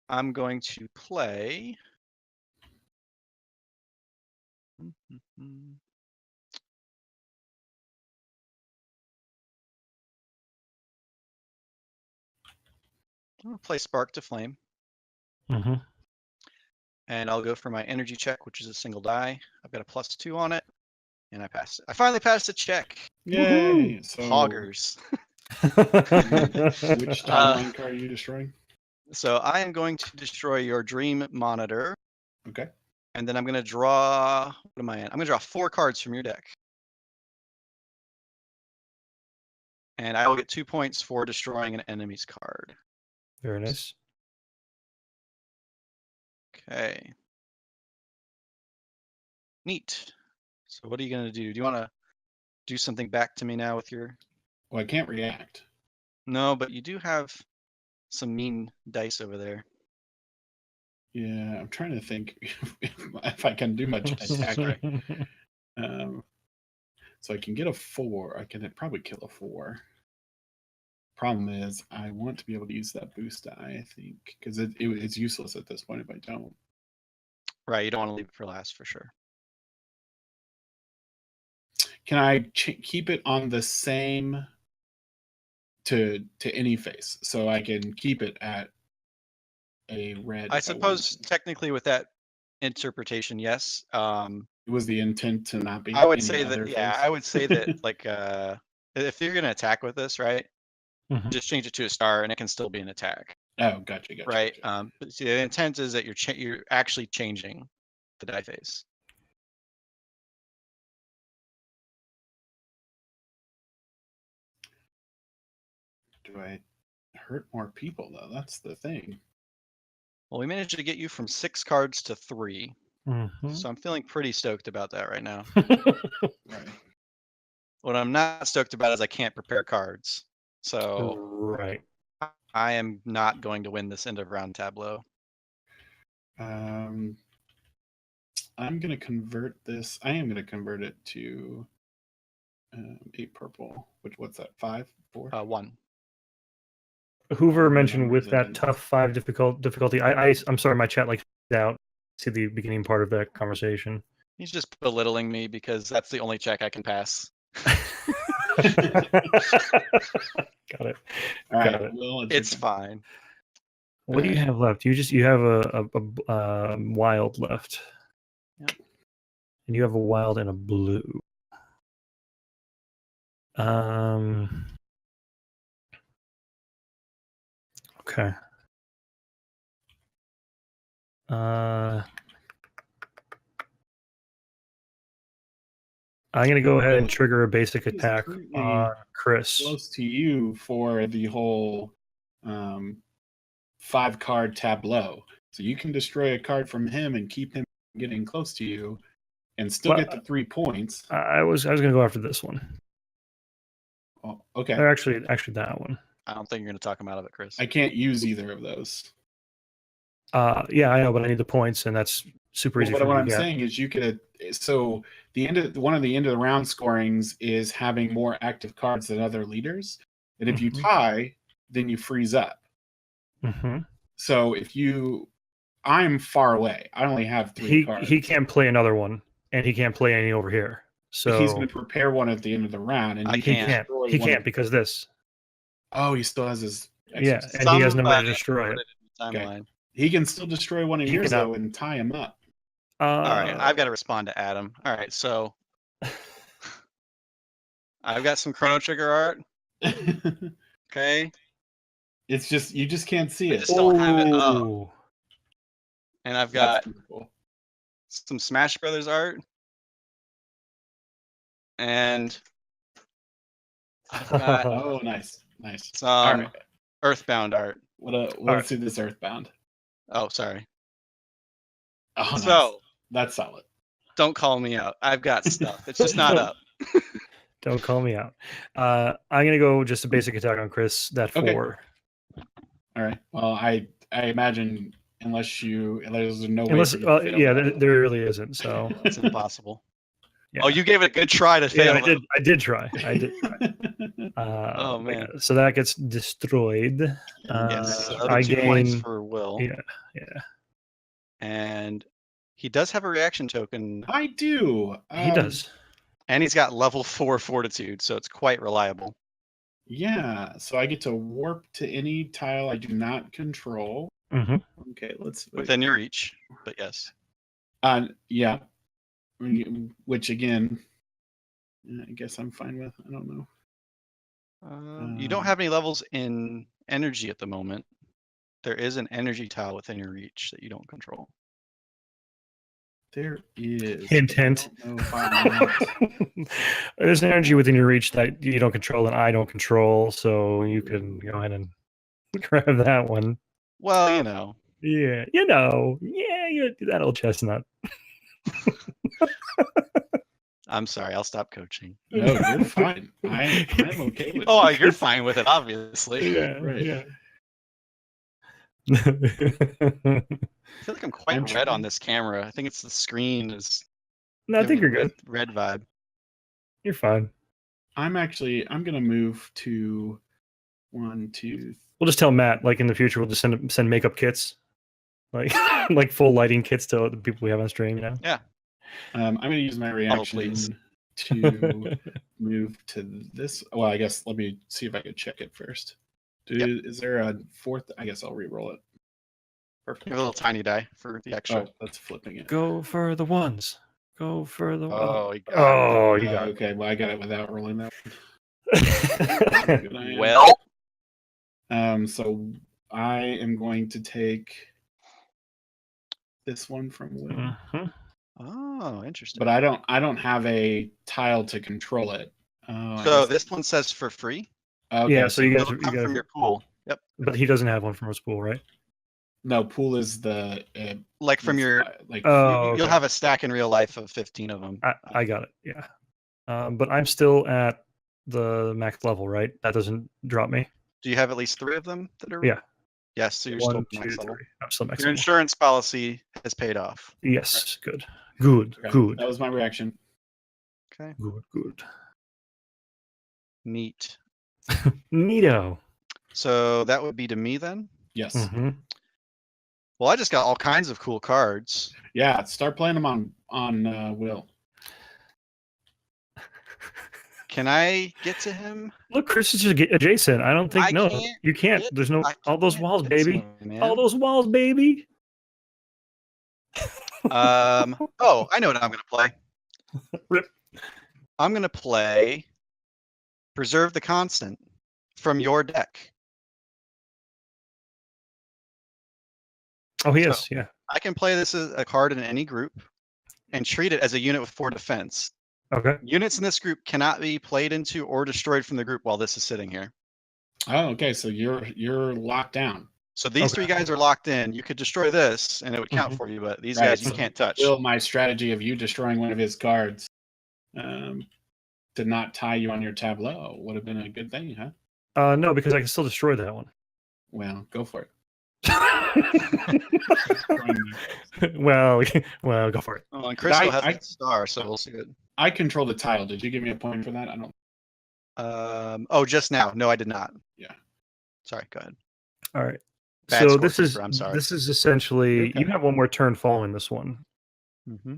I'm going to play. I'm going to play Spark to Flame. Mm-hmm. And I'll go for my energy check, which is a single die. I've got a +2 on it. And I passed it. I finally passed the check. Yay! So, Poggers. which timeline card are you destroying? So I am going to destroy your Dream Monitor. Okay. And then I'm going to draw. What am I at? I'm going to draw 4 cards from your deck. And I will get 2 points for destroying an enemy's card. Very nice. Okay. Neat. So what are you going to do? Do you want to do something back to me now with your... Well, I can't react. No, but you do have some mean dice over there. Yeah, I'm trying to think if I can do much attack right. So I can get a 4. I can probably kill a 4. Problem is, I want to be able to use that boost die, I think, because it's useless at this point if I don't. Right, you don't want to leave it for last for sure. Can I keep it on the same to any face, so I can keep it at a red? I suppose technically with that interpretation, yes. It was the intent to not be. I would any say other that, yeah, face? I would say that like if you're gonna attack with this, right, Mhm. just change it to a star and it can still be an attack. Oh, gotcha. Right. Gotcha. But see, the intent is that you're actually changing the die face. Do I hurt more people though? That's the thing. Well, we managed to get you from 6 cards to 3. Mhm. So I'm feeling pretty stoked about that right now. Right. What I'm not stoked about is I can't prepare cards. So Right. I am not going to win this end of round tableau. I'm gonna convert this. I am gonna convert it to 8 purple. What's that? 5, 4? 1. Hoover What mentioned number with is it that in? tough 5 difficulty. I'm sorry, my chat like out to the beginning part of that conversation. He's just belittling me because that's the only check I can pass. Got it. All right. Got it. Well, It's fine. What do you have left? You have a wild left. Yep. And you have a wild and a blue. Okay. I'm gonna go ahead and trigger a basic He's attack currently on Chris. close to you for the whole 5-card tableau. So you can destroy a card from him and keep him getting close to you, and still Well, get the 3 points. I was gonna go after this one. Oh, okay. Or actually that one. I don't think you're going to talk him out of it, Chris. I can't use either of those. Yeah, I know, but I need the points, and that's super easy But for what me I'm to get. saying is, you could. So one of the end of the round scorings is having more active cards than other leaders, and if you tie, then you freeze up. Mm-hmm. So I'm far away. I only have 3 cards. He can't play another one, and he can't play any over here. So he's going to prepare one at the end of the round, and I he can't. He can't because this. Oh, he still has his. Yeah, and he has no way to destroy it. Timeline. Okay. He can still destroy one of yours though and tie him up. All right, I've got to respond to Adam. All right, so I've got some Chrono Trigger art. Okay. It's just you just can't see I it. just don't have it up. And I've got some Smash Brothers art. And I've got oh, nice. Some Earthbound art. Let's see this Earthbound. Oh, sorry. Oh, nice. So That's solid. don't call me out. I've got stuff. It's just not up. Don't call me out. I'm gonna go just a basic attack on Chris. That 4. Okay. All right. Well, I imagine unless there's no way. Unless, for you to fail yeah, that. there really isn't. So It's impossible. yeah. Oh, you gave it a good try to fail. Yeah, I did try. I did try. Oh, but man. yeah, so that gets destroyed. Yes. So that'll I be 2 points gain. for Will. Yeah. And he does have a reaction token. I do. He does. And he's got level 4 fortitude, so it's quite reliable. Yeah. So I get to warp to any tile I do not control. Mm-hmm. Okay. Let's. Within your reach, but yes. Yeah. Which again, I guess I'm fine with. I don't know. You don't have any levels in energy at the moment. There is an energy tile within your reach that you don't control. There is. Hint, but I hint. don't know if I want- There's an energy within your reach that you don't control and I don't control, so you can go ahead and grab that one. Well, you know. Yeah, you're that old chestnut. I'm sorry, I'll stop coaching. No, you're fine. I'm okay with Oh, it. you're fine with it, obviously. Yeah, Right. yeah. I feel like I'm quite I'm red trying- on this camera. I think it's the screen is. No, I think you're giving good. Red vibe. You're fine. I'm gonna move to 1, 2. We'll just tell Matt, like in the future, we'll just send makeup kits, like like full lighting kits to the people we have on stream. You know. Yeah. I'm gonna use my reaction please. to move to this. Well, I guess let me see if I could check it first. Is there a 4th? I guess I'll re-roll it. Perfect. You have a little tiny die for the extra. Oh, that's flipping it. Go for the ones. Go for the. Oh, you got it. Oh, you got Okay, well I got it without rolling that it. one. Good I am. Well, So I am going to take this one from Will, Mhm. oh, interesting. but I don't have a tile to control it. I So guess- this one says for free. okay, Yeah, so you It'll guys, come from your pool. Yep. but he doesn't have one from his pool, right? no pool is the Like from your, like Oh, you'll okay. have a stack in real life of 15 of them. I got it. Yeah, but I'm still at the max level, right? That doesn't drop me. Do you have at least 3 of them that are? Yeah. Yes, so you're 1, still 2, max 3. level. I'm still max Your level. insurance policy has paid off. Yes, good. Good. That was my reaction. Okay. Good. Neat. Neato. So that would be to me then. Yes. Mm-hmm. Well, I just got all kinds of cool cards. Yeah. Start playing them on Will. Can I get to him? Look, Chris is just adjacent. I don't think I no. can't You can't. get- There's no I all those can't walls, get to baby. him, man. All those walls, baby. Oh, I know what I'm gonna play. Rip. I'm gonna play Preserve the Constant from your deck. Oh, he is. Yeah. I can play this as a card in any group and treat it as a unit with 4 defense. Okay. Units in this group cannot be played into or destroyed from the group while this is sitting here. Oh, okay. So you're locked down. So these Okay. 3 guys are locked in. You could destroy this and it would count Mhm. for you, but these Right, guys you so can't touch. Will, my strategy of you destroying one of his cards to not tie you on your tableau would have been a good thing, huh? No, because I can still destroy that one. Well, go for it. well, go for it. Oh, and Crystal has I- that star, so we'll see it. I control the tile. Did you give me a point for that? I don't. Oh, just now. No, I did not. Yeah. Sorry, go ahead. All right. Bad So this is scorekeeper, I'm sorry. this is essentially Okay. you have one more turn following this one, Mm-hmm.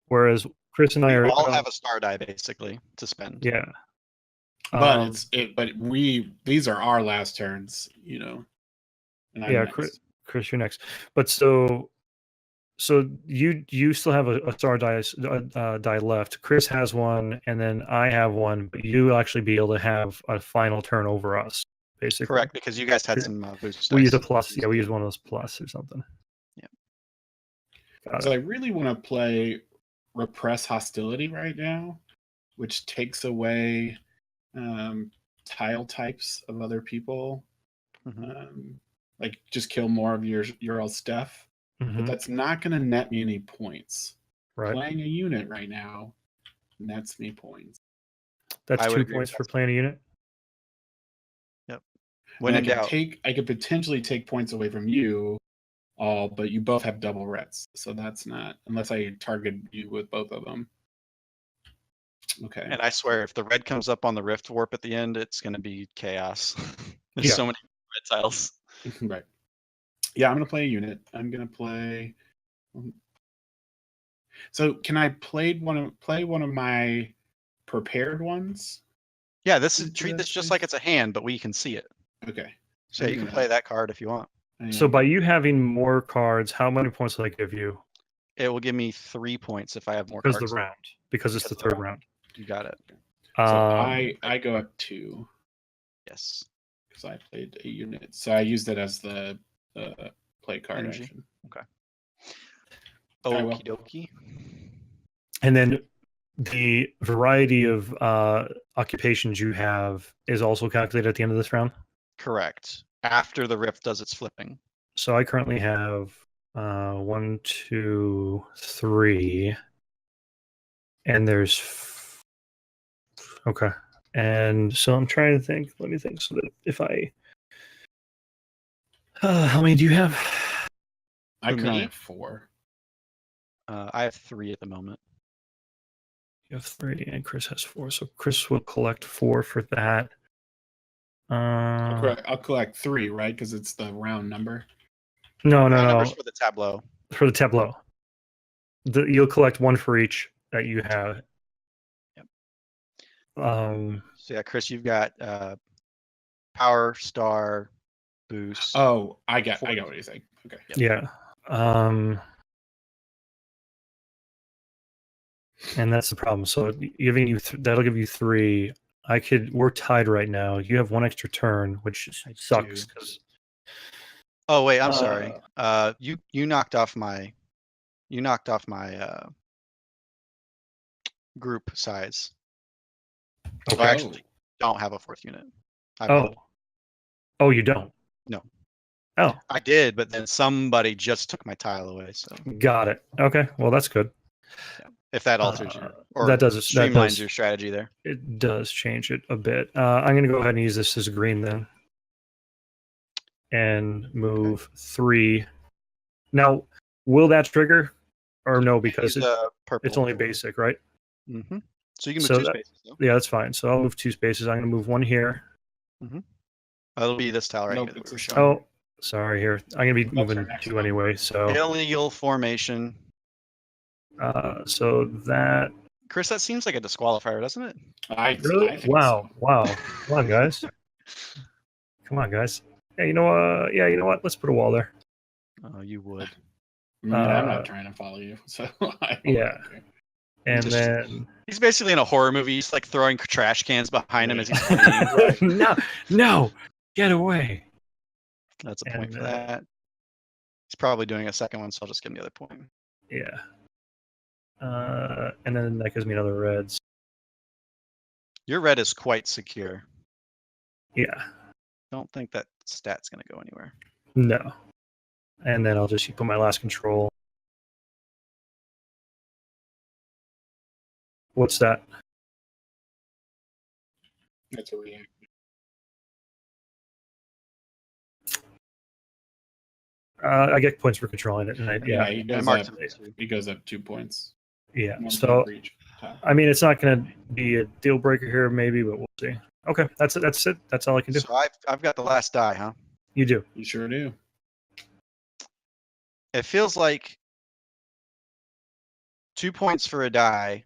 whereas Chris and I We are all have a star die basically to spend. yeah. But these are our last turns, And I'm Yeah, next. Chris, you're next. But so you still have a star die left. Chris has one, and then I have one. But you actually be able to have a final turn over us, basically. Correct, because you guys had some boost We use a dice. plus. Yeah, we use one of those plus or something. Yeah. Got So it. I really want to play Repress Hostility right now, which takes away tile types of other people. Mhm. Like just kill more of your all stuff. but Mhm. that's not going to net me any points. Right. Playing a unit right now nets me points. That's I would 2 agree with points for that. playing a unit. When in doubt, I could potentially take points away from you all, but you both have double reds, so that's not unless I target you with both of them. Okay. and I swear, if the red comes up on the Rift Warp at the end, it's going to be chaos. There's Yeah. so many red tiles. Right. Yeah, I'm gonna play a unit. I'm gonna play. So can I play one of my prepared ones? Yeah, this is Into treat that this just space? like it's a hand, but we can see it. Okay. So you can play that card if you want. So by you having more cards, how many points will that give you? It will give me 3 points if I have more Because cards. the round. Because it's the Because of the third round. You got it. So Um, I go up 2 Yes. because I played a unit. So I used it as the play card Energy. action. Okay. I will. Okie dokie. and then the variety of occupations you have is also calculated at the end of this round. Correct. After the Rift does its flipping. So I currently have 1, 2, 3, and there's okay. And so I'm trying to think. Let me think. So that if I, how many do you have? I For currently me? have 4. I have 3 at the moment. You have 3, and Chris has 4. So Chris will collect 4 for that. I'll collect 3, right? Because it's the round number. No, Round no, numbers no. for the tableau. For the tableau, you'll collect 1 for each that you have. Yep. So yeah, Chris, you've got power, star, boost. Oh, I got what you're saying. Okay. Yep. Yeah. And that's the problem. So giving you that'll give you 3. We're tied right now. You have 1 extra turn, which sucks because. Oh wait, I'm sorry. You knocked off my group size. So I actually don't have a 4th unit. Oh, you don't? No. Oh, I did, but then somebody just took my tile away. So got it. Okay, well that's good. yeah. If that alters your or that does streamlines your strategy there. It does change it a bit. I'm going to go ahead and use this as green then, and move 3. Now, will that trigger or no? Because it's only basic, right? Mm-hmm. So you can move 2 spaces. Though. Yeah, that's fine. So I'll move 2 spaces. I'm going to move 1 here. Mm-hmm. That'll be this tile right here. Oh, sorry. Here, I'm going to be moving 2 anyway. So illegal formation. So that. Chris, that seems like a disqualifier, doesn't it? Really? I think wow. so. Wow. Come on, guys. Come on, guys. Yeah, you know what? Yeah, you know what? Let's put a wall there. Oh, you would. I mean, I'm not trying to follow you, so yeah. And then he's basically in a horror movie. He's like throwing trash cans behind him as he's playing. No, get away. That's a point for that. He's probably doing a second one, so I'll just give him the other point. Yeah. And then that gives me another red. Your red is quite secure. Yeah. Don't think that stat's going to go anywhere. No. And then I'll just put my last control. What's that? That's a reaction. I get points for controlling it, and he goes up 2 points. Yeah. So I mean, it's not going to be a deal breaker here, maybe, but we'll see. Okay, that's it. That's it. That's all I can do. So I've got the last die, huh? You do. You sure do. It feels like 2 points for a die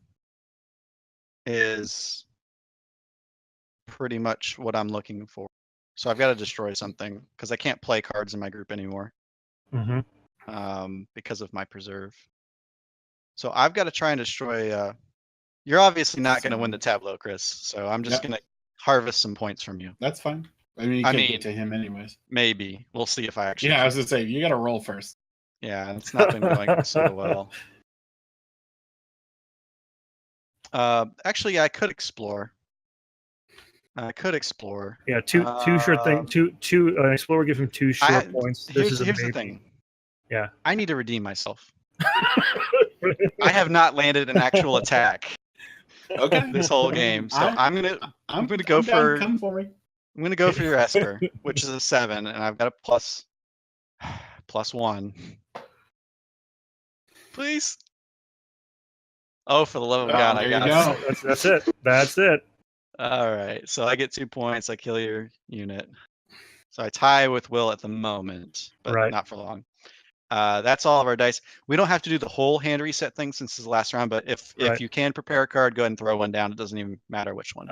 is pretty much what I'm looking for. So I've got to destroy something because I can't play cards in my group anymore. Because of my preserve. So I've got to try and destroy. You're obviously not going to win the tableau, Chris. So I'm just going to harvest some points from you. That's fine. I mean, you can get to him anyways. Maybe we'll see if I actually. Yeah, I was gonna say you got to roll first. Yeah, it's not been going so well. Actually, I could explore. Yeah, two short thing. Two. Explorer give him 2 short points. This is here's the thing. Yeah. I need to redeem myself. I have not landed an actual attack Okay. this whole game, so I'm gonna go I'm down. for Come for me. I'm gonna go for your Esper, which is a 7, and I've got a +1. Please. Oh, for the love of God, I There you got go. it. That's it. That's it. All right, so I get 2 points. I kill your unit. So I tie with Will at the moment, but Right. not for long. That's all of our dice. We don't have to do the whole hand reset thing since this is the last round, but if Right. you can prepare a card, go ahead and throw one down. It doesn't even matter which one.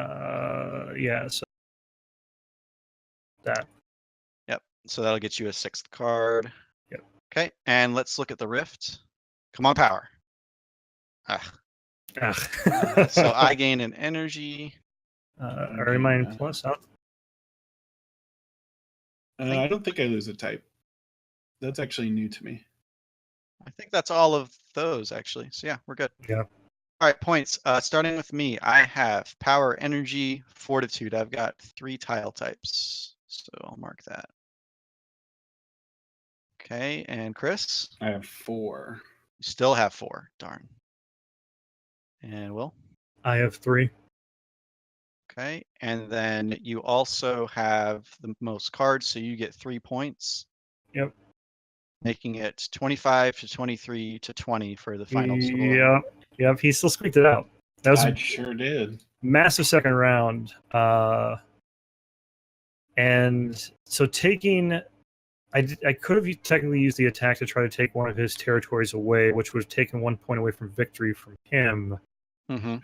Yeah. So that. Yep. So that'll get you a 6th card. Yep. Okay, and let's look at the Rift. Come on, power. So I gain an energy. Remind plus. I don't think I lose a type. That's actually new to me. I think that's all of those actually. So yeah, we're good. Yeah. All right, points. Starting with me, I have power, energy, fortitude. I've got 3 tile types, so I'll mark that. Okay, and Chris? I have 4. You still have 4. Darn. And Will? I have 3. Okay, and then you also have the most cards, so you get 3 points. Yep. Making it 25 to 23 to 20 for the final score. Yeah. Yep. He still squeaked it out. That was I sure did. massive second round. And so taking, I could have technically used the attack to try to take one of his territories away, which would have taken 1 point away from victory from him. Mm-hmm.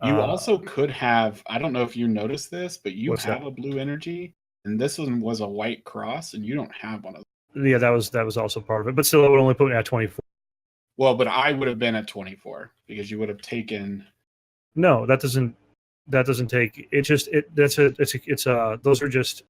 You also could have, I don't know if you noticed this, but you What's have that? a blue energy, and this one was a white cross, and you don't have one of those. Yeah, that was also part of it, but still, it would only put me at 24. Well, but I would have been at 24 because you would have taken. No, that doesn't take. It just those are just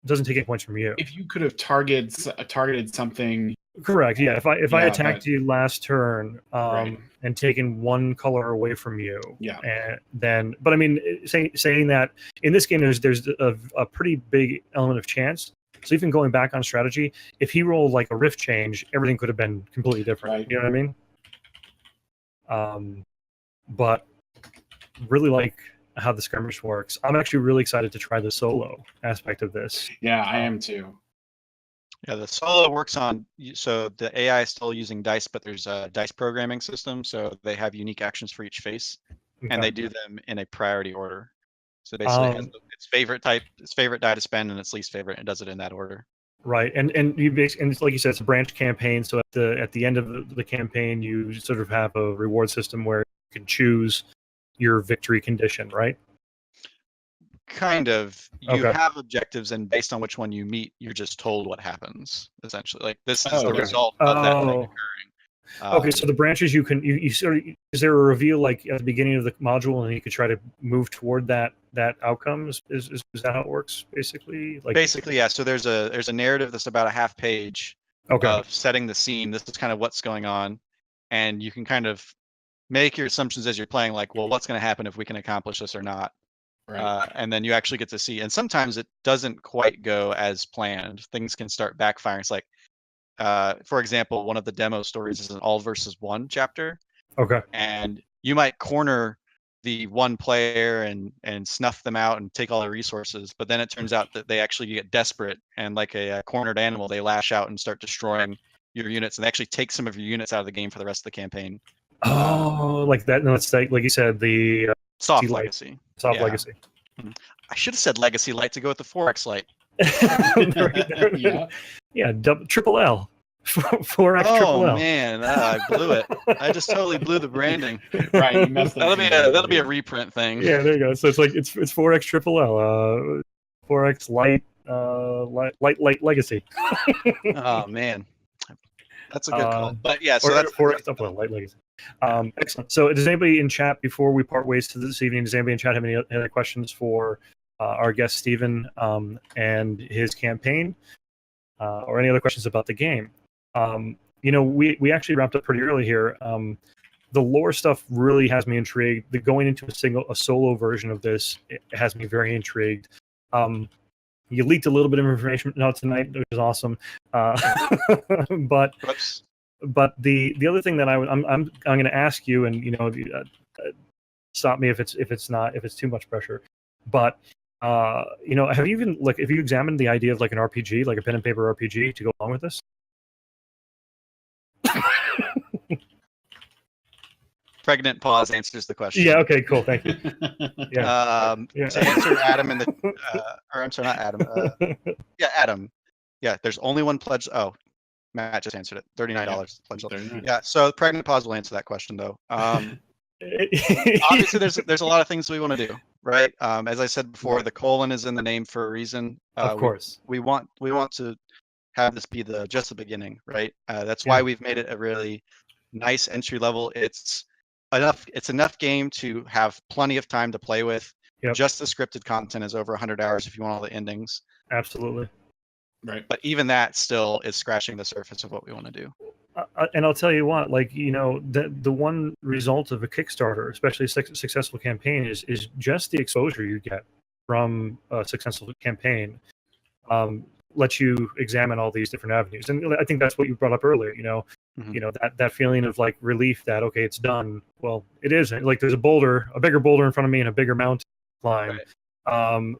doesn't take 8 points from you. If you could have targeted something. Correct. Yeah. If I attacked but- you last turn, Right. and taken one color away from you, Yeah. and then, but I mean, saying that in this game, there's a pretty big element of chance. So even going back on strategy, if he rolled like a rift change, everything could have been completely different. Right. You know what I mean? But really like how the skirmish works. I'm actually really excited to try the solo aspect of this. Yeah, I am too. Yeah, the solo works on, so the AI is still using dice, but there's a dice programming system, so they have unique actions for each face, and they do them in a priority order. So basically, it has its favorite type, its favorite die to spend, and its least favorite, and does it in that order. Right, and you basically, and it's like you said, it's a branch campaign. So at the end of the campaign, you sort of have a reward system where you can choose your victory condition, right? Kind of. You Okay. have objectives, and based on which one you meet, you're just told what happens. Essentially, like this is the Okay. result of that thing occurring. Okay, so the branches you sort of, is there a reveal like at the beginning of the module, and you could try to move toward that outcome? Is that how it works basically? Like basically, yeah. So there's a narrative that's about a half page of setting the scene. This is kind of what's going on, and you can kind of make your assumptions as you're playing, like, well, what's going to happen if we can accomplish this or not. Right. And then you actually get to see, and sometimes it doesn't quite go as planned. Things can start backfiring. It's like, for example, one of the demo stories is an all versus one chapter. Okay. And you might corner the one player and snuff them out and take all their resources, but then it turns out that they actually get desperate, and like a cornered animal, they lash out and start destroying your units, and they actually take some of your units out of the game for the rest of the campaign. Oh, like that. No, it's like you said, the Soft Light. legacy. Soft Yeah. legacy. I should have said legacy light to go with the 4x light. Yeah. Yeah, triple L. 4x triple L. Man, I blew it. I just totally blew the branding. Right. You messed up. That'll be a reprint thing. Yeah, there you go. So it's like it's 4x triple L. 4x light light legacy. Oh man, that's a good call. But yeah, so or that's 4x triple L light legacy. Excellent. So does anybody in chat, before we part ways to this evening, does anybody in chat have any other questions for our guest Stephen and his campaign, or any other questions about the game? We actually wrapped up pretty early here. The lore stuff really has me intrigued. Going into a solo version of this, it has me very intrigued. You leaked a little bit of information out tonight, which is awesome. But Whoops. but the other thing that I'm going to ask you, and stop me if it's too much pressure, but have you even have you examined the idea of like an RPG, like a pen and paper RPG, to go along with this? Pregnant pause answers the question. Yeah. Okay. Cool. Thank you. Yeah. To answer Adam in the, or I'm sorry, not Adam. Yeah, Adam. Yeah, there's only one pledge. Oh, Matt just answered it. $39 pledge. Yeah. So pregnant pause will answer that question though. Obviously, there's a lot of things we want to do, right? As I said before, the colon is in the name for a reason. Of course. We want to have this be just the beginning, right? That's why we've made it a really nice entry level. It's enough game to have plenty of time to play with. Yep. Just the scripted content is over 100 hours if you want all the endings. Absolutely. Right. But even that still is scratching the surface of what we want to do. And I'll tell you what, the one result of a Kickstarter, especially a successful campaign, is just the exposure you get from a successful campaign. Lets you examine all these different avenues, and I think that's what you brought up earlier. That feeling of like relief that okay, it's done. Well, it isn't. Like there's a bigger boulder in front of me, and a bigger mountain to climb. Right.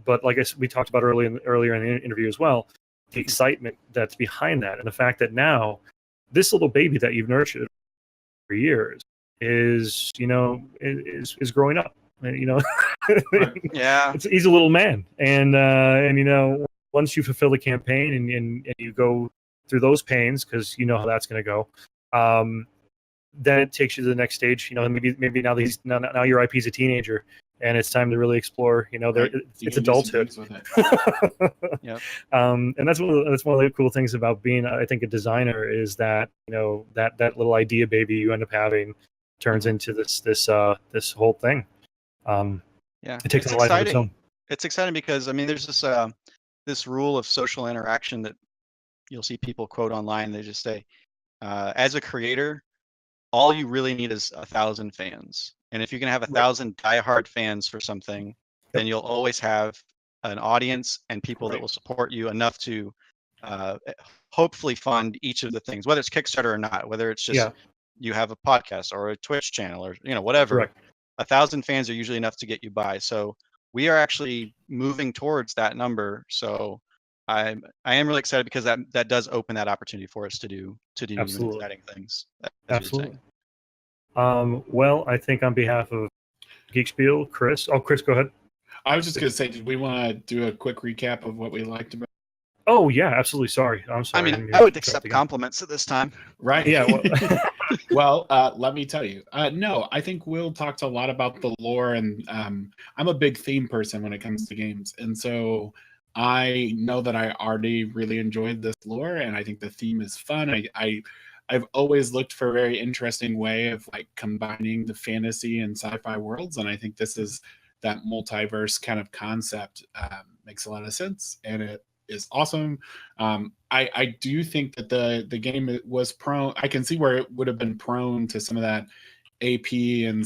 But like we talked about earlier in the interview as well, the excitement that's behind that, and the fact that now this little baby that you've nurtured for years is growing up. Yeah, he's a little man, and once you fulfill the campaign and you go through those pains, because you know how that's going to go, then it takes you to the next stage. Maybe now your IP is a teenager, and it's time to really explore. It's adulthood. Yep. And that's one of the cool things about being, I think, a designer is that that little idea baby you end up having turns into this whole thing. It takes a life of its own. It's exciting because there's this rule of social interaction that you'll see people quote online. They just say, as a creator, all you really need is 1,000 fans. And if you can have 1,000 diehard fans for something, then you'll always have an audience and people that will support you enough to hopefully fund each of the things, whether it's Kickstarter or not, whether it's just you have a podcast or a Twitch channel or whatever. Correct. 1,000 fans are usually enough to get you by. So we are actually moving towards that number. So I am really excited because that does open that opportunity for us to do exciting things. Absolutely. Well, I think on behalf of Geekspiel, Chris. Oh, Chris, go ahead. I was just going to say, did we want to do a quick recap of what we liked about? Oh yeah, absolutely. Sorry, I'm sorry. I would accept compliments at this time. Right. Yeah. Well, let me tell you. No, I think we'll talk a lot about the lore, and I'm a big theme person when it comes to games, and so I know that I already really enjoyed this lore, and I think the theme is fun. I've always looked for a very interesting way of like combining the fantasy and sci-fi worlds, and I think this is that multiverse kind of concept. Makes a lot of sense, and it is awesome. I do think that the game was prone. I can see where it would have been prone to some of that AP and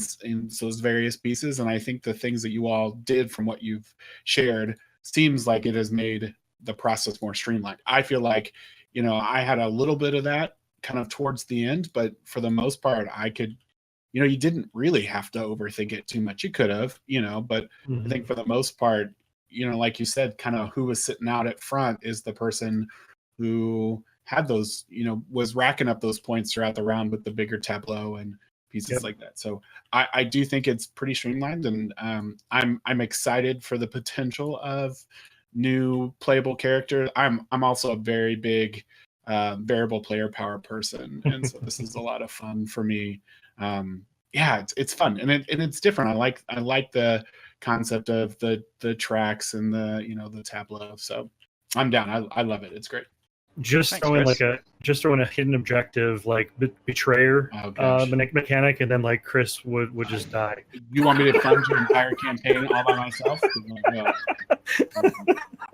those various pieces, and I think the things that you all did from what you've shared seems like it has made the process more streamlined. I feel like I had a little bit of that kind of towards the end, but for the most part I could, you didn't really have to overthink it too much. You could have, but I think for the most part, like you said, kind of who was sitting out at front is the person who had those, was racking up those points throughout the round with the bigger tableau and pieces like that. So I do think it's pretty streamlined, and I'm excited for the potential of new playable characters. I'm also a very big variable player power person, and so this is a lot of fun for me. It's fun, and it's different. I like the concept of the tracks and the tableau. So I'm down. I love it. It's great. Just throwing a hidden objective like betrayer mechanic, and then like Chris would just die. You want me to fund your entire campaign all by myself? No.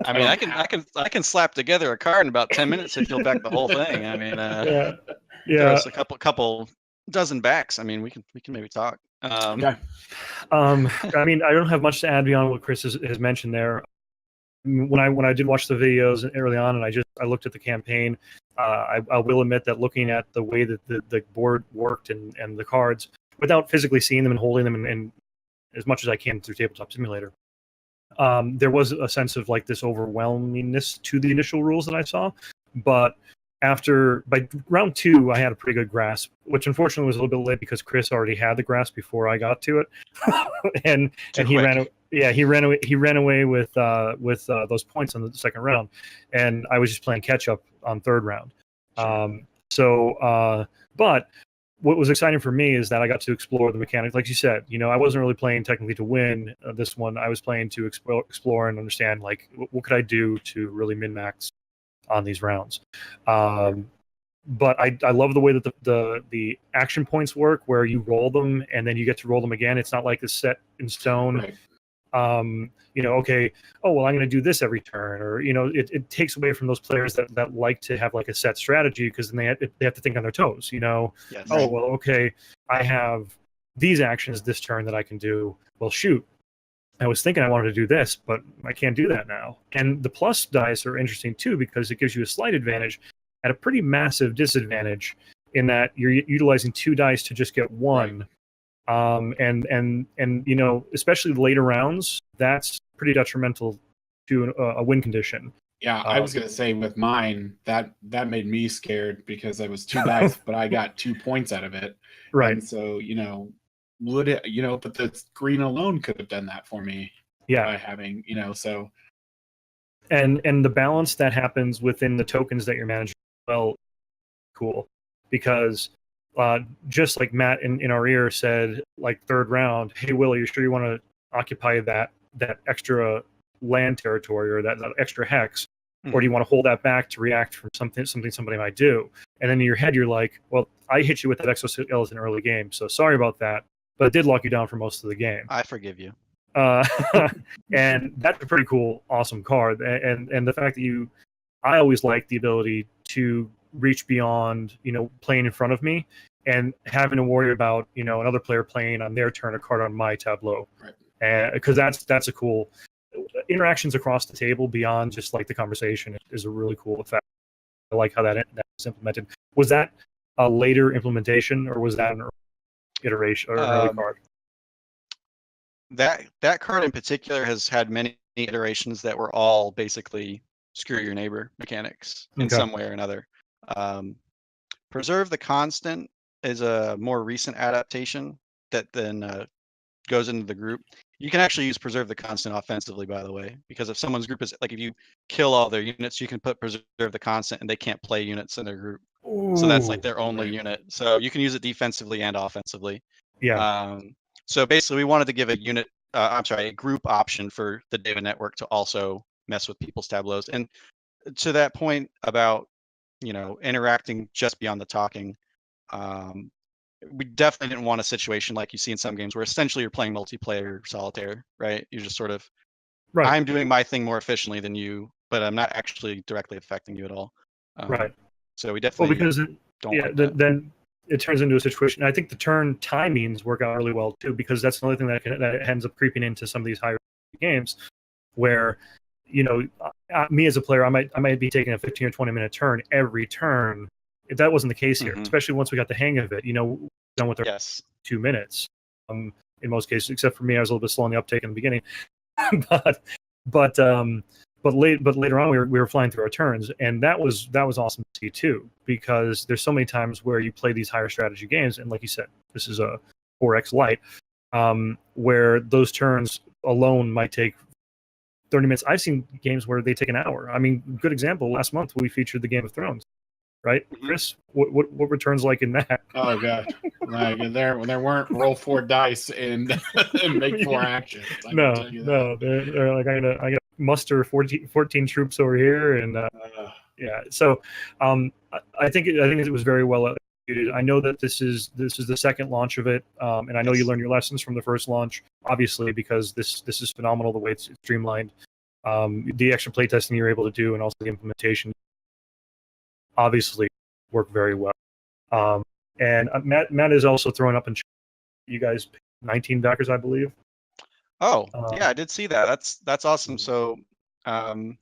I can slap together a card in about 10 minutes and you'll back the whole thing. Yeah. There's a couple dozen backs. We can maybe talk. I don't have much to add beyond what Chris has mentioned there. when I did watch the videos early on, and I looked at the campaign, I will admit that looking at the way that the board worked and the cards, without physically seeing them and holding them and as much as I can through Tabletop Simulator, there was a sense of like this overwhelmingness to the initial rules that I saw. But by round 2, I had a pretty good grasp, which unfortunately was a little bit late because Chris already had the grasp before I got to it, and he ran away with those points on the second round, and I was just playing catch up on third round. Sure. But what was exciting for me is that I got to explore the mechanics. Like you said, I wasn't really playing technically to win this one. I was playing to explore and understand, like, what could I do to really min-max on these rounds. But I love the way that the action points work, where you roll them and then you get to roll them again. It's not like it's set in stone. Right. Okay, oh well, I'm going to do this every turn, or it takes away from those players that like to have like a set strategy, because then they have to think on their toes. Yes. Oh well, okay, I have these actions this turn that I can do. Well, shoot, I was thinking I wanted to do this, but I can't do that now. And the plus dice are interesting too, because it gives you a slight advantage at a pretty massive disadvantage, in that you're utilizing 2 dice to just get 1. Right. And especially later rounds, that's pretty detrimental to a win condition. Yeah, I was gonna say with mine that made me scared, because I was 2 dice, but I got 2 points out of it. Right. And so would it? But the green alone could have done that for me. Yeah. By having so. And the balance that happens within the tokens that you're managing, well, cool, because just like Matt in our ear said, like third round, hey Will, are you sure you want to occupy that extra land territory, or that extra hex, or do you want to hold that back to react from something somebody might do? And then in your head you're like, well, I hit you with that exoskeleton early game, so sorry about that, but it did lock you down for most of the game. I forgive you. And that's a pretty cool, awesome card. And the fact that I always like the ability to reach beyond, playing in front of me and having to worry about, another player playing on their turn a card on my tableau. Right. And because that's a cool interactions across the table beyond just like the conversation is a really cool effect. I like how that was implemented. Was that a later implementation, or was that an iteration or an early card? That card in particular has had many iterations that were all basically screw your neighbor mechanics in some way or another. Preserve the Constant is a more recent adaptation that then goes into the group. You can actually use Preserve the Constant offensively, by the way, because if someone's group is like, if you kill all their units, you can put Preserve the Constant and they can't play units in their group. Ooh, so that's like their only unit. So you can use it defensively and offensively. Yeah. So basically, we wanted to give a group option for the David Network to also mess with people's tableaus. And to that point about, interacting just beyond the talking, we definitely didn't want a situation like you see in some games where essentially you're playing multiplayer solitaire, right? You're just sort of, right, I'm doing my thing more efficiently than you, but I'm not actually directly affecting you at all. Right. So we definitely then it turns into a situation. I think the turn timings work out really well too, because that's another thing that ends up creeping into some of these higher games, where me as a player, I might be taking a 15 or 20 minute turn every turn. That wasn't the case here, especially once we got the hang of it. Done with our 2 minutes. In most cases, except for me, I was a little bit slow on the uptake in the beginning. But later on, we were flying through our turns, and that was awesome to see too, because there's so many times where you play these higher strategy games, and like you said, this is a 4X light, where those turns alone might take 30 minutes. I've seen games where they take an hour. I mean, good example. Last month we featured the Game of Thrones, right? Chris, what returns like in that? Oh god, like there weren't roll 4 dice and make 4 actions. No, they're like, I gotta muster 14 troops over here, and yeah. So I think it was very well executed. I know that this is the second launch of it, and I know you learned your lessons from the first launch, obviously, because this is phenomenal the way it's streamlined. The extra playtesting you're able to do, and also the implementation, obviously work very well. And Matt is also throwing up in you guys 19 backers, I believe. Oh, yeah, I did see that. That's awesome. So Let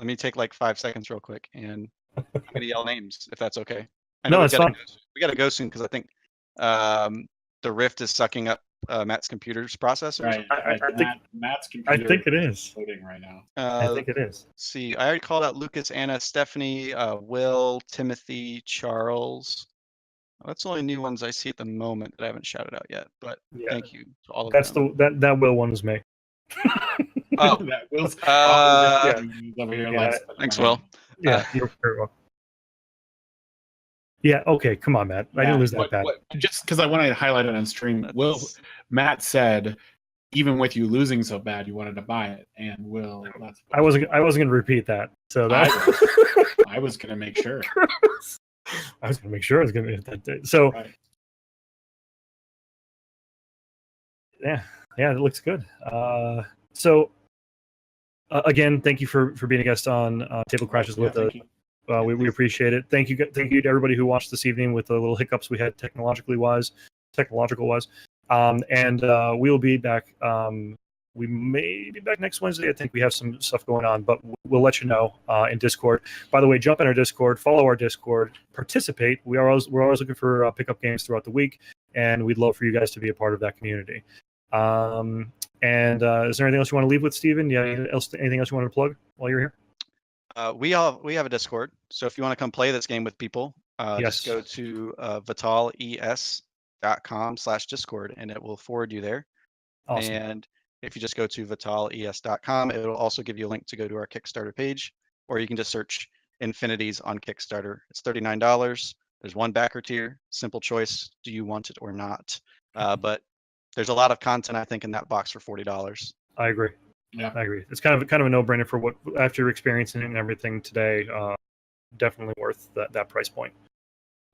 me take like 5 seconds real quick, and I'm gonna yell names if that's okay. I No, know it's fine. we gotta go soon because I think the Rift is sucking up Matt's computer's processors. Right. I think Matt's I computer think it is. loading right now. I think it is. Let's see, I already called out Lucas, Anna, Stephanie, Will, Timothy, Charles. That's the only new ones I see at the moment that I haven't shouted out yet. But Yeah. thank you to all of That's them. that Will one was me. Oh, That Will's yeah. over here. Yeah. Like, thanks, Will. Yeah, you're very welcome. Yeah, okay, come on, Matt. I didn't lose that bad. Just because I wanted to highlight it on stream, Matt said, even with you losing so bad, you wanted to buy it, and Will. I wasn't going to repeat that. So that I was going to make sure. I was going to make sure I was going to hit that day. So Right. yeah, it looks good. So again, thank you for being a guest on Table Crashes with us. We appreciate it. Thank you to everybody who watched this evening with the little hiccups we had technological wise. And we will be back. We may be back next Wednesday. I think we have some stuff going on, but we'll let you know in Discord. By the way, jump in our Discord, follow our Discord, participate. We're always looking for pickup games throughout the week, and we'd love for you guys to be a part of that community. And is there anything else you want to leave with, Steven? Yeah, anything else you want to plug while you're here? We have a Discord, so if you want to come play this game with people, just go to VatalES.com/Discord, and it will forward you there. Awesome. And if you just go to VatalES.com, it will also give you a link to go to our Kickstarter page, or you can just search Infinities on Kickstarter. It's $39. There's one backer tier, simple choice. Do you want it or not? But there's a lot of content, I think, in that box for $40. I agree. Yeah, I agree. It's kind of a no-brainer for what after your experience and everything today. Definitely worth that price point.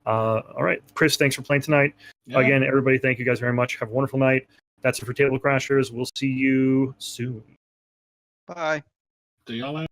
All right, Chris, thanks for playing tonight. Yeah. Again, everybody, thank you guys very much. Have a wonderful night. That's it for Table Crashers. We'll see you soon. Bye. Do y'all